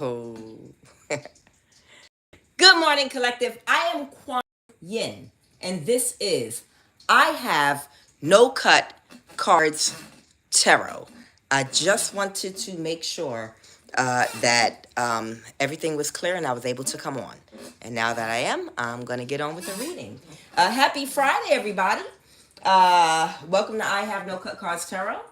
Oh. Good morning, collective. I am QUAN Yin, and this is I Have No Cut Cards Tarot. I just wanted to make sure that everything was clear and I was able to come on. And now that I am, I'm going to get on with the reading. Happy Friday, everybody. Welcome to I Have No Cut Cards Tarot.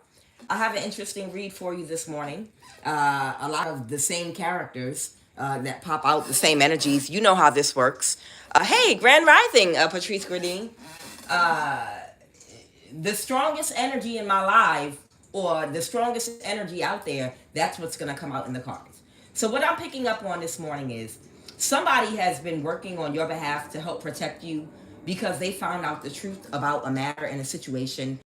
I have an interesting read for you this morning. A lot of the same characters that pop out, the same energies. You know how this works. Hey, Grand Rising, Patrice Gradine. The strongest energy in my life, or the strongest energy out there, that's what's going to come out in the cards. So what I'm picking up on this morning is somebody has been working on your behalf to help protect you because they found out the truth about a matter and a situation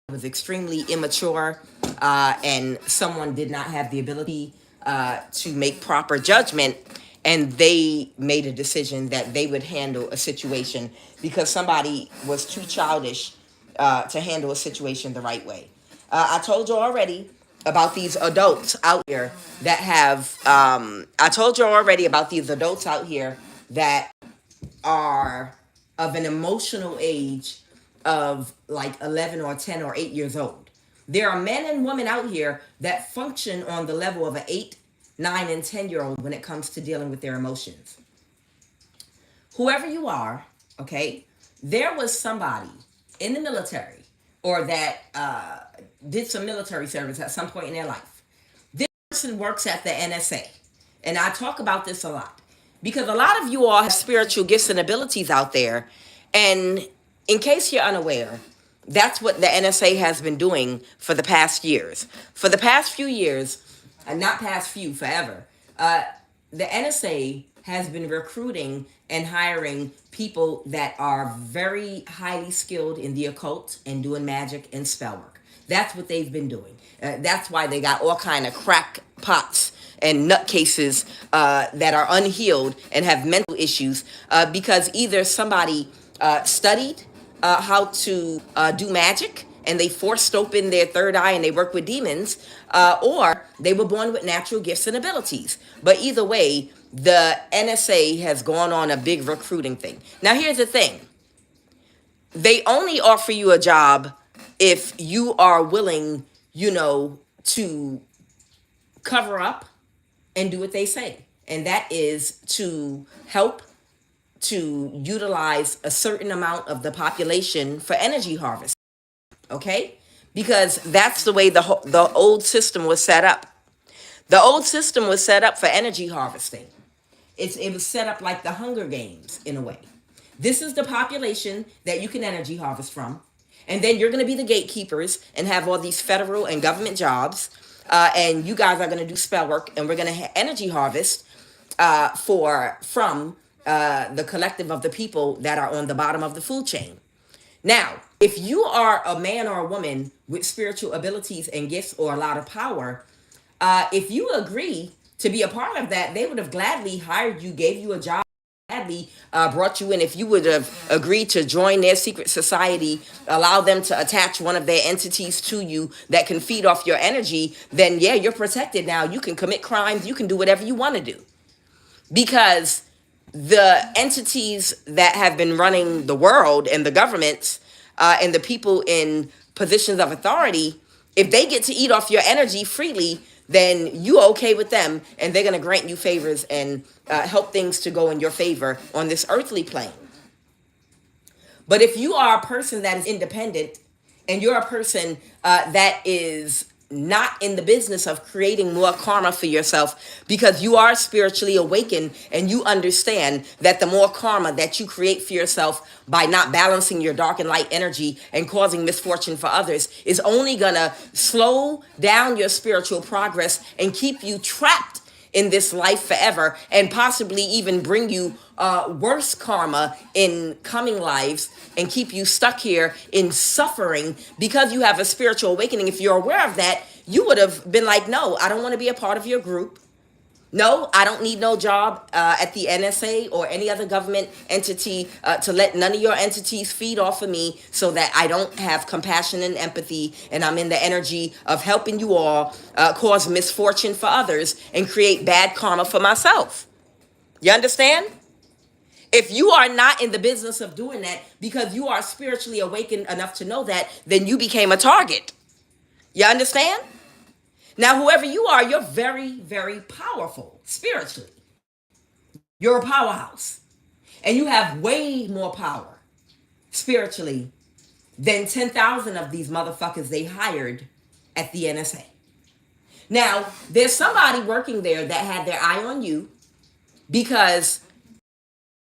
was extremely immature, and someone did not have the ability to make proper judgment, and they made a decision that they would handle a situation because somebody was too childish to handle a situation the right way. I told you already about these adults out here that have that are of an emotional age of like 11 or 10 or 8 years old. There are men and women out here that function on the level of an 8, 9, and 10-year-old when it comes to dealing with their emotions. Whoever you are, okay, there was somebody in the military or that did some military service at some point in their life. This person works at the NSA. And I talk about this a lot because a lot of you all have spiritual gifts and abilities out there. And in case you're unaware, that's what the NSA has been doing for the past years. For the past few years, not past few, forever, the NSA has been recruiting and hiring people that are very highly skilled in the occult and doing magic and spell work. That's what they've been doing. That's why they got all kind of crackpots and nutcases that are unhealed and have mental issues because either somebody studied how to do magic and they forced open their third eye and they work with demons, or they were born with natural gifts and abilities. But either way, the NSA has gone on a big recruiting thing. Now, here's the thing. They only offer you a job if you are willing, to cover up and do what they say. And that is to help to utilize a certain amount of the population for energy harvest. Okay? Because that's the way the old system was set up. The old system was set up for energy harvesting. It was set up like the Hunger Games in a way. This is the population that you can energy harvest from. And then you're going to be the gatekeepers and have all these federal and government jobs. And you guys are going to do spell work, and we're going to energy harvest from the collective of the people that are on the bottom of the food chain. Now, if you are a man or a woman with spiritual abilities and gifts or a lot of power, if you agree to be a part of that, they would have gladly hired you, gave you a job, gladly brought you in. If you would have agreed to join their secret society, allow them to attach one of their entities to you that can feed off your energy, then yeah, you're protected now. You can commit crimes. You can do whatever you want to do. Because the entities that have been running the world and the governments and the people in positions of authority, if they get to eat off your energy freely, then you okay with them, and they're going to grant you favors and help things to go in your favor on this earthly plane. But if you are a person that is independent and you're a person that is not in the business of creating more karma for yourself because you are spiritually awakened and you understand that the more karma that you create for yourself by not balancing your dark and light energy and causing misfortune for others is only gonna slow down your spiritual progress and keep you trapped in this life forever, and possibly even bring you worse karma in coming lives and keep you stuck here in suffering because you have a spiritual awakening. If you're aware of that, you would have been like, no, I don't want to be a part of your group. No, I don't need no job at the NSA or any other government entity to let none of your entities feed off of me so that I don't have compassion and empathy and I'm in the energy of helping you all cause misfortune for others and create bad karma for myself. You understand? If you are not in the business of doing that because you are spiritually awakened enough to know that, then you became a target. You understand? Now, whoever you are, you're very, very powerful spiritually. You're a powerhouse. And you have way more power spiritually than 10,000 of these motherfuckers they hired at the NSA. Now, there's somebody working there that had their eye on you because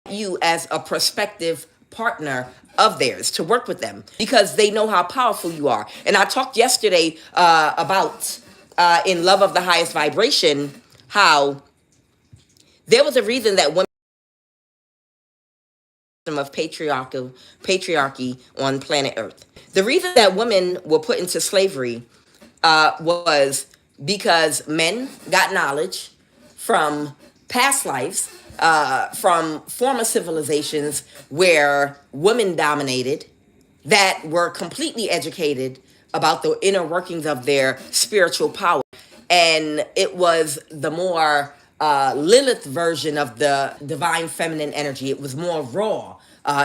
you as a prospective partner of theirs to work with them because they know how powerful you are. And I talked yesterday about in Love of the Highest Vibration how there was a reason that women of patriarchy on planet Earth. The reason that women were put into slavery was because men got knowledge from past lives, from former civilizations where women dominated, that were completely educated about the inner workings of their spiritual power. And it was the more Lilith version of the divine feminine energy. It was more raw.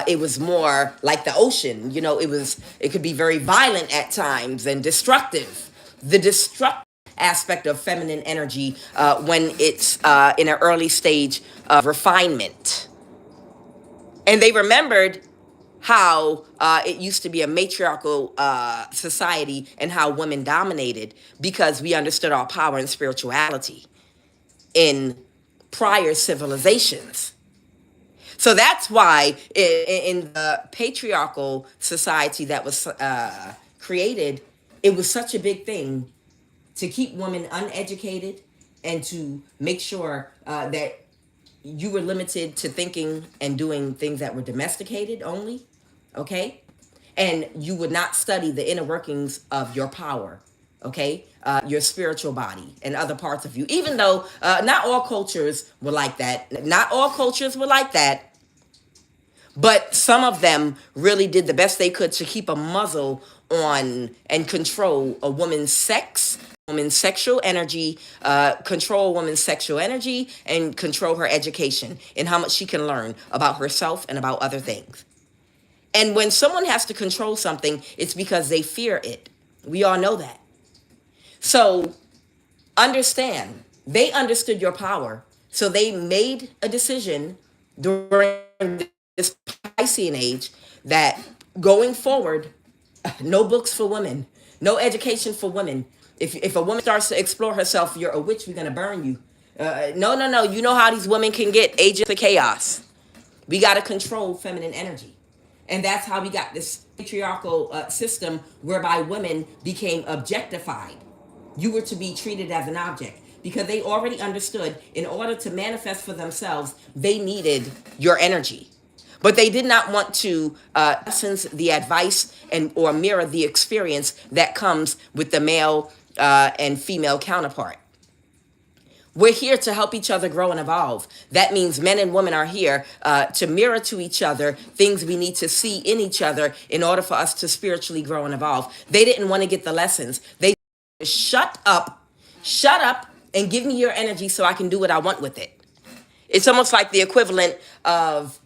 It was more like the ocean. You know, it could be very violent at times and destructive. The destructive aspect of feminine energy when it's in an early stage of refinement. And they remembered how it used to be a matriarchal society and how women dominated because we understood our power and spirituality in prior civilizations. So that's why in the patriarchal society that was created, it was such a big thing to keep women uneducated and to make sure that you were limited to thinking and doing things that were domesticated only, okay? And you would not study the inner workings of your power, okay? Your spiritual body and other parts of you. Even though not all cultures were like that. Not all cultures were like that. But some of them really did the best they could to keep a muzzle on and control a woman's sex, woman's sexual energy, control a woman's sexual energy, and control her education and how much she can learn about herself and about other things. And when someone has to control something, it's because they fear it. We all know that. So understand, they understood your power. So they made a decision during this Piscean age that going forward, no books for women, no education for women. If a woman starts to explore herself, you're a witch, we're going to burn you. No. You know how these women can get agents of chaos. We got to control feminine energy. And that's how we got this patriarchal system whereby women became objectified. You were to be treated as an object because they already understood in order to manifest for themselves, they needed your energy. But they did not want to essence the advice and or mirror the experience that comes with the male and female counterpart. We're here to help each other grow and evolve. That means men and women are here to mirror to each other things we need to see in each other in order for us to spiritually grow and evolve. They didn't want to get the lessons. They shut up, and give me your energy so I can do what I want with it. It's almost like the equivalent of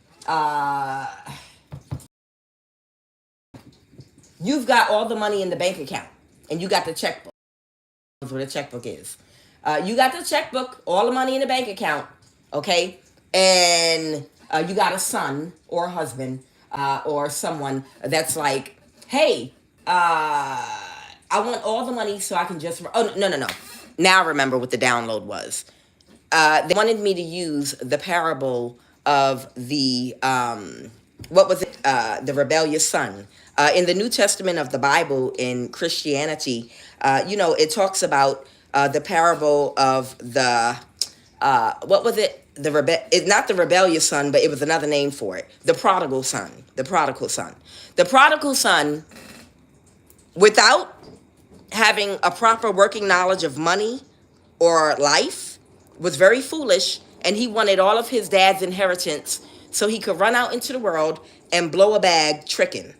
you've got all the money in the bank account and you got the checkbook. That's what a checkbook is. You got the checkbook, all the money in the bank account, okay? And you got a son or a husband or someone that's like, hey, I want all the money so I can just... Oh, no. Now I remember what the download was. They wanted me to use the parable of the, the rebellious son. In the New Testament of the Bible in Christianity, it talks about the parable of the, not the rebellious son, but it was another name for it. The prodigal son. The prodigal son. The prodigal son, without having a proper working knowledge of money or life, was very foolish, and he wanted all of his dad's inheritance so he could run out into the world and blow a bag tricking.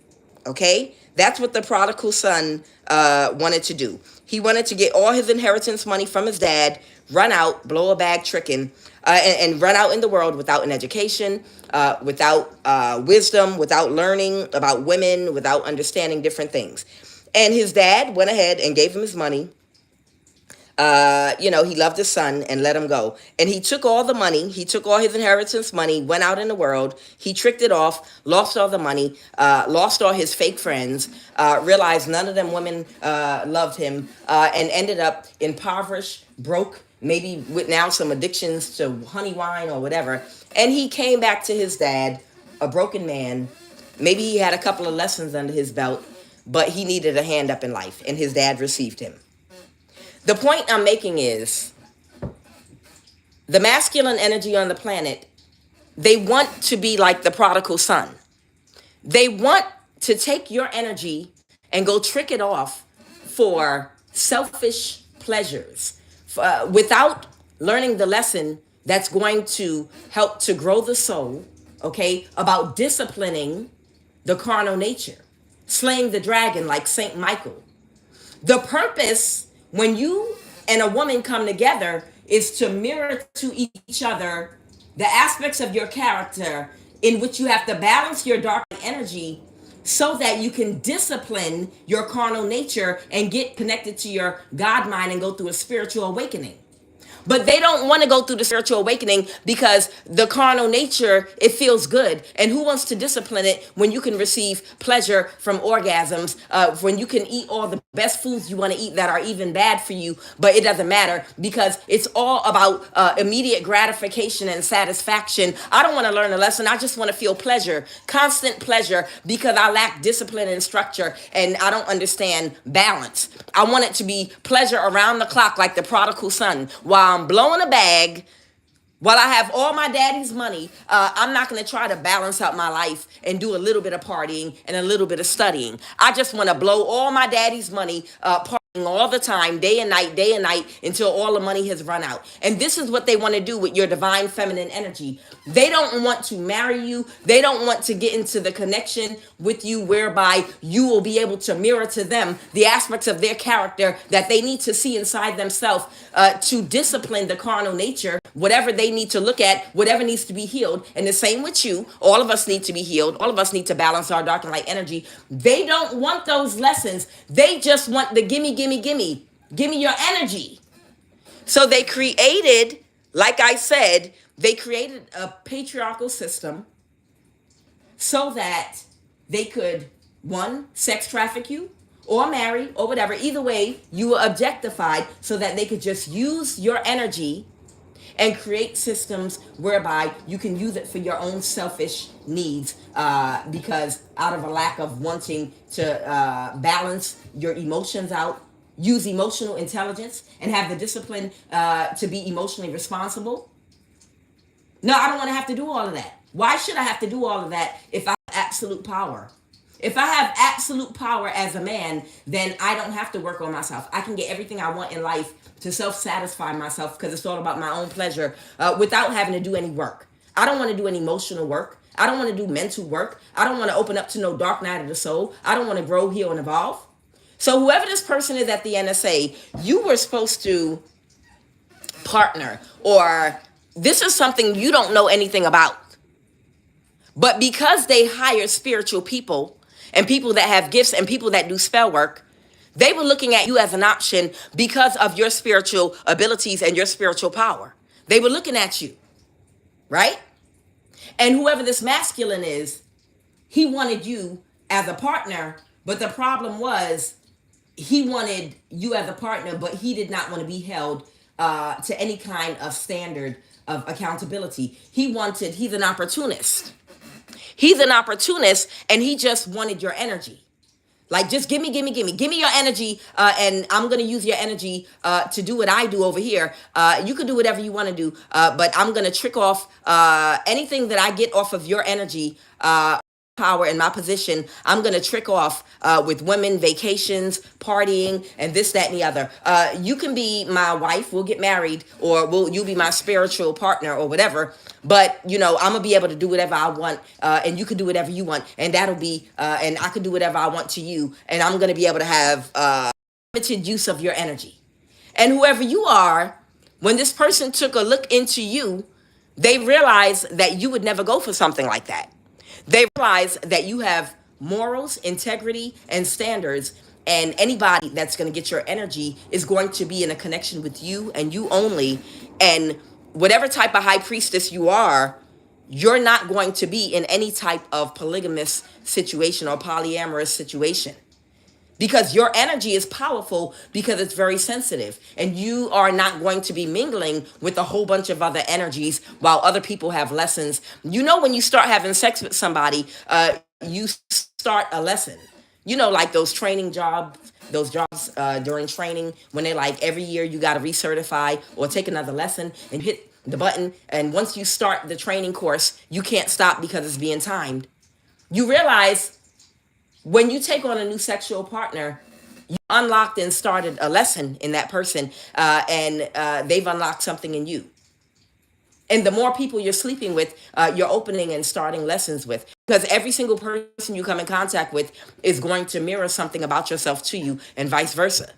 Okay? That's what the prodigal son wanted to do. He wanted to get all his inheritance money from his dad, run out, blow a bag tricking, and run out in the world without an education, without wisdom, without learning about women, without understanding different things. And his dad went ahead and gave him his money. He loved his son and let him go. And he took all the money. He took all his inheritance money, went out in the world. He tricked it off, lost all the money, lost all his fake friends, realized none of them women loved him, and ended up impoverished, broke, maybe with now some addictions to honey wine or whatever. And he came back to his dad, a broken man. Maybe he had a couple of lessons under his belt, but he needed a hand up in life, and his dad received him. The point I'm making is the masculine energy on the planet, they want to be like the prodigal son. They want to take your energy and go trick it off for selfish pleasures without learning the lesson that's going to help to grow the soul, okay, about disciplining the carnal nature, slaying the dragon like Saint Michael. The purpose when you and a woman come together is to mirror to each other the aspects of your character in which you have to balance your dark energy so that you can discipline your carnal nature and get connected to your God mind and go through a spiritual awakening. But they don't want to go through the spiritual awakening because the carnal nature, it feels good. And who wants to discipline it when you can receive pleasure from orgasms, when you can eat all the best foods you want to eat that are even bad for you, but it doesn't matter because it's all about immediate gratification and satisfaction. I don't want to learn a lesson. I just want to feel pleasure, constant pleasure, because I lack discipline and structure and I don't understand balance. I want it to be pleasure around the clock like the prodigal son. While I'm blowing a bag, while I have all my daddy's money, I'm not going to try to balance out my life and do a little bit of partying and a little bit of studying. I just want to blow all my daddy's money, partying all the time, day and night, until all the money has run out. And this is what they want to do with your divine feminine energy. They don't want to marry you. They don't want to get into the connection with you whereby you will be able to mirror to them the aspects of their character that they need to see inside themselves to discipline the carnal nature, whatever they need to look at, whatever needs to be healed. And the same with you. All of us need to be healed. All of us need to balance our dark and light energy. They don't want those lessons. They just want the gimme, gimme, gimme. Give me your energy. So they created, like I said, they created a patriarchal system so that they could, one, sex traffic you, or marry, or whatever. Either way, you were objectified so that they could just use your energy and create systems whereby you can use it for your own selfish needs because out of a lack of wanting to balance your emotions out, use emotional intelligence, and have the discipline to be emotionally responsible. No, I don't want to have to do all of that. Why should I have to do all of that if I have absolute power? If I have absolute power as a man, then I don't have to work on myself. I can get everything I want in life to self-satisfy myself because it's all about my own pleasure without having to do any work. I don't want to do any emotional work. I don't want to do mental work. I don't want to open up to no dark night of the soul. I don't want to grow, heal, and evolve. So whoever this person is at the NSA, you were supposed to partner, or this is something you don't know anything about. But because they hire spiritual people and people that have gifts and people that do spell work, they were looking at you as an option because of your spiritual abilities and your spiritual power. They were looking at you, right? And whoever this masculine is, he wanted you as a partner, but the problem was he wanted you as a partner, but he did not want to be held to any kind of standard of accountability. He's an opportunist. He's an opportunist, and he just wanted your energy. Like, just give me your energy, and I'm going to use your energy to do what I do over here. You can do whatever you want to do, but I'm going to trick off anything that I get off of your energy power and my position, I'm going to trick off with women, vacations, partying, and this, that, and the other. You can be my wife, we'll get married, or you'll be my spiritual partner or whatever. But, I'm going to be able to do whatever I want, and you can do whatever you want. And that'll be, and I can do whatever I want to you. And I'm going to be able to have limited use of your energy. And whoever you are, when this person took a look into you, they realized that you would never go for something like that. They realize that you have morals, integrity, and standards, and anybody that's going to get your energy is going to be in a connection with you and you only. And whatever type of high priestess you are, you're not going to be in any type of polygamous situation or polyamorous situation. Because your energy is powerful because it's very sensitive. And you are not going to be mingling with a whole bunch of other energies while other people have lessons. When you start having sex with somebody, you start a lesson. Like those training jobs, during training, when they're like, every year you got to recertify or take another lesson and hit the button. And once you start the training course, you can't stop because it's being timed. You realize when you take on a new sexual partner, you unlocked and started a lesson in that person, and they've unlocked something in you. And the more people you're sleeping with, you're opening and starting lessons with. Because every single person you come in contact with is going to mirror something about yourself to you, and vice versa.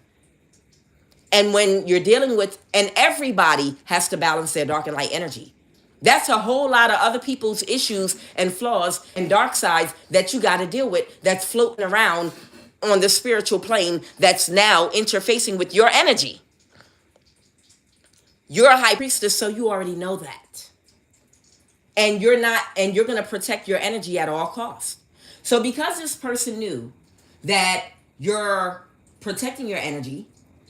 And when you're dealing with, and everybody has to balance their dark and light energy. That's a whole lot of other people's issues and flaws and dark sides that you got to deal with, that's floating around on the spiritual plane, that's now interfacing with your energy. You're a high priestess, so you already know that. And you're going to protect your energy at all costs. So because this person knew that you're protecting your energy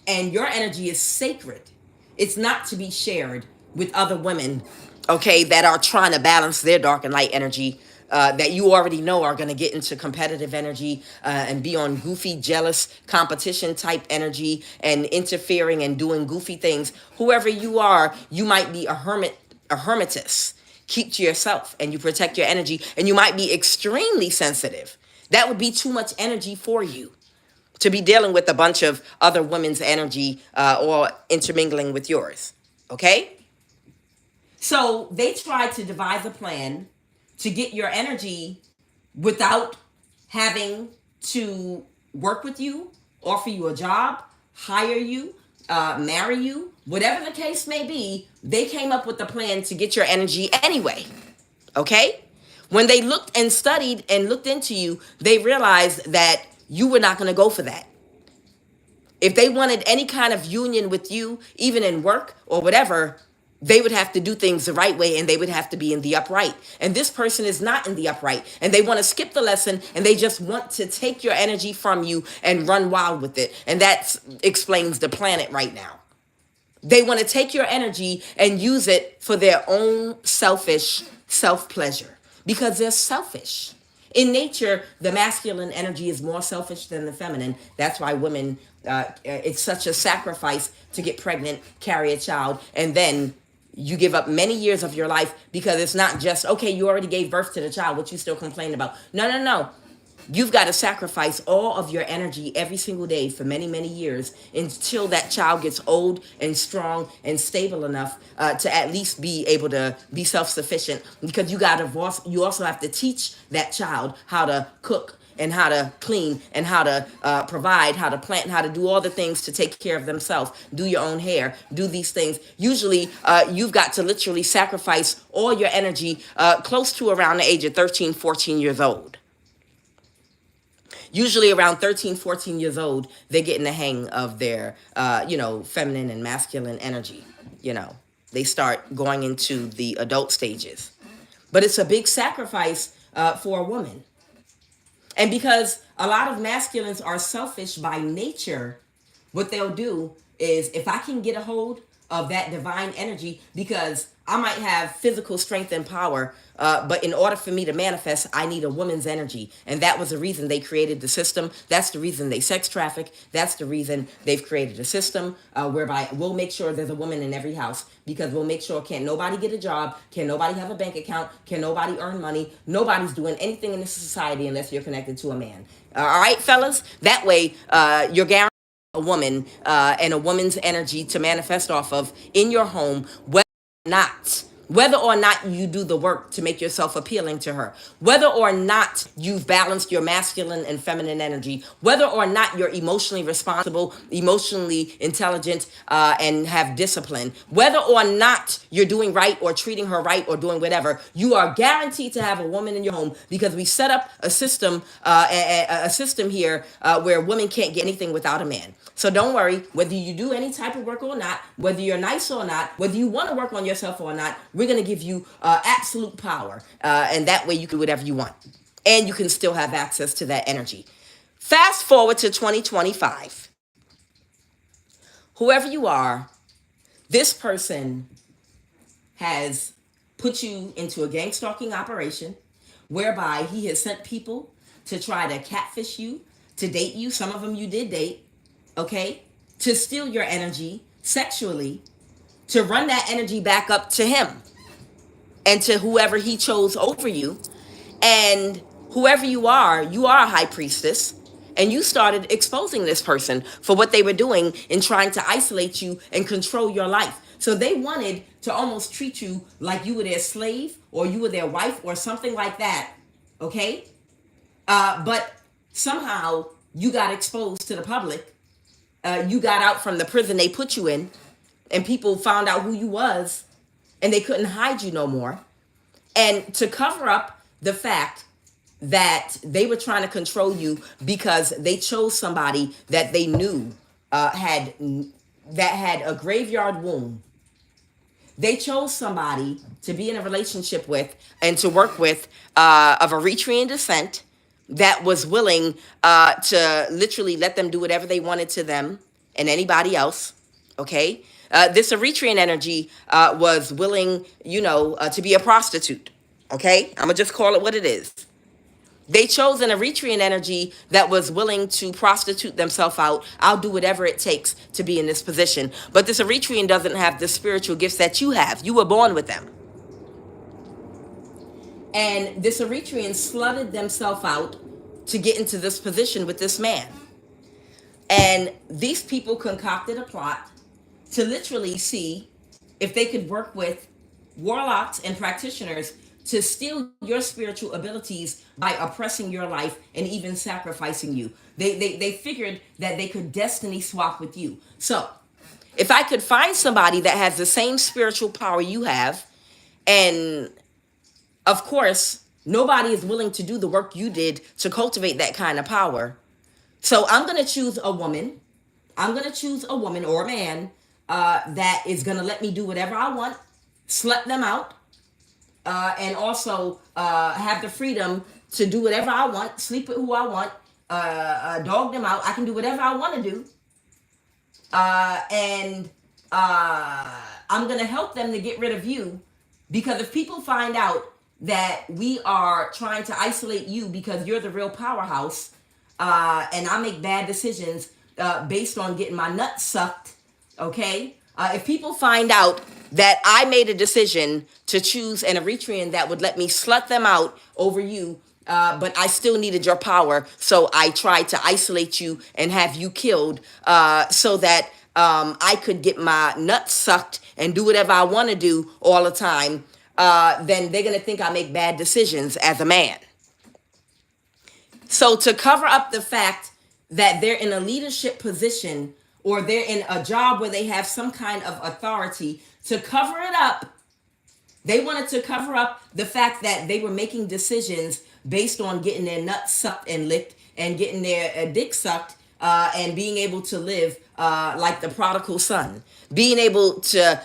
and your energy is sacred, it's not to be shared with other women, okay, that are trying to balance their dark and light energy, that you already know are going to get into competitive energy and be on goofy, jealous, competition type energy and interfering and doing goofy things. Whoever you are, you might be a hermitess. Keep to yourself and you protect your energy, and you might be extremely sensitive. That would be too much energy for you to be dealing with a bunch of other women's energy or intermingling with yours, okay? So they tried to devise a plan to get your energy without having to work with you, offer you a job, hire you, marry you, whatever the case may be. They came up with a plan to get your energy anyway, okay? When they looked and studied and looked into you, they realized that you were not going to go for that. If they wanted any kind of union with you, even in work or whatever, they would have to do things the right way, and they would have to be in the upright. And this person is not in the upright, and they want to skip the lesson, and they just want to take your energy from you and run wild with it. And that explains the planet right now. They want to take your energy and use it for their own selfish self-pleasure, because they're selfish. In nature, the masculine energy is more selfish than the feminine. That's why women, it's such a sacrifice to get pregnant, carry a child, and then you give up many years of your life, because it's not just, okay, you already gave birth to the child, what you still complain about. No. You've got to sacrifice all of your energy every single day for many, many years until that child gets old and strong and stable enough to at least be able to be self-sufficient. Because you also have to teach that child how to cook and how to clean and how to provide, how to plant, and how to do all the things to take care of themselves, do your own hair, do these things. Usually, you've got to literally sacrifice all your energy close to around the age of 13, 14 years old. Usually around 13, 14 years old, they're getting the hang of their, feminine and masculine energy. They start going into the adult stages. But it's a big sacrifice for a woman. And because a lot of masculines are selfish by nature, what they'll do is, if I can get a hold of that divine energy, because I might have physical strength and power, but in order for me to manifest, I need a woman's energy. And that was the reason they created the system. That's the reason they sex traffic. That's the reason they've created a system whereby we'll make sure there's a woman in every house, because we'll make sure can't nobody get a job, can nobody have a bank account, can nobody earn money. Nobody's doing anything in this society unless you're connected to a man. All right, fellas? That way, you're guaranteed a woman and a woman's energy to manifest off of in your home, whether or not you do the work to make yourself appealing to her, whether or not you've balanced your masculine and feminine energy, whether or not you're emotionally responsible, emotionally intelligent, and have discipline, whether or not you're doing right or treating her right or doing whatever, you are guaranteed to have a woman in your home, because we set up a system, here where women can't get anything without a man. So don't worry, whether you do any type of work or not, whether you're nice or not, whether you want to work on yourself or not, we're going to give you absolute power. And that way you can do whatever you want. And you can still have access to that energy. Fast forward to 2025. Whoever you are, this person has put you into a gangstalking operation whereby he has sent people to try to catfish you, to date you. Some of them you did date. Okay, to steal your energy sexually, to run that energy back up to him and to whoever he chose over you. And whoever you are a high priestess, and you started exposing this person for what they were doing in trying to isolate you and control your life. So they wanted to almost treat you like you were their slave or you were their wife or something like that. Okay, but somehow you got exposed to the public. You got out from the prison they put you in, and people found out who you was, and they couldn't hide you no more. And to cover up the fact that they were trying to control you because they chose somebody that they knew had a graveyard womb. They chose somebody to be in a relationship with and to work with of Eritrean descent, that was willing to literally let them do whatever they wanted to them and anybody else, okay? This Eritrean energy was willing, to be a prostitute, okay? I'm going to just call it what it is. They chose an Eritrean energy that was willing to prostitute themselves out. I'll do whatever it takes to be in this position. But this Eritrean doesn't have the spiritual gifts that you have. You were born with them. And this Eritrean slutted themselves out to get into this position with this man. And these people concocted a plot to literally see if they could work with warlocks and practitioners to steal your spiritual abilities by oppressing your life and even sacrificing you. They figured that they could destiny swap with you. So if I could find somebody that has the same spiritual power you have, and of course, nobody is willing to do the work you did to cultivate that kind of power. So I'm going to choose a woman. I'm going to choose a woman or a man that is going to let me do whatever I want, slut them out, and also have the freedom to do whatever I want, sleep with who I want, dog them out. I can do whatever I want to do. And I'm going to help them to get rid of you, because if people find out that we are trying to isolate you because you're the real powerhouse, and I make bad decisions based on getting my nuts sucked, okay? If people find out that I made a decision to choose an Eritrean that would let me slut them out over you, but I still needed your power, so I tried to isolate you and have you killed so that I could get my nuts sucked and do whatever I want to do all the time, then they're going to think I make bad decisions as a man. So to cover up the fact that they're in a leadership position or they're in a job where they have some kind of authority, to cover it up, they wanted to cover up the fact that they were making decisions based on getting their nuts sucked and licked and getting their dick sucked and being able to live like the prodigal son, being able to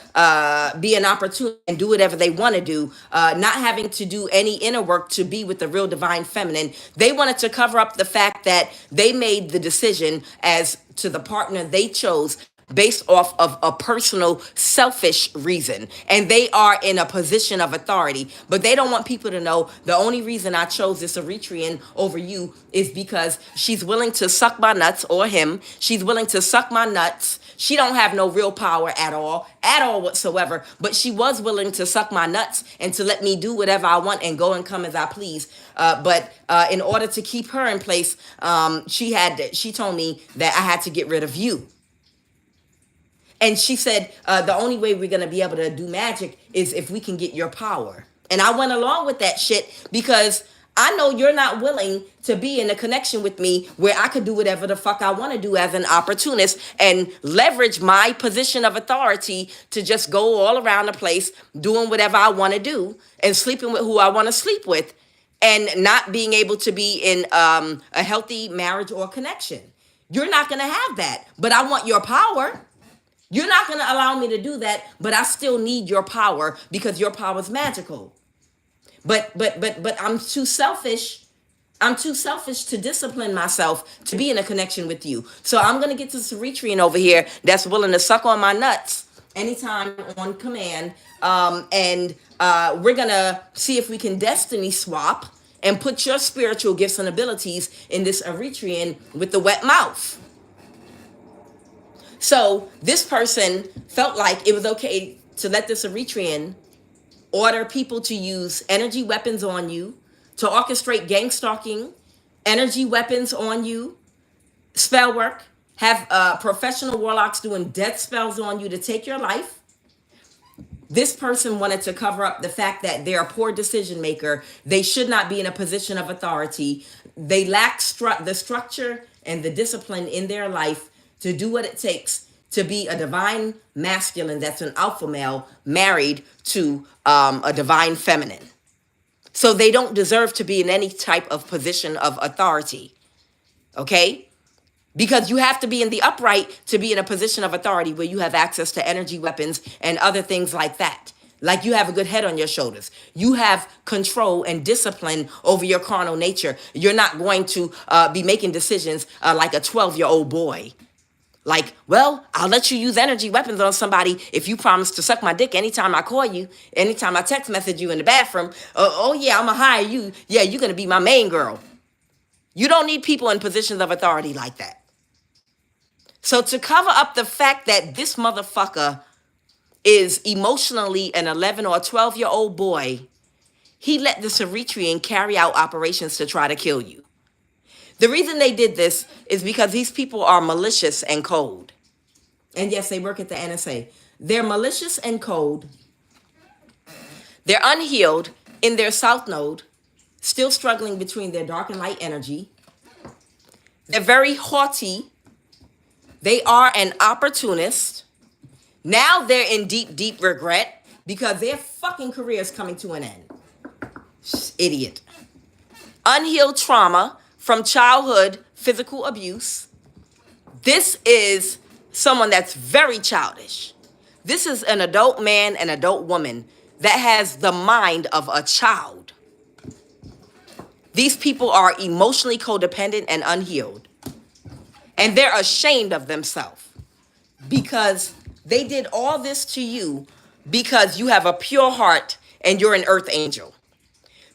be an opportunity and do whatever they want to do, not having to do any inner work to be with the real divine feminine. They wanted to cover up the fact that they made the decision as to the partner they chose based off of a personal selfish reason, and they are in a position of authority, but they don't want people to know the only reason I chose this Eritrean over you is because she's willing to suck my nuts, or him. She's willing to suck my nuts. She don't have no real power at all whatsoever, but she was willing to suck my nuts and to let me do whatever I want and go and come as I please. But in order to keep her in place, she told me that I had to get rid of you. And she said, the only way we're going to be able to do magic is if we can get your power. And I went along with that shit because I know you're not willing to be in a connection with me where I could do whatever the fuck I want to do as an opportunist and leverage my position of authority to just go all around the place doing whatever I want to do and sleeping with who I want to sleep with and not being able to be in a healthy marriage or connection. You're not going to have that, but I want your power. You're not going to allow me to do that, but I still need your power because your power is magical. But I'm too selfish. I'm too selfish to discipline myself to be in a connection with you. So I'm going to get this Eritrean over here that's willing to suck on my nuts anytime on command. And we're going to see if we can destiny swap and put your spiritual gifts and abilities in this Eritrean with the wet mouth. So this person felt like it was okay to let this Eritrean order people to use energy weapons on you, to orchestrate gangstalking, energy weapons on you, spell work, have professional warlocks doing death spells on you to take your life. This person wanted to cover up the fact that they're a poor decision maker. They should not be in a position of authority. They lack the structure and the discipline in their life to do what it takes to be a divine masculine that's an alpha male married to a divine feminine. So they don't deserve to be in any type of position of authority. Okay? Because you have to be in the upright to be in a position of authority where you have access to energy weapons and other things like that. Like you have a good head on your shoulders. You have control and discipline over your carnal nature. You're not going to be making decisions like a 12-year-old boy. Like, well, I'll let you use energy weapons on somebody if you promise to suck my dick anytime I call you, anytime I text message you in the bathroom. Oh yeah, I'm going to hire you. Yeah, you're going to be my main girl. You don't need people in positions of authority like that. So to cover up the fact that this motherfucker is emotionally an 11 or 12-year-old boy, he let the Eritrean carry out operations to try to kill you. The reason they did this is because these people are malicious and cold. And yes, they work at the NSA. They're malicious and cold. They're unhealed in their south node, still struggling between their dark and light energy. They're very haughty. They are an opportunist. Now they're in deep, deep regret because their fucking career is coming to an end. Idiot. Unhealed trauma from childhood physical abuse. This is someone that's very childish. This is an adult man and adult woman that has the mind of a child. These people are emotionally codependent and unhealed. And they're ashamed of themselves because they did all this to you because you have a pure heart and you're an earth angel.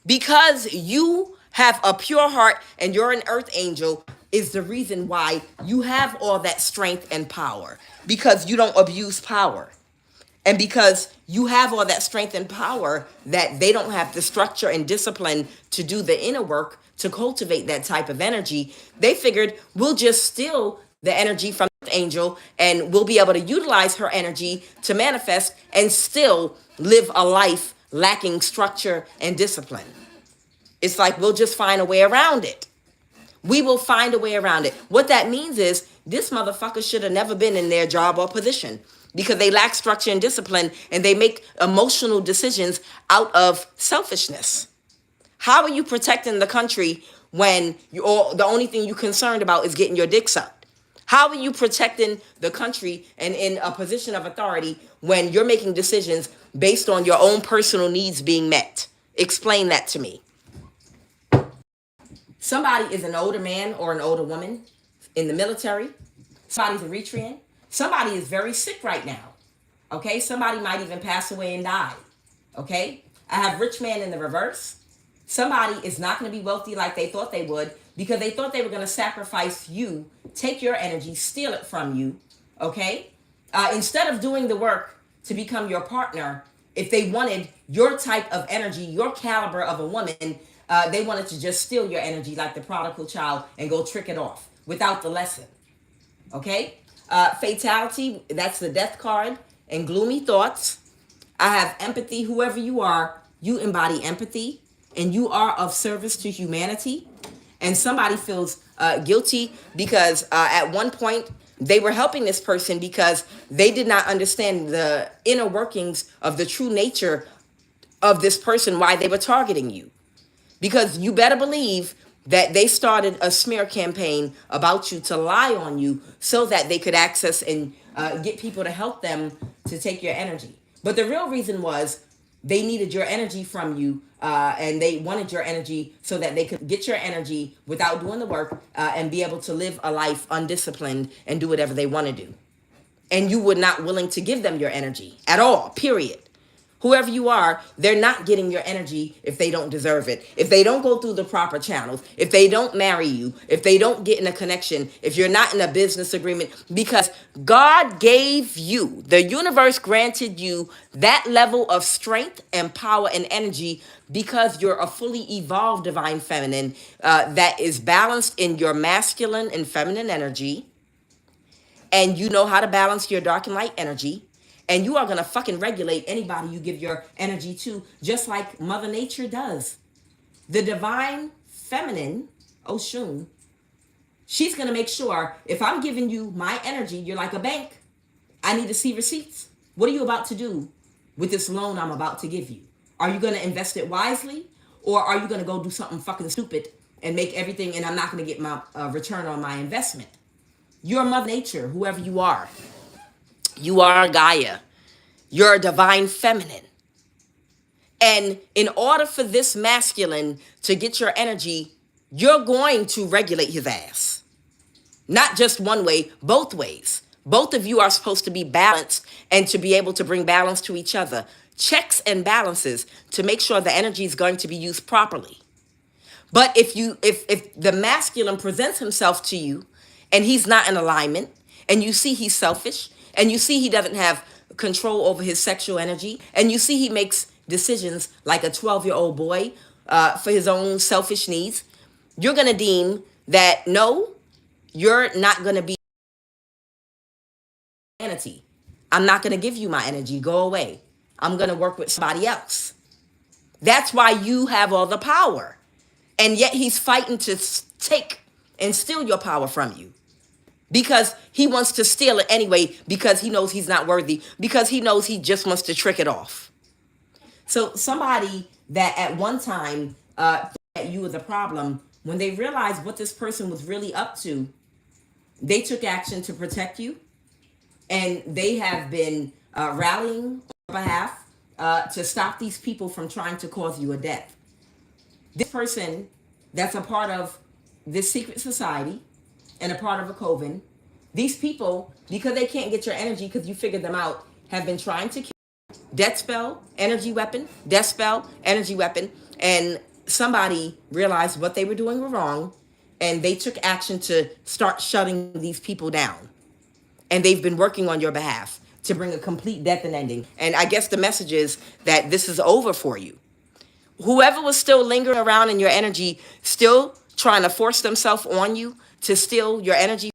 Because you have a pure heart and you're an earth angel is the reason why you have all that strength and power, because you don't abuse power. And because you have all that strength and power that they don't have the structure and discipline to do the inner work to cultivate that type of energy, they figured we'll just steal the energy from the angel and we'll be able to utilize her energy to manifest and still live a life lacking structure and discipline. It's like we'll just find a way around it. We will find a way around it. What that means is this motherfucker should have never been in their job or position because they lack structure and discipline and they make emotional decisions out of selfishness. How are you protecting the country when the only thing you're concerned about is getting your dick sucked? How are you protecting the country and in a position of authority when you're making decisions based on your own personal needs being met? Explain that to me. Somebody is an older man or an older woman in the military. Somebody's Eritrean. Somebody is very sick right now. Okay, somebody might even pass away and die. Okay, I have rich man in the reverse. Somebody is not going to be wealthy like they thought they would because they thought they were going to sacrifice you, take your energy, steal it from you. Okay, instead of doing the work to become your partner, if they wanted your type of energy, your caliber of a woman, they wanted to just steal your energy like the prodigal child and go trick it off without the lesson. Okay, fatality, that's the death card, and gloomy thoughts. I have empathy. Whoever you are, you embody empathy and you are of service to humanity. And somebody feels guilty because at one point they were helping this person because they did not understand the inner workings of the true nature of this person, why they were targeting you. Because you better believe that they started a smear campaign about you to lie on you so that they could access and get people to help them to take your energy. But the real reason was they needed your energy from you and they wanted your energy so that they could get your energy without doing the work and be able to live a life undisciplined and do whatever they want to do. And you were not willing to give them your energy at all, period. Whoever you are, they're not getting your energy if they don't deserve it. If they don't go through the proper channels, if they don't marry you, if they don't get in a connection, if you're not in a business agreement, because God gave you, the universe granted you that level of strength and power and energy because you're a fully evolved divine feminine that is balanced in your masculine and feminine energy. And you know how to balance your dark and light energy. And you are going to fucking regulate anybody you give your energy to, just like Mother Nature does. The divine feminine, Oshun, she's going to make sure if I'm giving you my energy, you're like a bank. I need to see receipts. What are you about to do with this loan I'm about to give you? Are you going to invest it wisely? Or are you going to go do something fucking stupid and make everything and I'm not going to get my return on my investment? You're Mother Nature, whoever you are. You are Gaia. You're a divine feminine. And in order for this masculine to get your energy, you're going to regulate his ass. Not just one way, both ways. Both of you are supposed to be balanced and to be able to bring balance to each other. Checks and balances to make sure the energy is going to be used properly. But if the masculine presents himself to you and he's not in alignment, and you see he's selfish, and you see he doesn't have control over his sexual energy, and you see he makes decisions like a 12-year-old boy for his own selfish needs, you're going to deem that, no, you're not going to be humanity. I'm not going to give you my energy. Go away. I'm going to work with somebody else. That's why you have all the power. And yet he's fighting to take and steal your power from you. Because he wants to steal it anyway, because he knows he's not worthy, because he knows he just wants to trick it off. So somebody that at one time thought that you were the problem, when they realized what this person was really up to, they took action to protect you. And they have been rallying on your behalf to stop these people from trying to cause you a death. This person that's a part of this secret society and a part of a coven, these people, because they can't get your energy because you figured them out, have been trying to kill you. Death spell, energy weapon, death spell, energy weapon. And somebody realized what they were doing were wrong, and they took action to start shutting these people down. And they've been working on your behalf to bring a complete death and ending. And I guess the message is that this is over for you. Whoever was still lingering around in your energy, still trying to force themselves on you to steal your energy,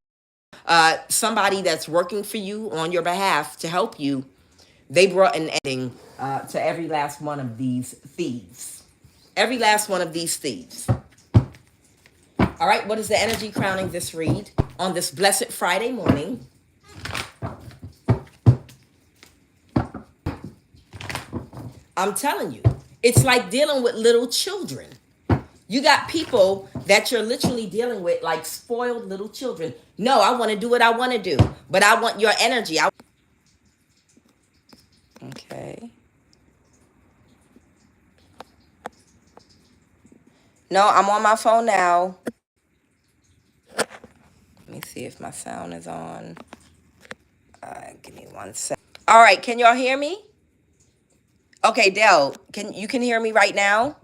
somebody that's working for you on your behalf to help you, they brought an ending to every last one of these thieves. Every last one of these thieves. All right, what is the energy crowning this read on this blessed Friday morning? I'm telling you, it's like dealing with little children. You got people that you're literally dealing with like spoiled little children. No, I want to do what I want to do, but I want your energy. Okay. No, I'm on my phone now. Let me see if my sound is on. Give me 1 second. All right, can y'all hear me? Okay, Del, you can hear me right now?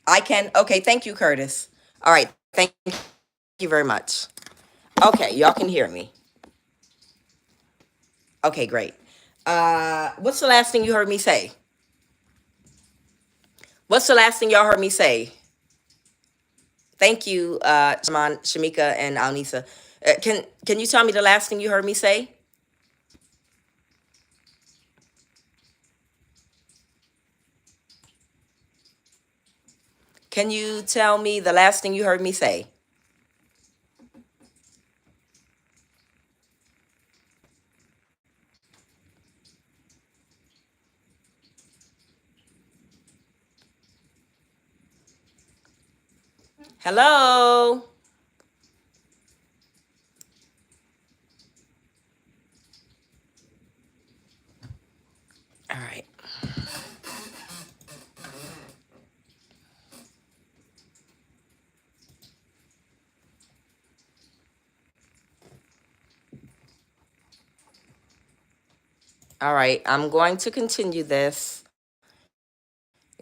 I can. Okay, thank you, Curtis. All right, thank you very much. Okay, y'all can hear me. Okay, great. What's the last thing you heard me say? What's the last thing y'all heard me say? Thank you, Shaman, Shamika, and Alnisa. Can you tell me the last thing you heard me say? Can you tell me the last thing you heard me say? Hello? All right. All right, I'm going to continue this.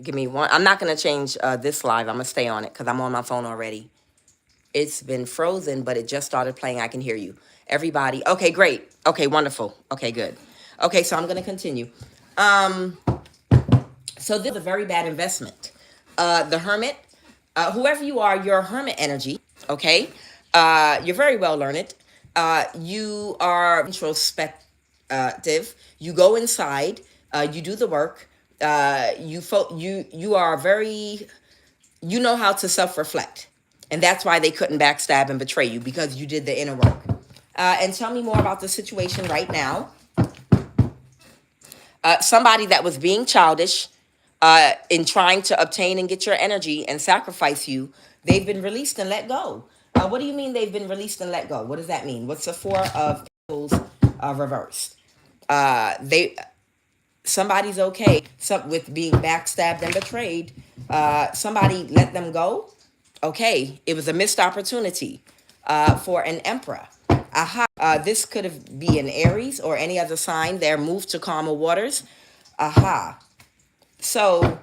Give me one. I'm not going to change this live. I'm going to stay on it because I'm on my phone already. It's been frozen, but it just started playing. I can hear you. Everybody. Okay, great. Okay, wonderful. Okay, good. Okay, so I'm going to continue. So this is a very bad investment. The Hermit, whoever you are, you're a Hermit energy, okay? You're very well learned. You are introspective. You go inside. You do the work. You are very, you know how to self-reflect. And that's why they couldn't backstab and betray you, because you did the inner work. And tell me more about the situation right now. Somebody that was being childish in trying to obtain and get your energy and sacrifice you, they've been released and let go. What do you mean they've been released and let go? What does that mean? What's the Four of Pentacles reversed? Somebody's okay with being backstabbed and betrayed. Somebody let them go. Okay, it was a missed opportunity for an emperor. Aha, this could have be an Aries or any other sign. They're moved to calmer waters. Aha. So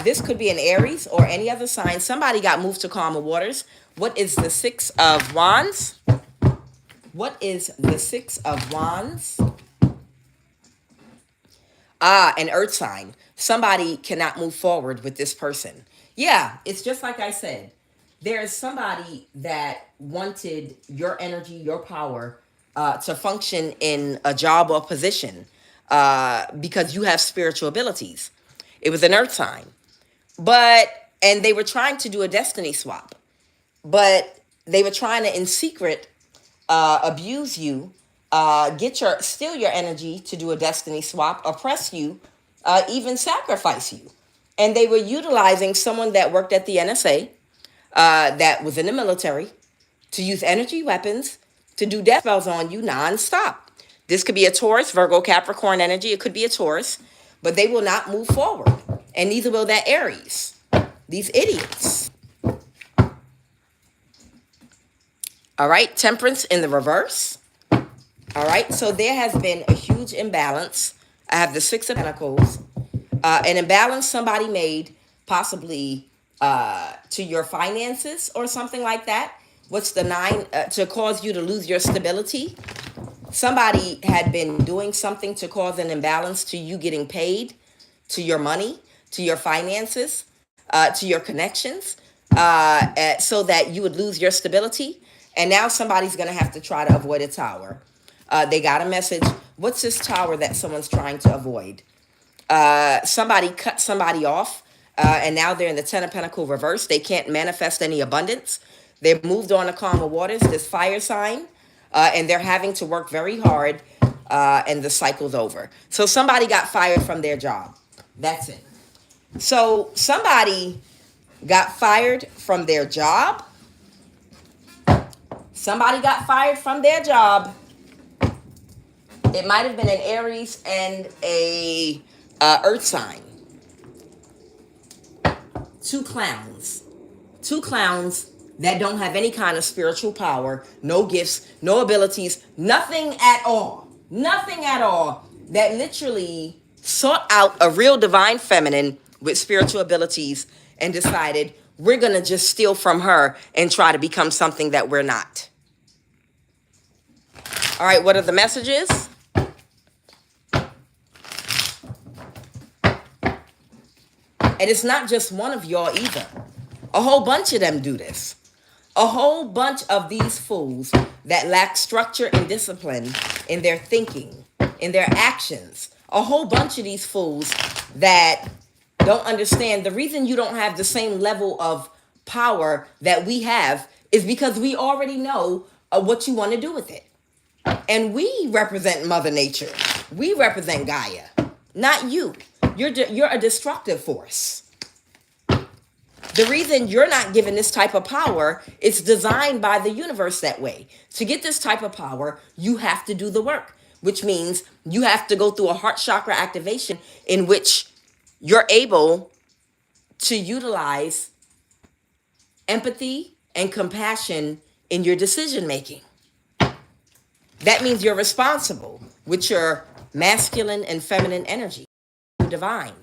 this could be an Aries or any other sign. Somebody got moved to calmer waters. What is the Six of Wands? What is the Six of Wands? An earth sign. Somebody cannot move forward with this person. Yeah, it's just like I said. There's somebody that wanted your energy, your power to function in a job or position because you have spiritual abilities. It was an earth sign. And they were trying to do a destiny swap. But they were trying to, in secret, abuse you, steal your energy to do a destiny swap, oppress you, even sacrifice you. And they were utilizing someone that worked at the NSA, that was in the military, to use energy weapons to do death spells on you nonstop. This could be a Taurus, Virgo, Capricorn energy. It could be a Taurus, but they will not move forward. And neither will that Aries. These idiots. All right, Temperance in the reverse. All right, so there has been a huge imbalance. I have the Six of Pentacles. An imbalance somebody made, possibly to your finances or something like that. What's the Nine? To cause you to lose your stability. Somebody had been doing something to cause an imbalance to you getting paid, to your money, to your finances, to your connections, so that you would lose your stability. And now somebody's going to have to try to avoid a tower. They got a message. What's this tower that someone's trying to avoid? Somebody cut somebody off, and now they're in the Ten of Pentacles reverse. They can't manifest any abundance. They've moved on to calmer waters, this fire sign, and they're having to work very hard, and the cycle's over. So somebody got fired from their job. That's it. So somebody got fired from their job. Somebody got fired from their job. It might have been an Aries and a earth sign. two clowns. Two clowns that don't have any kind of spiritual power, no gifts, no abilities, nothing at all. Nothing at all. That literally sought out a real divine feminine with spiritual abilities and decided we're going to just steal from her and try to become something that we're not. All right, what are the messages? And it's not just one of y'all either. A whole bunch of them do this. A whole bunch of these fools that lack structure and discipline in their thinking, in their actions. A whole bunch of these fools that don't understand the reason you don't have the same level of power that we have is because we already know what you want to do with it. And we represent Mother Nature. We represent Gaia, not you. You're a destructive force. The reason you're not given this type of power, it's designed by the universe that way. To get this type of power, you have to do the work, which means you have to go through a heart chakra activation in which you're able to utilize empathy and compassion in your decision making. That means you're responsible with your masculine and feminine energy, divine.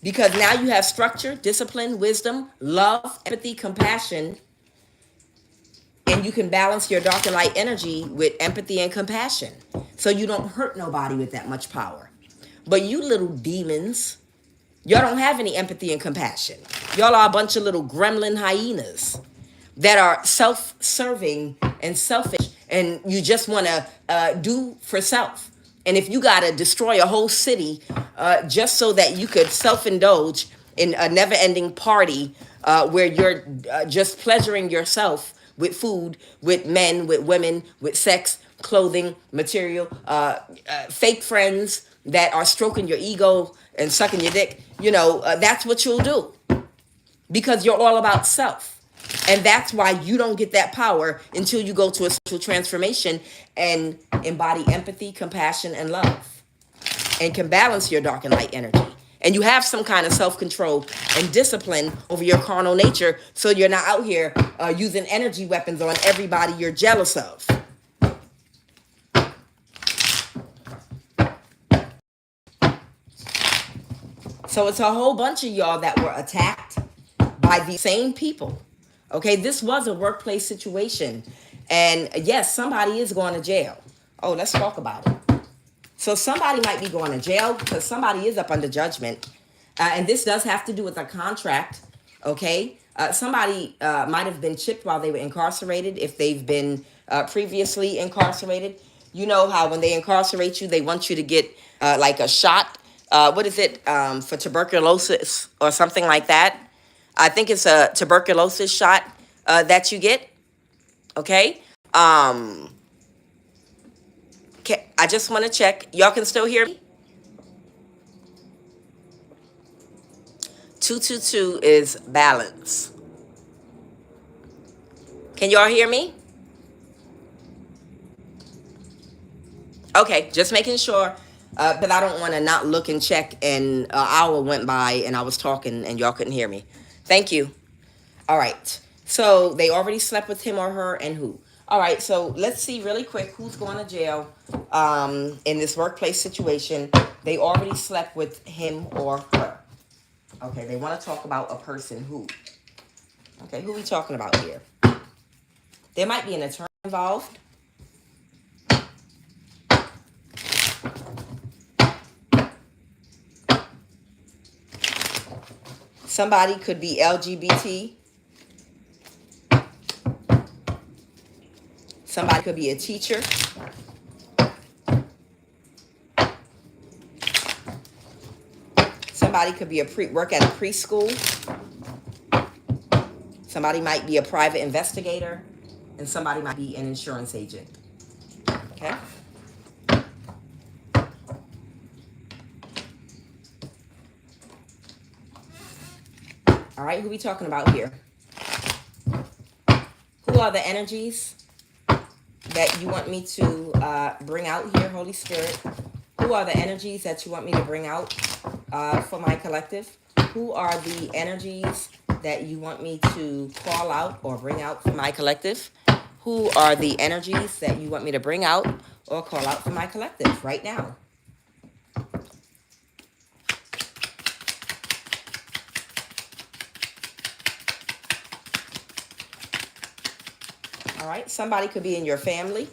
Because now you have structure, discipline, wisdom, love, empathy, compassion, and you can balance your dark and light energy with empathy and compassion. So you don't hurt nobody with that much power. But you little demons, y'all don't have any empathy and compassion. Y'all are a bunch of little gremlin hyenas that are self-serving and selfish, and you just want to do for self. And if you got to destroy a whole city just so that you could self-indulge in a never-ending party where you're just pleasuring yourself with food, with men, with women, with sex, clothing, material, fake friends that are stroking your ego and sucking your dick, that's what you'll do. Because you're all about self. And that's why you don't get that power until you go to a spiritual transformation and embody empathy, compassion, and love. And can balance your dark and light energy. And you have some kind of self-control and discipline over your carnal nature so you're not out here using energy weapons on everybody you're jealous of. So it's a whole bunch of y'all that were attacked by these same people. Okay, this was a workplace situation. And yes, somebody is going to jail. Oh, let's talk about it. So somebody might be going to jail because somebody is up under judgment. And this does have to do with a contract. Okay, somebody might have been chipped while they were incarcerated if they've been previously incarcerated. You know how when they incarcerate you, they want you to get like a shot. What is it for tuberculosis or something like that? I think it's a tuberculosis shot that you get. Okay. I just want to check. Y'all can still hear me? 222 is balance. Can y'all hear me? Okay, just making sure. But I don't want to not look and check and an hour went by and I was talking and y'all couldn't hear me. Thank you. All right. So they already slept with him or her and who? All right. So let's see really quick who's going to jail in this workplace situation. They already slept with him or her. Okay. They want to talk about a person who. Okay. Who are we talking about here? There might be an attorney involved. Somebody could be LGBT. Somebody could be a teacher. Somebody could be work at a preschool. Somebody might be a private investigator. And somebody might be an insurance agent. Okay? All right, who are we talking about here? Who are the energies that you want me to bring out here, Holy Spirit? Who are the energies that you want me to bring out for my collective? Who are the energies that you want me to call out or bring out for my collective? Who are the energies that you want me to bring out or call out for my collective right now? All right, somebody could be in your family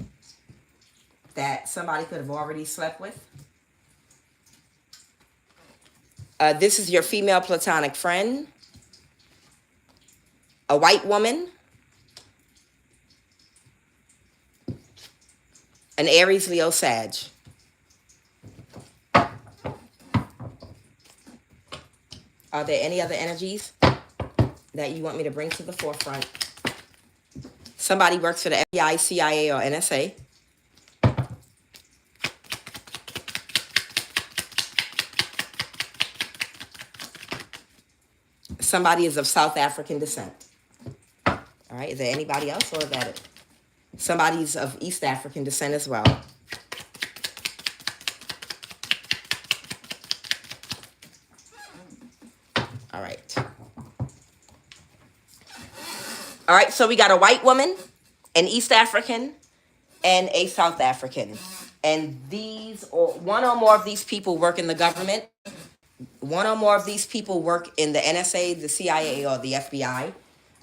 that somebody could have already slept with. This is your female platonic friend, a white woman, an Aries, Leo, Sag. Are there any other energies that you want me to bring to the forefront? Somebody works for the FBI, CIA, or NSA. Somebody is of South African descent. All right, is there anybody else, or is that it? Somebody's of East African descent as well. All right. All right, so we got a white woman, an East African, and a South African. And these, or one or more of these people work in the government. One or more of these people work in the NSA, the CIA, or the FBI.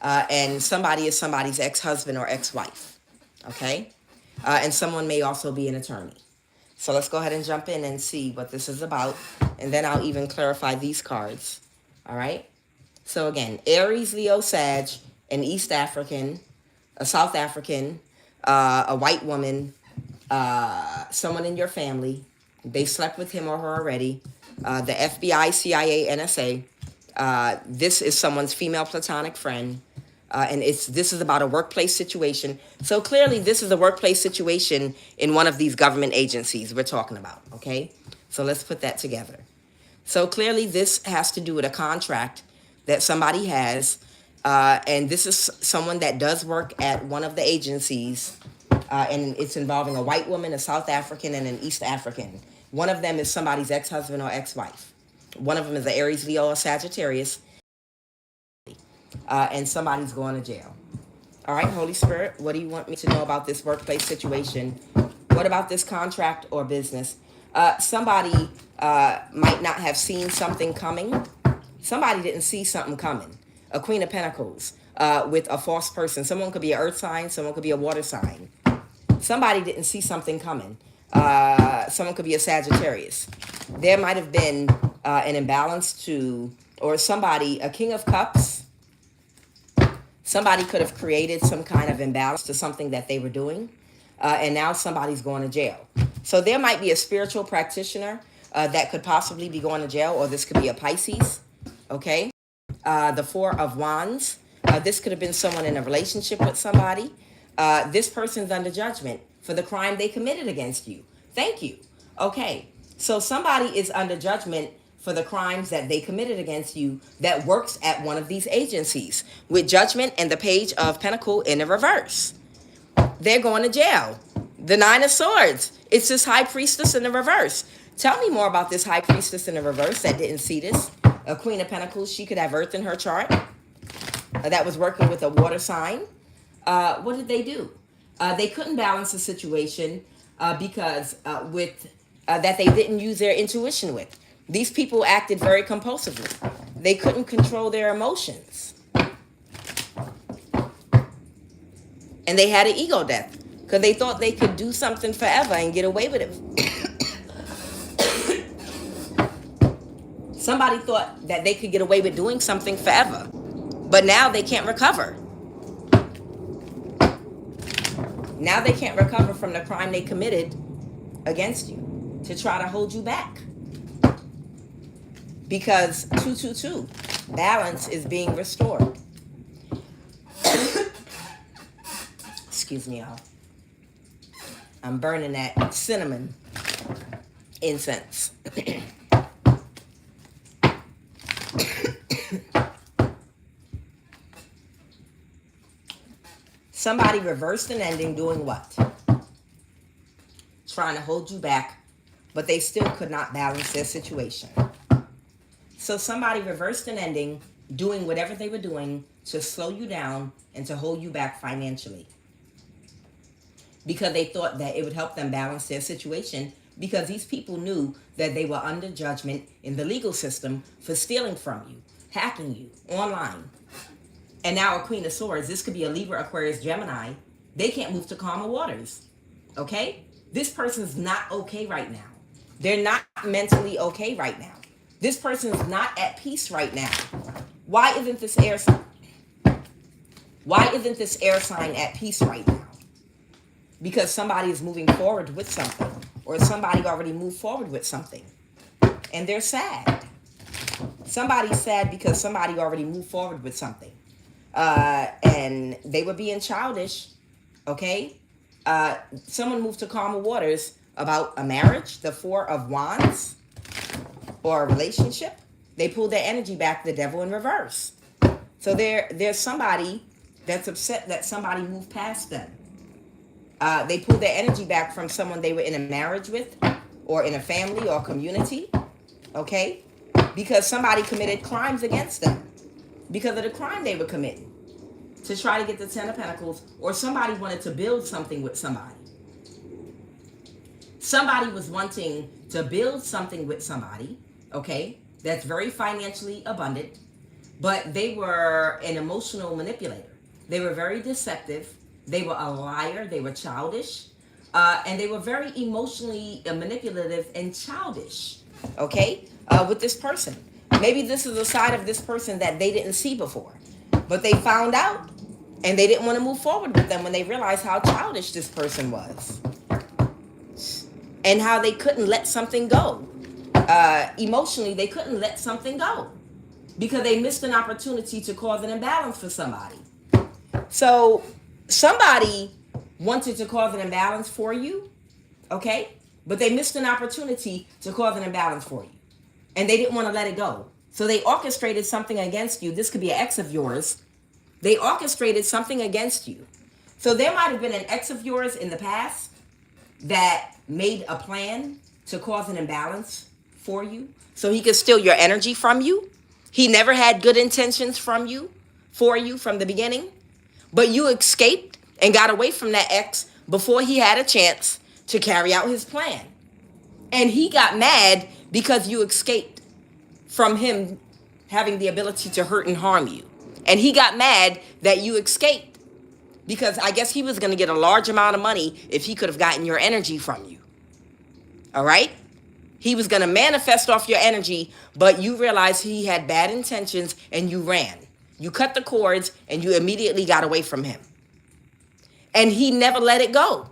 And somebody is somebody's ex-husband or ex-wife. Okay? And someone may also be an attorney. So let's go ahead and jump in and see what this is about. And then I'll even clarify these cards. All right? So again, Aries, Leo, Sag, an East African, a South African, a white woman, someone in your family. They slept with him or her already. The FBI, CIA, NSA. This is someone's female platonic friend. And this is about a workplace situation. So clearly this is a workplace situation in one of these government agencies we're talking about, okay? So let's put that together. So clearly this has to do with a contract that somebody has. And this is someone that does work at one of the agencies. And it's involving a white woman, a South African, and an East African. One of them is somebody's ex-husband or ex-wife. One of them is an Aries, Leo, or Sagittarius. And somebody's going to jail. All right, Holy Spirit, what do you want me to know about this workplace situation? What about this contract or business? Somebody might not have seen something coming. Somebody didn't see something coming. A Queen of Pentacles with a false person. Someone could be an earth sign. Someone could be a water sign. Somebody didn't see something coming. Someone could be a Sagittarius. There might have been an imbalance to, or somebody, a King of Cups. Somebody could have created some kind of imbalance to something that they were doing. And now somebody's going to jail. So there might be a spiritual practitioner that could possibly be going to jail, or this could be a Pisces. Okay. The Four of Wands. This could have been someone in a relationship with somebody. This person's under judgment for the crime they committed against you. Thank you. Okay. So somebody is under judgment for the crimes that they committed against you that works at one of these agencies with Judgment and the Page of Pentacles in the reverse. They're going to jail. The Nine of Swords. It's this High Priestess in the reverse. Tell me more about this High Priestess in the reverse that didn't see this. A Queen of Pentacles. She could have Earth in her chart. That was working with a water sign. What did they do? They couldn't balance the situation because that they didn't use their intuition with. These people acted very compulsively. They couldn't control their emotions. And they had an ego death because they thought they could do something forever and get away with it. Somebody thought that they could get away with doing something forever, but now they can't recover. Now they can't recover from the crime they committed against you to try to hold you back. Because 222, balance is being restored. Excuse me, y'all. I'm burning that cinnamon incense. Somebody reversed an ending doing what? Trying to hold you back, but they still could not balance their situation. So somebody reversed an ending, doing whatever they were doing to slow you down and to hold you back financially, because they thought that it would help them balance their situation, because these people knew that they were under judgment in the legal system for stealing from you, hacking you online. And now a Queen of Swords, this could be a Libra, Aquarius, Gemini. They can't move to calmer waters. Okay? This person's not okay right now. They're not mentally okay right now. This person's not at peace right now. Why isn't this air sign? Why isn't this air sign at peace right now? Because somebody is moving forward with something, or somebody already moved forward with something, and they're sad. Somebody's sad because somebody already moved forward with something, and they were being childish. Okay, someone moved to calmer waters about a marriage, the Four of Wands, or a relationship. They pulled their energy back, the Devil in reverse. So there's somebody that's upset that somebody moved past them. They pulled their energy back from someone they were in a marriage with, or in a family or community, okay? Because somebody committed crimes against them because of the crime they were committing to try to get the Ten of Pentacles, or somebody wanted to build something with somebody. Somebody was wanting to build something with somebody, okay, that's very financially abundant, but they were an emotional manipulator. They were very deceptive. They were a liar. They were childish. And they were very emotionally manipulative and childish, okay, with this person. Maybe this is a side of this person that they didn't see before, but they found out, and they didn't want to move forward with them when they realized how childish this person was and how they couldn't let something go. Emotionally, they couldn't let something go because they missed an opportunity to cause an imbalance for somebody. So somebody wanted to cause an imbalance for you, okay? But they missed an opportunity to cause an imbalance for you. And they didn't want to let it go. So they orchestrated something against you. This could be an ex of yours. They orchestrated something against you. So there might have been an ex of yours in the past that made a plan to cause an imbalance for you, so he could steal your energy from you. He never had good intentions from you, for you from the beginning. But you escaped and got away from that ex before he had a chance to carry out his plan. And he got mad because you escaped from him having the ability to hurt and harm you. And he got mad that you escaped because I guess he was going to get a large amount of money if he could have gotten your energy from you. All right? He was going to manifest off your energy, but you realized he had bad intentions and you ran. You cut the cords and you immediately got away from him. And he never let it go.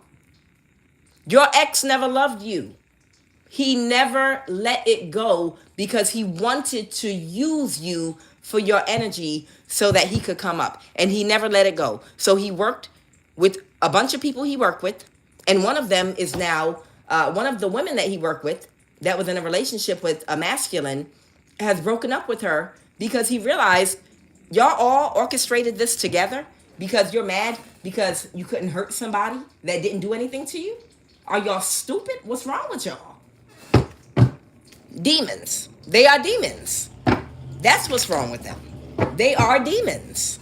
Your ex never loved you. He never let it go because he wanted to use you for your energy so that he could come up. And he never let it go. So he worked with a bunch of people he worked with. And one of them is now, one of the women that he worked with that was in a relationship with a masculine has broken up with her because he realized y'all all orchestrated this together because you're mad because you couldn't hurt somebody that didn't do anything to you. Are y'all stupid? What's wrong with y'all? Demons. They are demons. That's what's wrong with them. They are demons.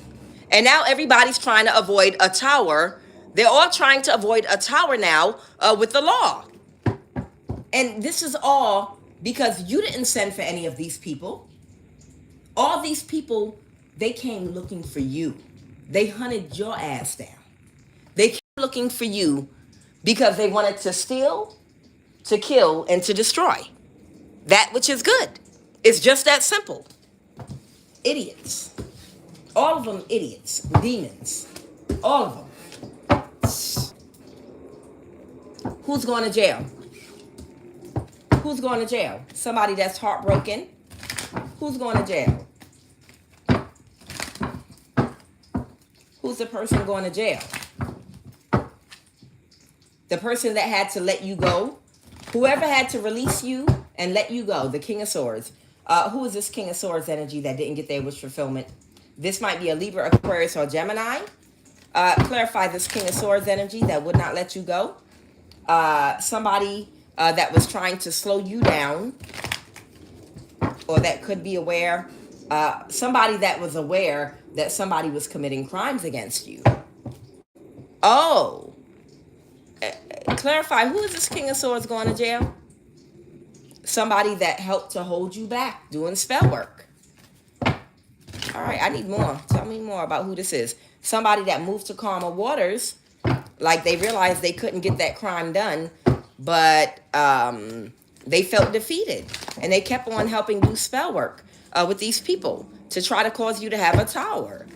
And now everybody's trying to avoid a tower. They're all trying to avoid a tower now with the law. And this is all because you didn't send for any of these people. All these people, they came looking for you. They hunted your ass down. They came looking for you because they wanted to steal, to kill, and to destroy. That which is good. It's just that simple. Idiots. All of them idiots. Demons. All of them. Who's going to jail? Who's going to jail? Somebody that's heartbroken. Who's going to jail? Who's the person going to jail? The person that had to let you go. Whoever had to release you and let you go. The King of Swords. Who is this King of Swords energy that didn't get their wish fulfillment? This might be a Libra, Aquarius, or Gemini. Clarify this King of Swords energy that would not let you go. Somebody that was trying to slow you down or that could be aware, somebody that was aware that somebody was committing crimes against you. Oh, clarify, who is this King of Swords going to jail? Somebody that helped to hold you back doing spell work. All right, I need more. Tell me more about who this is. Somebody that moved to calmer waters, like they realized they couldn't get that crime done, but they felt defeated, and they kept on helping do spell work with these people to try to cause you to have a tower.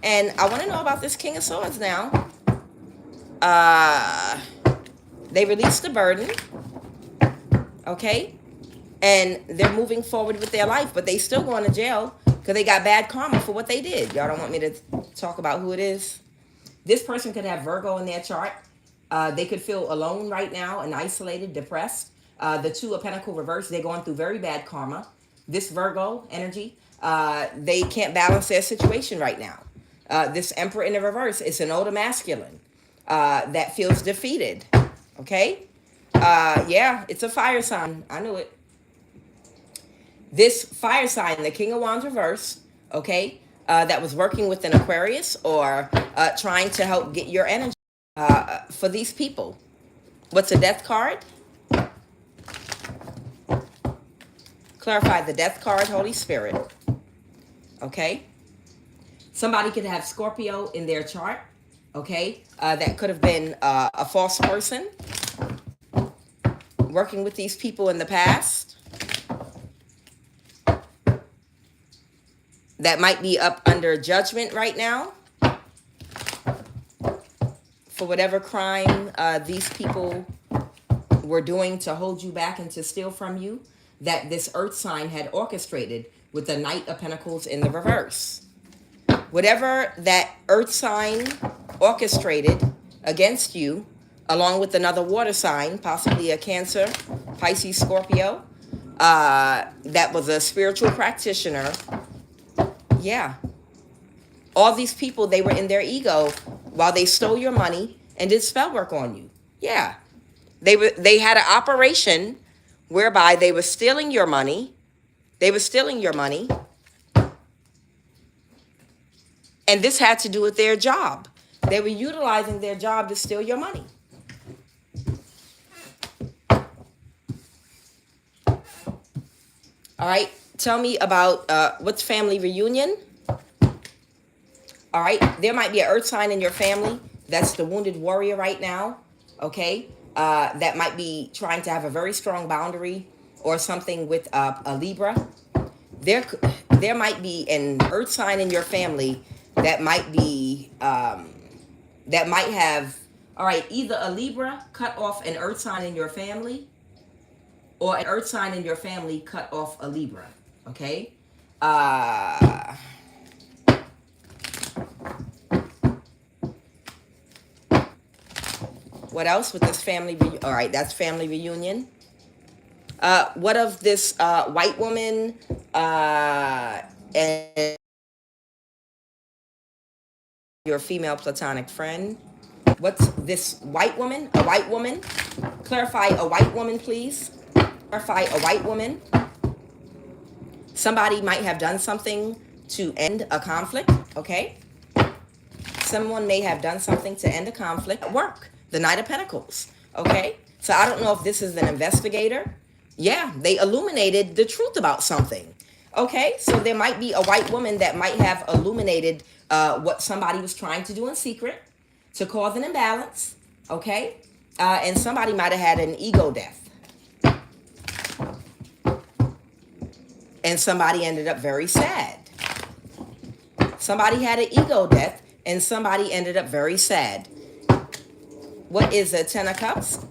And I want to know about this King of Swords now. They released the burden, okay? And they're moving forward with their life, but they still going to jail because they got bad karma for what they did. Y'all don't want me to talk about who it is? This person could have Virgo in their chart. They could feel alone right now and isolated, depressed. The Two of Pentacles reverse, they're going through very bad karma. This Virgo energy, they can't balance their situation right now. This Emperor in the reverse, it's an older masculine that feels defeated. Okay? Yeah, it's a fire sign. I knew it. This fire sign, the King of Wands reverse, okay, that was working with an Aquarius or trying to help get your energy for these people. What's a death card? Clarify the death card, Holy Spirit. Okay? Somebody could have Scorpio in their chart, okay? That could have been a false person working with these people in the past. That might be up under judgment right now for whatever crime these people were doing to hold you back and to steal from you, that this earth sign had orchestrated with the Knight of Pentacles in the reverse. Whatever that earth sign orchestrated against you, along with another water sign, possibly a Cancer, Pisces, Scorpio, that was a spiritual practitioner. Yeah. All these people, they were in their ego while they stole your money and did spell work on you. Yeah. They had an operation whereby they were stealing your money. They were stealing your money. And this had to do with their job. They were utilizing their job to steal your money. All right. Tell me about what's family reunion. All right. There might be an earth sign in your family. That's the wounded warrior right now. Okay. That might be trying to have a very strong boundary or something with a Libra. There might be an earth sign in your family that might be, that might have, all right, either a Libra cut off an earth sign in your family, or an earth sign in your family cut off a Libra. Okay? What else with this family? All right, that's family reunion. What of this white woman and your female platonic friend? What's this white woman? A white woman? Clarify a white woman, please. Clarify a white woman. Somebody might have done something to end a conflict, okay? Someone may have done something to end a conflict at work. The Knight of Pentacles, okay? So I don't know if this is an investigator. Yeah, they illuminated the truth about something, okay? So there might be a white woman that might have illuminated what somebody was trying to do in secret to cause an imbalance, okay? And somebody might have had an ego death. And somebody ended up very sad. Somebody had an ego death, and somebody ended up very sad. What is a Ten of Cups?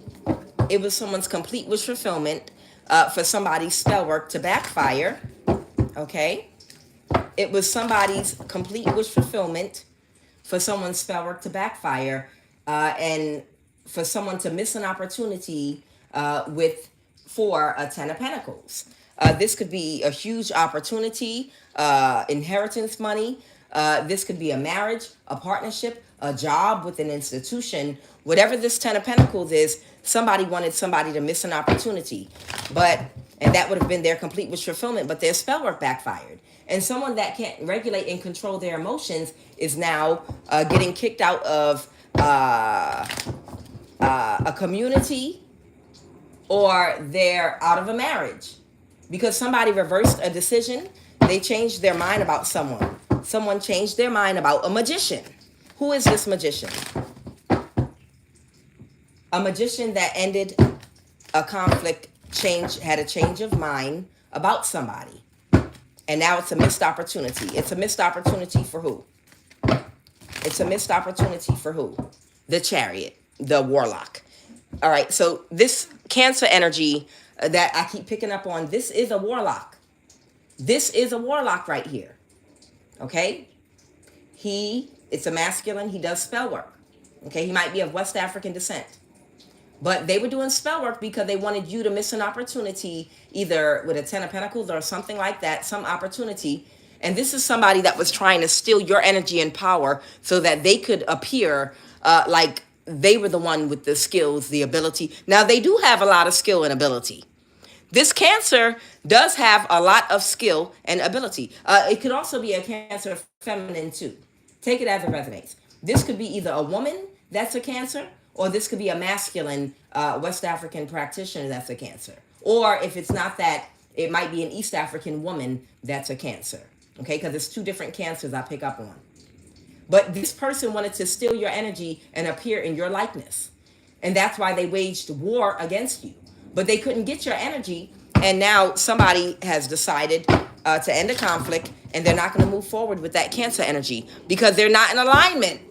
It was someone's complete wish fulfillment for somebody's spell work to backfire. Okay? It was somebody's complete wish fulfillment for someone's spell work to backfire, and for someone to miss an opportunity for a Ten of Pentacles. This could be a huge opportunity, inheritance money. This could be a marriage, a partnership, a job with an institution. Whatever this Ten of Pentacles is, somebody wanted somebody to miss an opportunity. But And that would have been their complete wish fulfillment, but their spell work backfired. And someone that can't regulate and control their emotions is now getting kicked out of a community, or they're out of a marriage because somebody reversed a decision. They changed their mind about someone. Someone changed their mind about a magician. Who is this magician? A magician that ended a conflict, had a change of mind about somebody. And now it's a missed opportunity. It's a missed opportunity for who? It's a missed opportunity for who? The Chariot, the Warlock. All right, so this Cancer energy that I keep picking up on, this is a Warlock. This is a Warlock right here. Okay? It's a masculine. He does spell work. Okay? He might be of West African descent. But they were doing spell work because they wanted you to miss an opportunity, either with a 10 of Pentacles or something like that, some opportunity. And this is somebody that was trying to steal your energy and power so that they could appear like they were the one with the skills, the ability. Now, they do have a lot of skill and ability. This Cancer does have a lot of skill and ability. It could also be a Cancer feminine too. Take it as it resonates. This could be either a woman that's a Cancer, or this could be a masculine West African practitioner that's a Cancer. Or if it's not that, it might be an East African woman that's a Cancer. Okay, because it's two different Cancers I pick up on. But this person wanted to steal your energy and appear in your likeness. And that's why they waged war against you. But they couldn't get your energy. And now somebody has decided to end a conflict. And they're not going to move forward with that Cancer energy because they're not in alignment.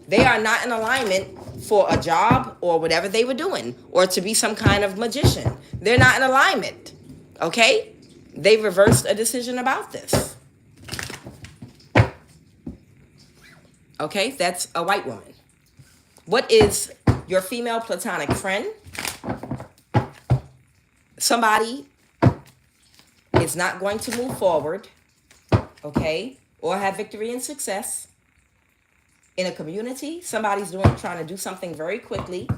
They are not in alignment for a job or whatever they were doing, or to be some kind of magician. They're not in alignment. Okay? They reversed a decision about this. Okay, that's a white woman. What is your female platonic friend? Somebody is not going to move forward, okay, or have victory and success in a community. Somebody's trying to do something very quickly,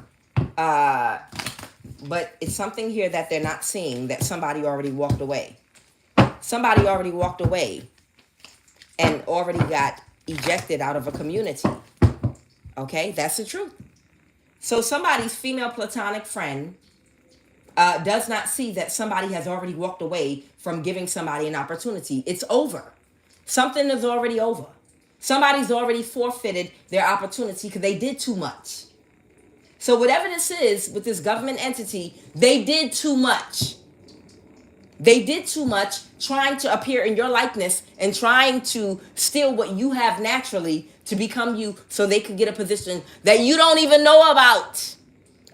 but it's something here that they're not seeing, that somebody already walked away. Somebody already walked away and already got ejected out of a community. Okay, that's the truth. So somebody's female platonic friend does not see that somebody has already walked away from giving somebody an opportunity. It's over. Something is already over. Somebody's already forfeited their opportunity because they did too much. So whatever this is with this government entity, they did too much. They did too much trying to appear in your likeness and trying to steal what you have naturally to become you so they could get a position that you don't even know about.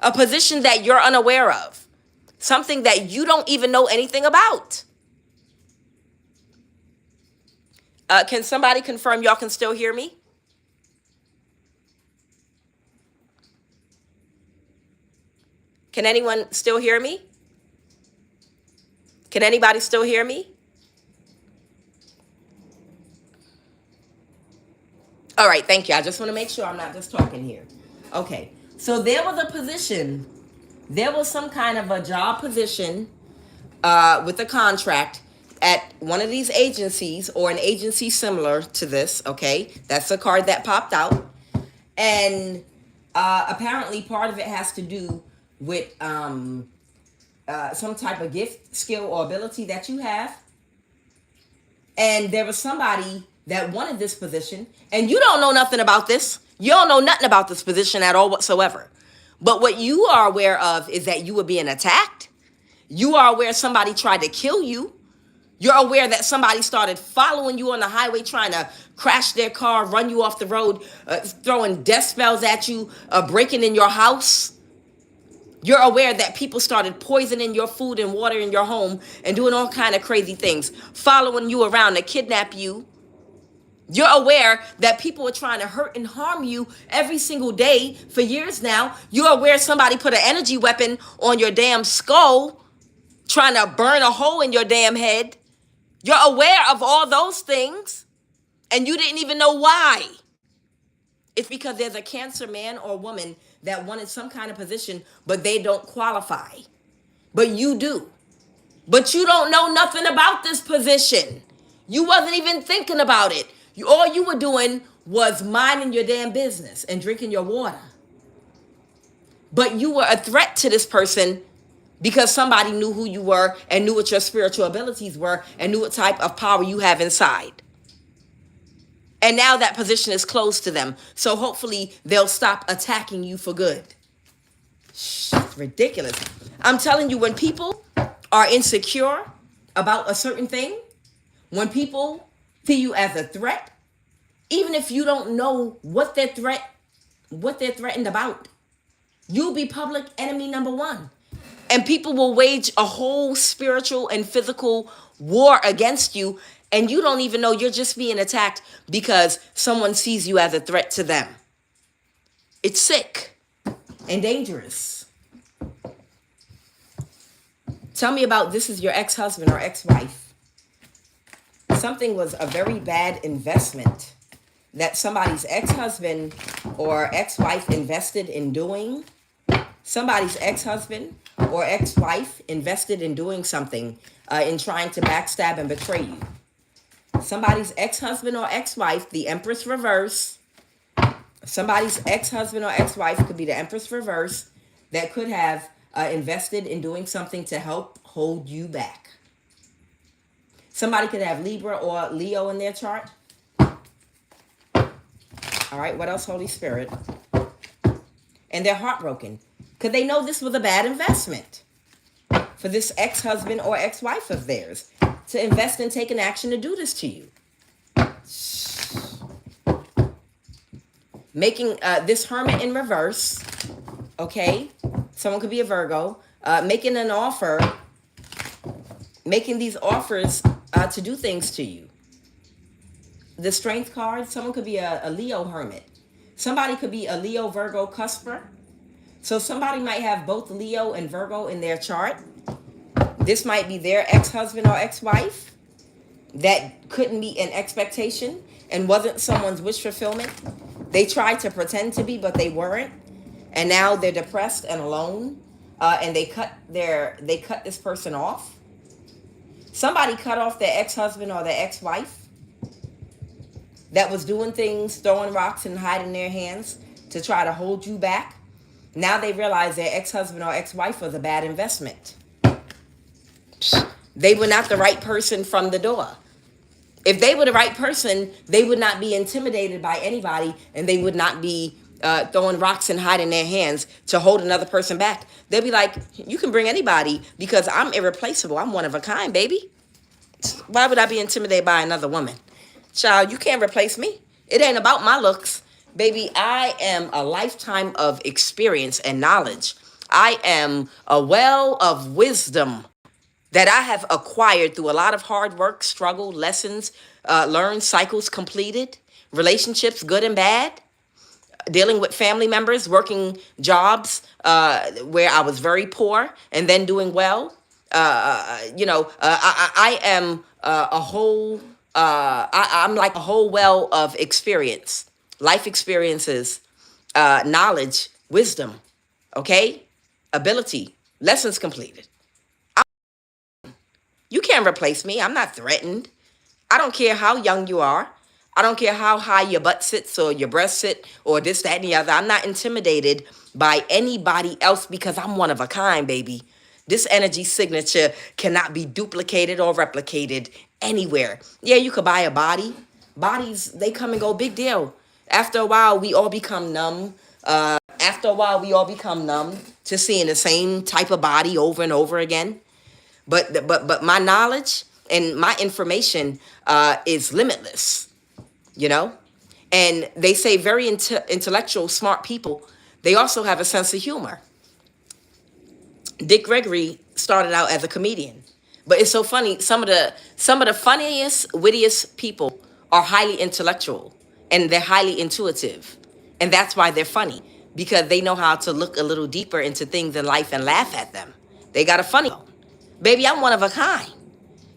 A position that you're unaware of. Something that you don't even know anything about. Can somebody confirm y'all can still hear me? Can anyone still hear me? Can anybody still hear me? All right, thank you. I just want to make sure I'm not just talking here. Okay, so there was a position. There was some kind of a job position with a contract at one of these agencies or an agency similar to this, okay? That's a card that popped out. And apparently part of it has to do with some type of gift, skill, or ability that you have. And there was somebody that wanted this position, and you don't know nothing about this. You don't know nothing about this position at all whatsoever. But what you are aware of is that you were being attacked. You are aware somebody tried to kill you. You're aware that somebody started following you on the highway, trying to crash their car, run you off the road, throwing death spells at you, breaking in your house. You're aware that people started poisoning your food and water in your home and doing all kind of crazy things, following you around to kidnap you. You're aware that people are trying to hurt and harm you every single day for years now. You're aware somebody put an energy weapon on your damn skull, trying to burn a hole in your damn head. You're aware of all those things, and you didn't even know why. It's because there's a Cancer man or woman that wanted some kind of position, but they don't qualify. But you do. But you don't know nothing about this position. You wasn't even thinking about it. All you were doing was minding your damn business and drinking your water. But you were a threat to this person because somebody knew who you were and knew what your spiritual abilities were and knew what type of power you have inside. And now that position is closed to them. So hopefully they'll stop attacking you for good. It's ridiculous. I'm telling you, when people are insecure about a certain thing, when people see you as a threat, even if you don't know what they're threatened about, you'll be public enemy number one. And people will wage a whole spiritual and physical war against you, and you don't even know you're just being attacked because someone sees you as a threat to them. It's sick and dangerous. Tell me about this is your ex-husband or ex-wife. Something was a very bad investment that somebody's ex-husband or ex-wife invested in doing. Somebody's ex-husband or ex-wife invested in doing something, in trying to backstab and betray you. Somebody's ex-husband or ex-wife, the Empress reverse. Somebody's ex-husband or ex-wife could be the Empress reverse that could have invested in doing something to help hold you back. Somebody could have Libra or Leo in their chart. All right, what else, Holy Spirit? And they're heartbroken because they know this was a bad investment for this ex-husband or ex-wife of theirs to invest in taking action to do this to you. Making this Hermit in reverse, okay? Someone could be a Virgo, making an offer, making these offers to do things to you. The Strength card, someone could be a Leo Hermit. Somebody could be a Leo Virgo cusper. So somebody might have both Leo and Virgo in their chart. This might be their ex-husband or ex-wife that couldn't meet an expectation and wasn't someone's wish fulfillment. They tried to pretend to be, but they weren't. And now they're depressed and alone. And they cut this person off. Somebody cut off their ex-husband or their ex-wife that was doing things, throwing rocks and hiding their hands to try to hold you back. Now they realize their ex-husband or ex-wife was a bad investment. They were not the right person from the door. If they were the right person, they would not be intimidated by anybody, and they would not be throwing rocks and hiding their hands to hold another person back. They'll be like, you can bring anybody because I'm irreplaceable. I'm one of a kind, baby. Why would I be intimidated by another woman? Child, you can't replace me. It ain't about my looks. Baby, I am a lifetime of experience and knowledge. I am a well of wisdom that I have acquired through a lot of hard work, struggle, lessons, learned, cycles completed, relationships, good and bad, dealing with family members, working jobs where I was very poor and then doing well. I am a whole... I'm like a whole well of experience, life experiences, knowledge, wisdom, okay? Ability, lessons completed. You can't replace me. I'm not threatened. I don't care how young you are. I don't care how high your butt sits or your breast sit or this, that, and the other. I'm not intimidated by anybody else because I'm one of a kind, baby. This energy signature cannot be duplicated or replicated anywhere. Yeah, you could buy a body. Bodies, they come and go, big deal. After a while, we all become numb. To seeing the same type of body over and over again. But my knowledge and my information is limitless, you know? And they say very intellectual, smart people, they also have a sense of humor. Dick Gregory started out as a comedian. But it's so funny, some of the funniest, wittiest people are highly intellectual and they're highly intuitive. And that's why they're funny, because they know how to look a little deeper into things in life and laugh at them. They got a funny bone. Baby, I'm one of a kind.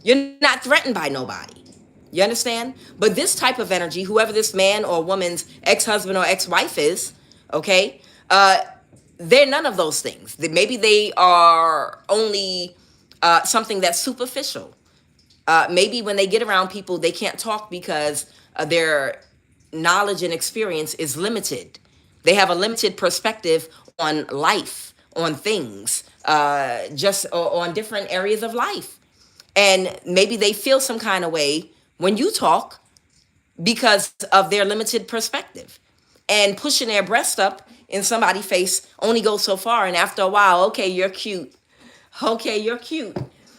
You're not threatened by nobody. You understand? But this type of energy, whoever this man or woman's ex-husband or ex-wife is, okay, they're none of those things. Maybe they are only something that's superficial. Maybe when they get around people, they can't talk because their knowledge and experience is limited. They have a limited perspective on life, on things, just on different areas of life. And maybe they feel some kind of way when you talk because of their limited perspective. And pushing their breast up in somebody's face only goes so far. And after a while, okay, you're cute. Okay, you're cute.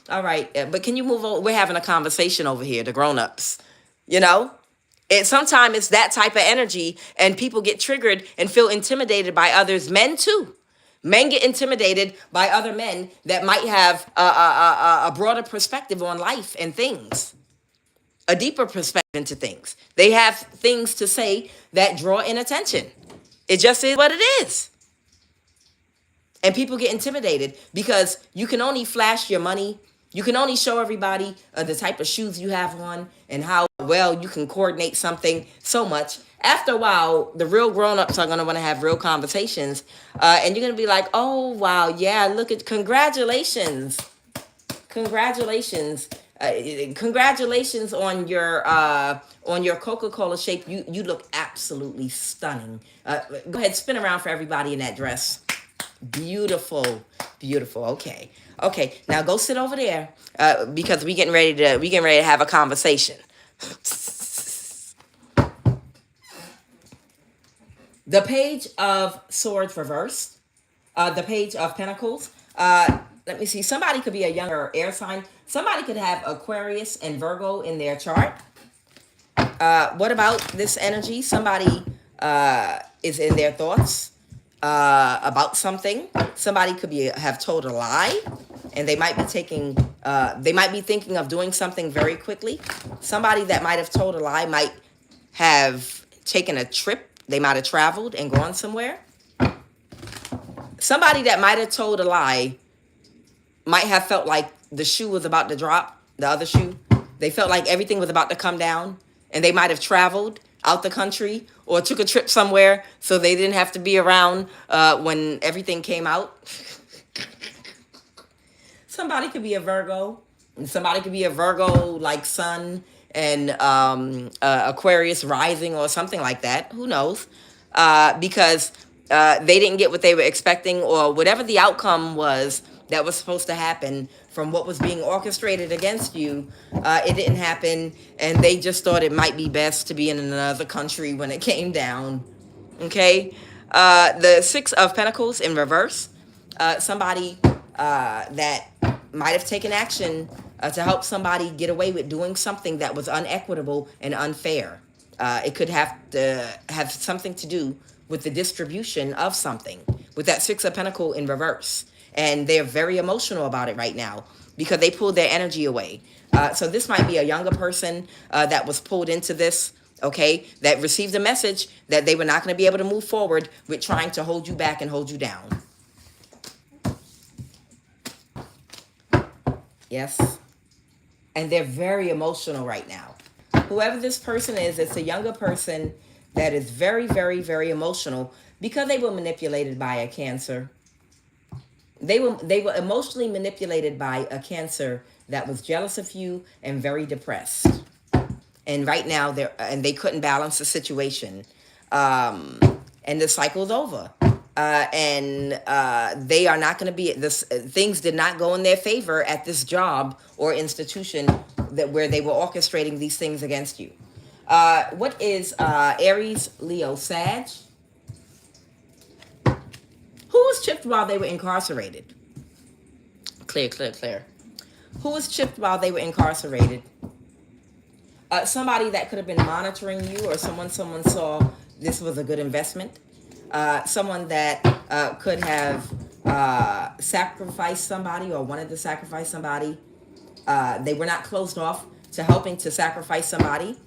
All right, but can you move over? We're having a conversation over here, the grown-ups. You know? Sometimes it's that type of energy, and people get triggered and feel intimidated by others. Men, too. Men get intimidated by other men that might have a broader perspective on life and things, a deeper perspective into things. They have things to say that draw in attention. It just is what it is. And people get intimidated because you can only flash your money. You can only show everybody the type of shoes you have on and how well you can coordinate something so much. After a while, the real grown-ups are going to want to have real conversations. And you're going to be like, oh, wow, yeah, look at, congratulations. Congratulations. Congratulations on your Coca-Cola shape. You look absolutely stunning. Go ahead, spin around for everybody in that dress. Beautiful, beautiful. Okay. Now go sit over there because we getting ready to have a conversation. The Page of Swords reversed. The Page of Pentacles. Let me see. Somebody could be a younger air sign. Somebody could have Aquarius and Virgo in their chart. What about this energy? Somebody is in their thoughts about something. Somebody could have told a lie, and they might be thinking of doing something very quickly. Somebody that might have told a lie might have taken a trip. They might have traveled and gone somewhere. Somebody that might have told a lie might have felt like the shoe was about to drop, the other shoe. They felt like everything was about to come down, and they might have traveled out the country or took a trip somewhere so they didn't have to be around when everything came out. Somebody could be a Virgo, and somebody could be a Virgo like sun and Aquarius rising or something like that. Who knows? Because they didn't get what they were expecting, or whatever the outcome was that was supposed to happen from what was being orchestrated against you. It didn't happen, and they just thought it might be best to be in another country when it came down. Okay? The Six of Pentacles in reverse. Somebody that might have taken action to help somebody get away with doing something that was unequitable and unfair. It could have to have something to do with the distribution of something, with that Six of Pentacles in reverse. And they're very emotional about it right now because they pulled their energy away. So this might be a younger person that was pulled into this, okay, that received a message that they were not going to be able to move forward with trying to hold you back and hold you down. Yes. And they're very emotional right now. Whoever this person is, it's a younger person that is very, very, very emotional because they were manipulated by a Cancer. They were emotionally manipulated by a Cancer that was jealous of you and very depressed. And right now they couldn't balance the situation. And the cycle's over. And they are not going to be things did not go in their favor at this job or institution where they were orchestrating these things against you. What is Aries, Leo, Sag? Who was chipped while they were incarcerated? Clear. Who was chipped while they were incarcerated? Somebody that could have been monitoring you, or someone saw this was a good investment. Someone that could have sacrificed somebody or wanted to sacrifice somebody. They were not closed off to helping to sacrifice somebody.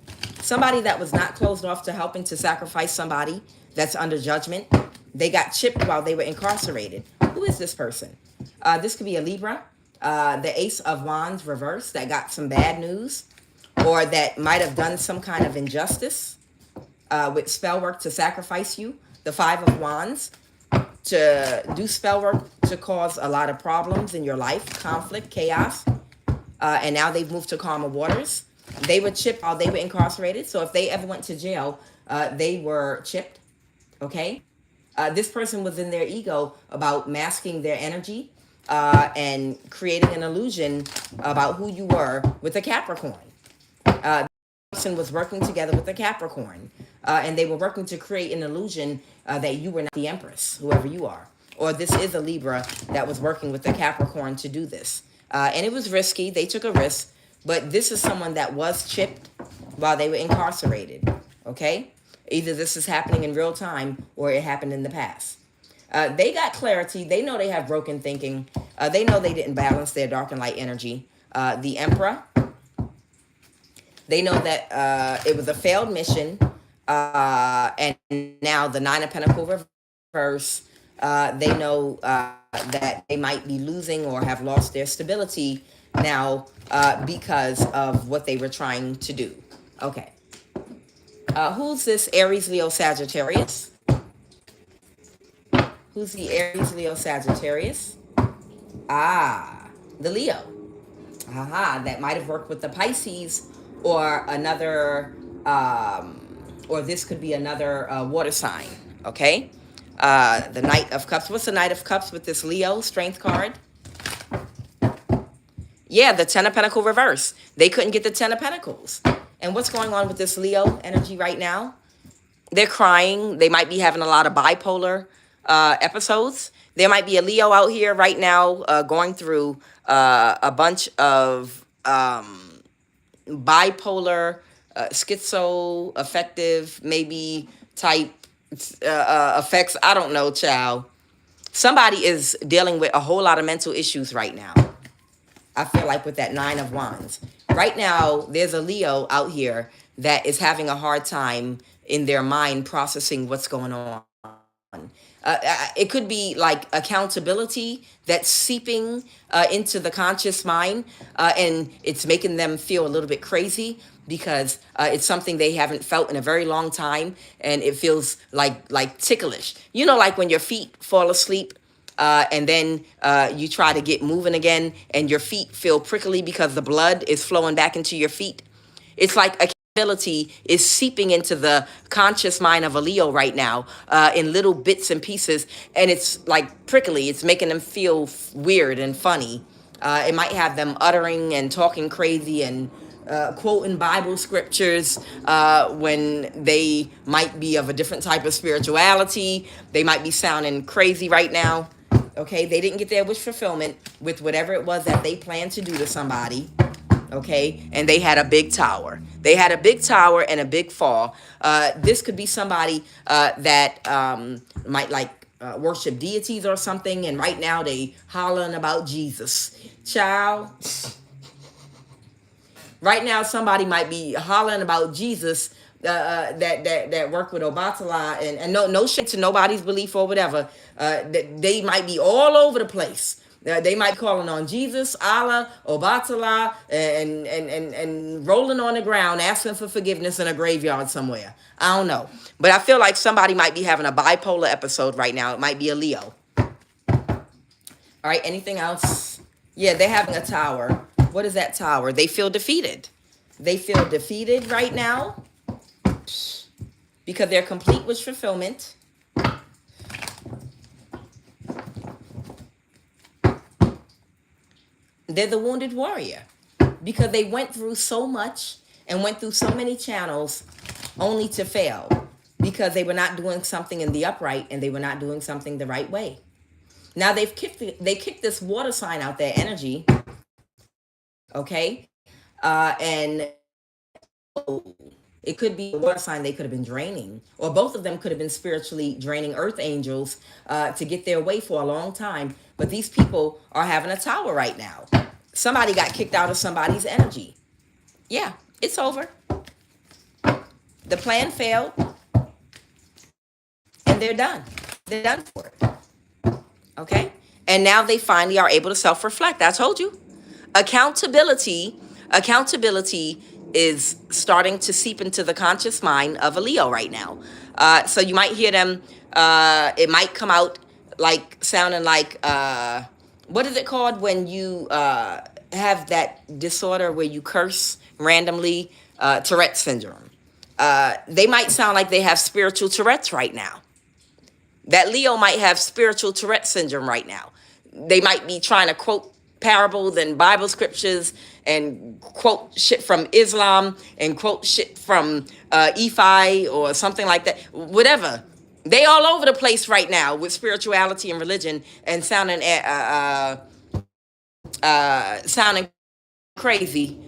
Somebody that was not closed off to helping to sacrifice somebody that's under judgment. They got chipped while they were incarcerated. Who is this person? This could be a Libra, the Ace of Wands reverse that got some bad news, or that might have done some kind of injustice with spell work to sacrifice you. The Five of Wands. to do spell work to cause a lot of problems in your life, conflict, chaos. And now they've moved to calmer waters. They were chipped while they were incarcerated. So if they ever went to jail, they were chipped. Okay. This person was in their ego about masking their energy and creating an illusion about who you were with a Capricorn. This person was working together with a Capricorn, and they were working to create an illusion that you were not the Empress, whoever you are. Or this is a Libra that was working with the Capricorn to do this. And it was risky. They took a risk. But this is someone that was chipped while they were incarcerated. Okay? Either this is happening in real time or it happened in the past. They got clarity. They know they have broken thinking. They know they didn't balance their dark and light energy. The Emperor. They know that it was a failed mission. And now the Nine of Pentacles reverse. They know that they might be losing or have lost their stability now because of what they were trying to do. Okay. Who's this Aries, Leo, Sagittarius? Who's the Aries, Leo, Sagittarius? Ah, the Leo. Aha, that might have worked with the Pisces or another, or this could be another water sign, okay? The Knight of Cups. What's the Knight of Cups with this Leo strength card? Yeah, the Ten of Pentacles reverse. They couldn't get the Ten of Pentacles. And what's going on with this Leo energy right now? They're crying. They might be having a lot of bipolar episodes. There might be a Leo out here right now going through a bunch of bipolar, schizoaffective, maybe type effects. I don't know, child. Somebody is dealing with a whole lot of mental issues right now. I feel like with that Nine of Wands. Right now, there's a Leo out here that is having a hard time in their mind processing what's going on. It could be like accountability that's seeping into the conscious mind, and it's making them feel a little bit crazy because it's something they haven't felt in a very long time, and it feels like ticklish. You know, like when your feet fall asleep, and then you try to get moving again, and your feet feel prickly because the blood is flowing back into your feet. It's like accountability is seeping into the conscious mind of a Leo right now in little bits and pieces, and it's like prickly. It's making them feel weird and funny. It might have them uttering and talking crazy and quoting Bible scriptures when they might be of a different type of spirituality. They might be sounding crazy right now. Okay, they didn't get their wish fulfillment with whatever it was that they planned to do to somebody. Okay, and they had a big tower. They had a big tower and a big fall. This could be somebody that might worship deities or something, and right now they hollering about Jesus. Child. Right now somebody might be hollering about Jesus that work with Obatala, and no shit to nobody's belief or whatever. They might be all over the place. They might be calling on Jesus, Allah, Obatala, and rolling on the ground asking for forgiveness in a graveyard somewhere. I don't know. But I feel like somebody might be having a bipolar episode right now. It might be a Leo. All right, anything else? Yeah, they're having a tower. What is that tower? They feel defeated. They feel defeated right now because they're complete with fulfillment. They're the wounded warrior because they went through so much and went through so many channels only to fail because they were not doing something in the upright and they were not doing something the right way. Now they kicked this water sign out their energy. Okay. And it could be a water sign they could have been draining, or both of them could have been spiritually draining earth angels to get their way for a long time. But these people are having a tower right now. Somebody got kicked out of somebody's energy. Yeah, it's over. The plan failed, and they're done. They're done for it. Okay? And now they finally are able to self-reflect. I told you. Accountability is starting to seep into the conscious mind of a Leo right now. So you might hear them, it might come out like sounding like what is it called when you have that disorder where you curse randomly? Tourette syndrome. They might sound like they have spiritual Tourette's right now. That Leo might have spiritual Tourette syndrome right now. They might be trying to quote parables and Bible scriptures and quote shit from Islam and quote shit from Ephi or something like that. Whatever. They all over the place right now with spirituality and religion and sounding crazy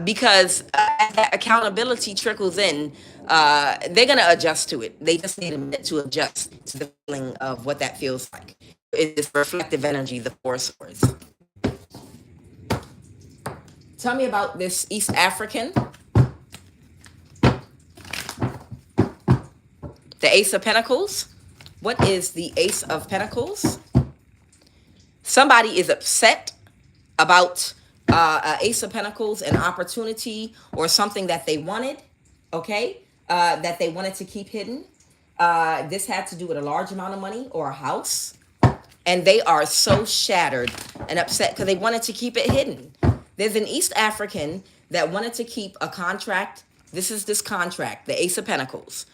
because as that accountability trickles in, they're going to adjust to it. They just need a minute to adjust to the feeling of what that feels like. It's reflective energy, the Four Swords. Tell me about this East African. The Ace of Pentacles. What is the Ace of Pentacles? Somebody is upset about Ace of Pentacles, an opportunity or something that they wanted, okay, that they wanted to keep hidden. This had to do with a large amount of money or a house. And they are so shattered and upset because they wanted to keep it hidden. There's an East African that wanted to keep a contract. This is this contract, the Ace of Pentacles.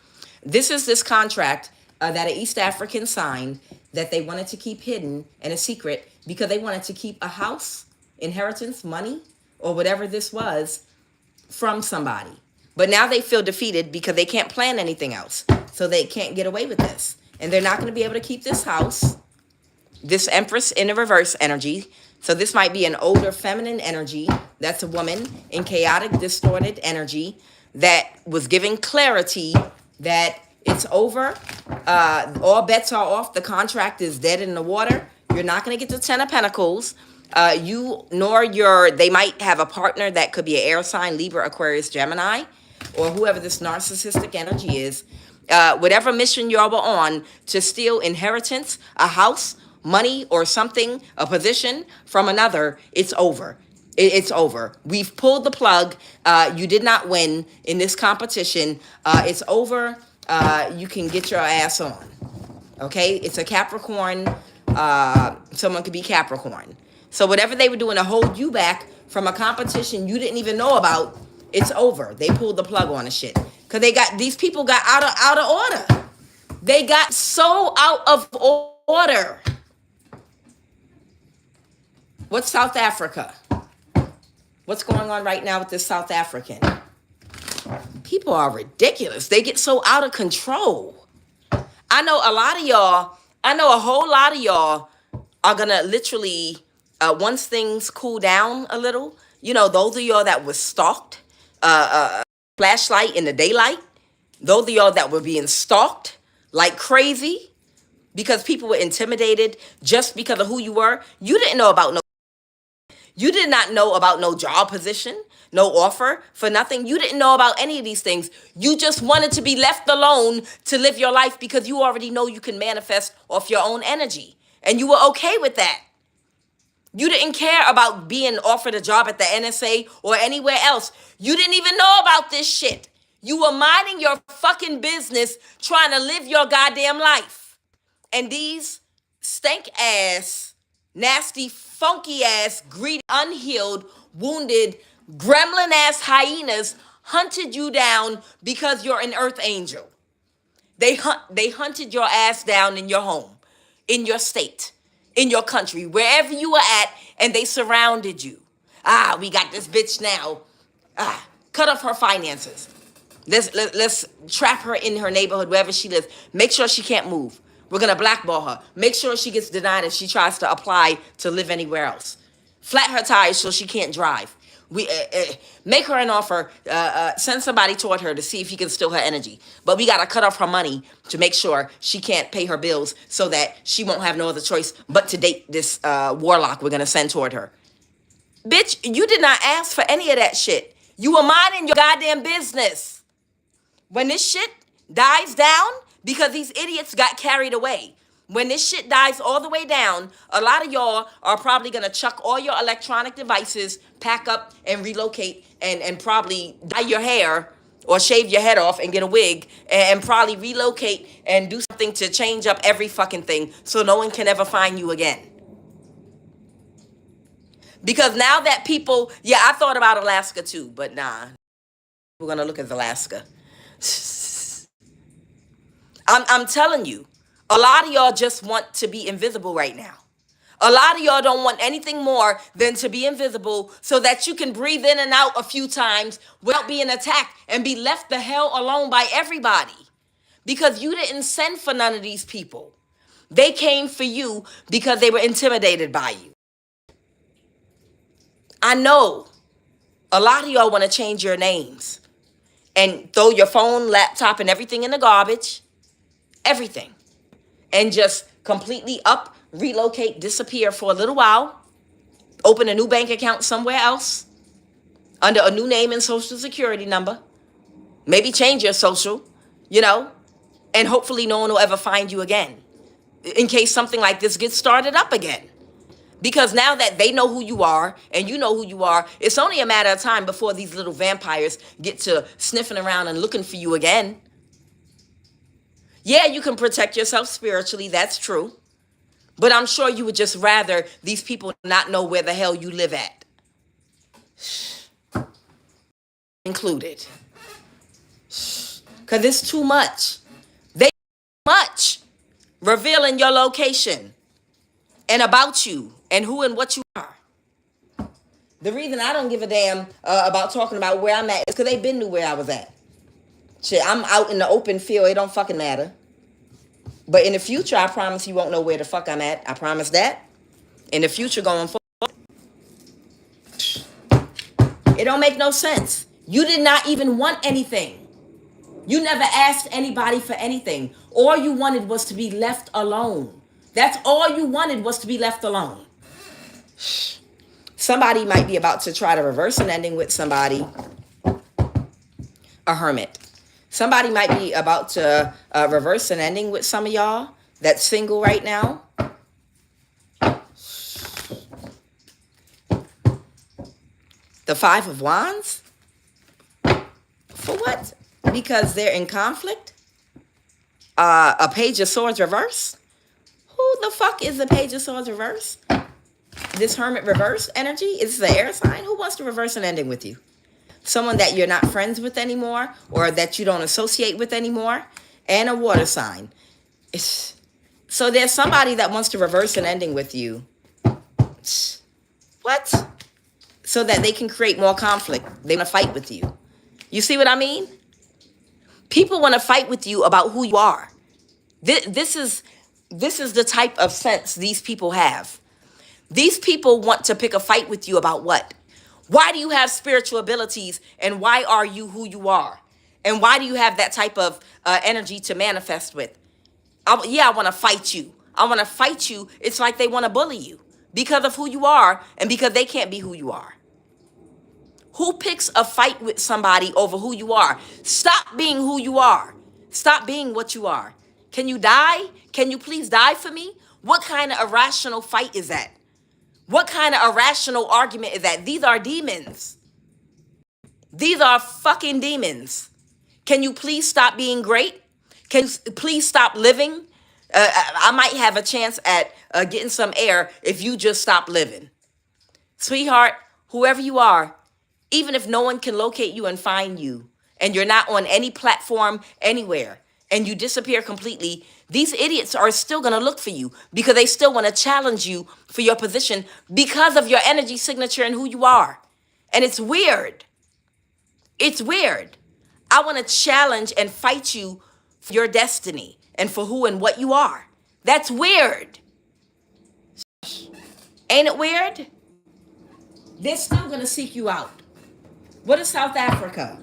This is this contract that an East African signed that they wanted to keep hidden and a secret because they wanted to keep a house, inheritance, money, or whatever this was from somebody. But now they feel defeated because they can't plan anything else. So they can't get away with this. And they're not going to be able to keep this house. This Empress in the reverse energy. So this might be an older feminine energy. That's a woman in chaotic, distorted energy that was giving clarity that it's over. All bets are off. The contract is dead in the water. You're not going to get the Ten of Pentacles. They might have a partner that could be an air sign, Libra, Aquarius, Gemini, or whoever this narcissistic energy is. Whatever mission you're on to steal inheritance, a house, money, or something, a position from another, it's over. It's over. We've pulled the plug. You did not win in this competition. It's over. You can get your ass on. Okay? It's a Capricorn. Someone could be Capricorn. So whatever they were doing to hold you back from a competition you didn't even know about, it's over. They pulled the plug on the shit. Because these people got out of order. They got so out of order. What's South Africa? What's going on right now with this South African? People are ridiculous. They get so out of control. I know a whole lot of y'all are going to literally, once things cool down a little, those of y'all that was stalked, flashlight in the daylight, those of y'all that were being stalked like crazy because people were intimidated just because of who you were. You did not know about no job position, no offer for nothing. You didn't know about any of these things. You just wanted to be left alone to live your life because you already know you can manifest off your own energy. And you were okay with that. You didn't care about being offered a job at the NSA or anywhere else. You didn't even know about this shit. You were minding your fucking business trying to live your goddamn life. And these stank ass, nasty, funky ass, greedy, unhealed, wounded, gremlin ass hyenas hunted you down because you're an earth angel. They hunted your ass down in your home, in your state, in your country, wherever you were at, and they surrounded you. We got this bitch now. Cut off her finances. Let's trap her in her neighborhood, wherever she lives. Make sure she can't move. We're going to blackball her. Make sure she gets denied if she tries to apply to live anywhere else. Flat her tires so she can't drive. We make her an offer. Send somebody toward her to see if he can steal her energy. But we got to cut off her money to make sure she can't pay her bills so that she won't have no other choice but to date this warlock we're going to send toward her. Bitch, you did not ask for any of that shit. You were minding your goddamn business. When this shit dies down, because these idiots got carried away. When this shit dies all the way down, a lot of y'all are probably going to chuck all your electronic devices, pack up and relocate and probably dye your hair or shave your head off and get a wig and probably relocate and do something to change up every fucking thing so no one can ever find you again. Because now that people, yeah, I thought about Alaska too, but nah, we're gonna look at Alaska. I'm telling you, a lot of y'all just want to be invisible right now. A lot of y'all don't want anything more than to be invisible so that you can breathe in and out a few times without being attacked and be left the hell alone by everybody. Because you didn't send for none of these people. They came for you because they were intimidated by you. I know a lot of y'all want to change your names and throw your phone, laptop, and everything in the garbage. Everything. And just completely relocate, disappear for a little while, open a new bank account somewhere else, under a new name and social security number, maybe change your social, and hopefully no one will ever find you again in case something like this gets started up again. Because now that they know who you are and you know who you are, it's only a matter of time before these little vampires get to sniffing around and looking for you again. Yeah, you can protect yourself spiritually, that's true. But I'm sure you would just rather these people not know where the hell you live at. Included. Because it's too much. They too much revealing your location and about you and who and what you are. The reason I don't give a damn about talking about where I'm at is because they been knew where I was at. Shit, I'm out in the open field. It don't fucking matter. But in the future, I promise you won't know where the fuck I'm at. I promise that. In the future going forward, it don't make no sense. You did not even want anything. You never asked anybody for anything. All you wanted was to be left alone. That's all you wanted, was to be left alone. Somebody might be about to try to reverse an ending with somebody. A hermit. Somebody might be about to reverse an ending with some of y'all that's single right now. The Five of Wands? For what? Because they're in conflict? A Page of Swords reverse? Who the fuck is the Page of Swords reverse? This Hermit reverse energy? Is this an air sign? Who wants to reverse an ending with you? Someone that you're not friends with anymore or that you don't associate with anymore, and a water sign. So there's somebody that wants to reverse an ending with you. What? So that they can create more conflict. They want to fight with you. You see what I mean? People want to fight with you about who you are. This is the type of sense these people have. These people want to pick a fight with you about what? Why do you have spiritual abilities, and why are you who you are? And why do you have that type of energy to manifest with? I want to fight you. I want to fight you. It's like they want to bully you because of who you are and because they can't be who you are. Who picks a fight with somebody over who you are? Stop being who you are. Stop being what you are. Can you die? Can you please die for me? What kind of irrational fight is that? What kind of irrational argument is that? These are demons. These are fucking demons. Can you please stop being great? Can you please stop living? I might have a chance at getting some air if you just stop living. Sweetheart, whoever you are, even if no one can locate you and find you, and you're not on any platform anywhere, and you disappear completely, these idiots are still going to look for you because they still want to challenge you for your position because of your energy signature and who you are. And it's weird. It's weird. I want to challenge and fight you for your destiny and for who and what you are. That's weird. Ain't it weird? They're still going to seek you out. What is South Africa?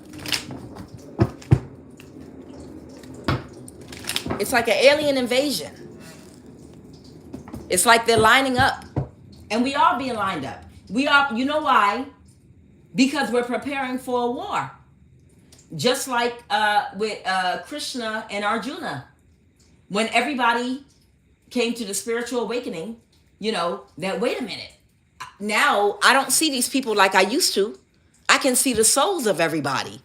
It's like an alien invasion. It's like they're lining up. And we are being lined up. We are, you know why? Because we're preparing for a war. Just like with Krishna and Arjuna. When everybody came to the spiritual awakening, that wait a minute. Now, I don't see these people like I used to. I can see the souls of everybody.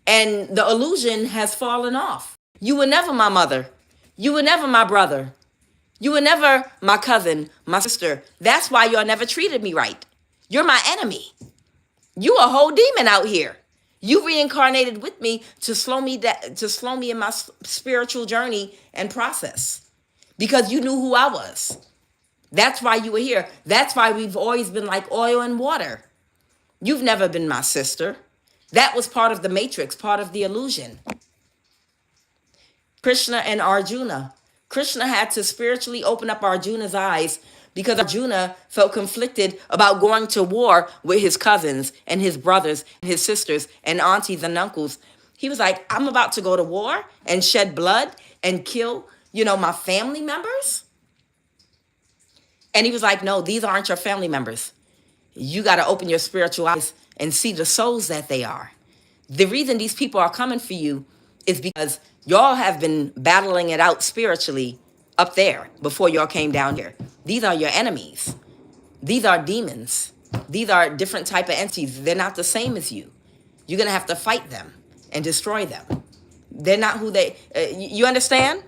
And the illusion has fallen off. You were never my mother. You were never my brother. You were never my cousin, my sister. That's why y'all never treated me right. You're my enemy. You a whole demon out here. You reincarnated with me to slow me in my spiritual journey and process, because you knew who I was. That's why you were here. That's why we've always been like oil and water. You've never been my sister. That was part of the matrix, part of the illusion. Krishna and Arjuna. Krishna had to spiritually open up Arjuna's eyes because Arjuna felt conflicted about going to war with his cousins and his brothers and his sisters and aunties and uncles. He was like, I'm about to go to war and shed blood and kill, my family members. And he was like, no, these aren't your family members. You got to open your spiritual eyes and see the souls that they are. The reason these people are coming for you is because y'all have been battling it out spiritually up there before y'all came down here. These are your enemies. These are demons. These are different type of entities. They're not the same as you. You're going to have to fight them and destroy them. They're not who they... you understand?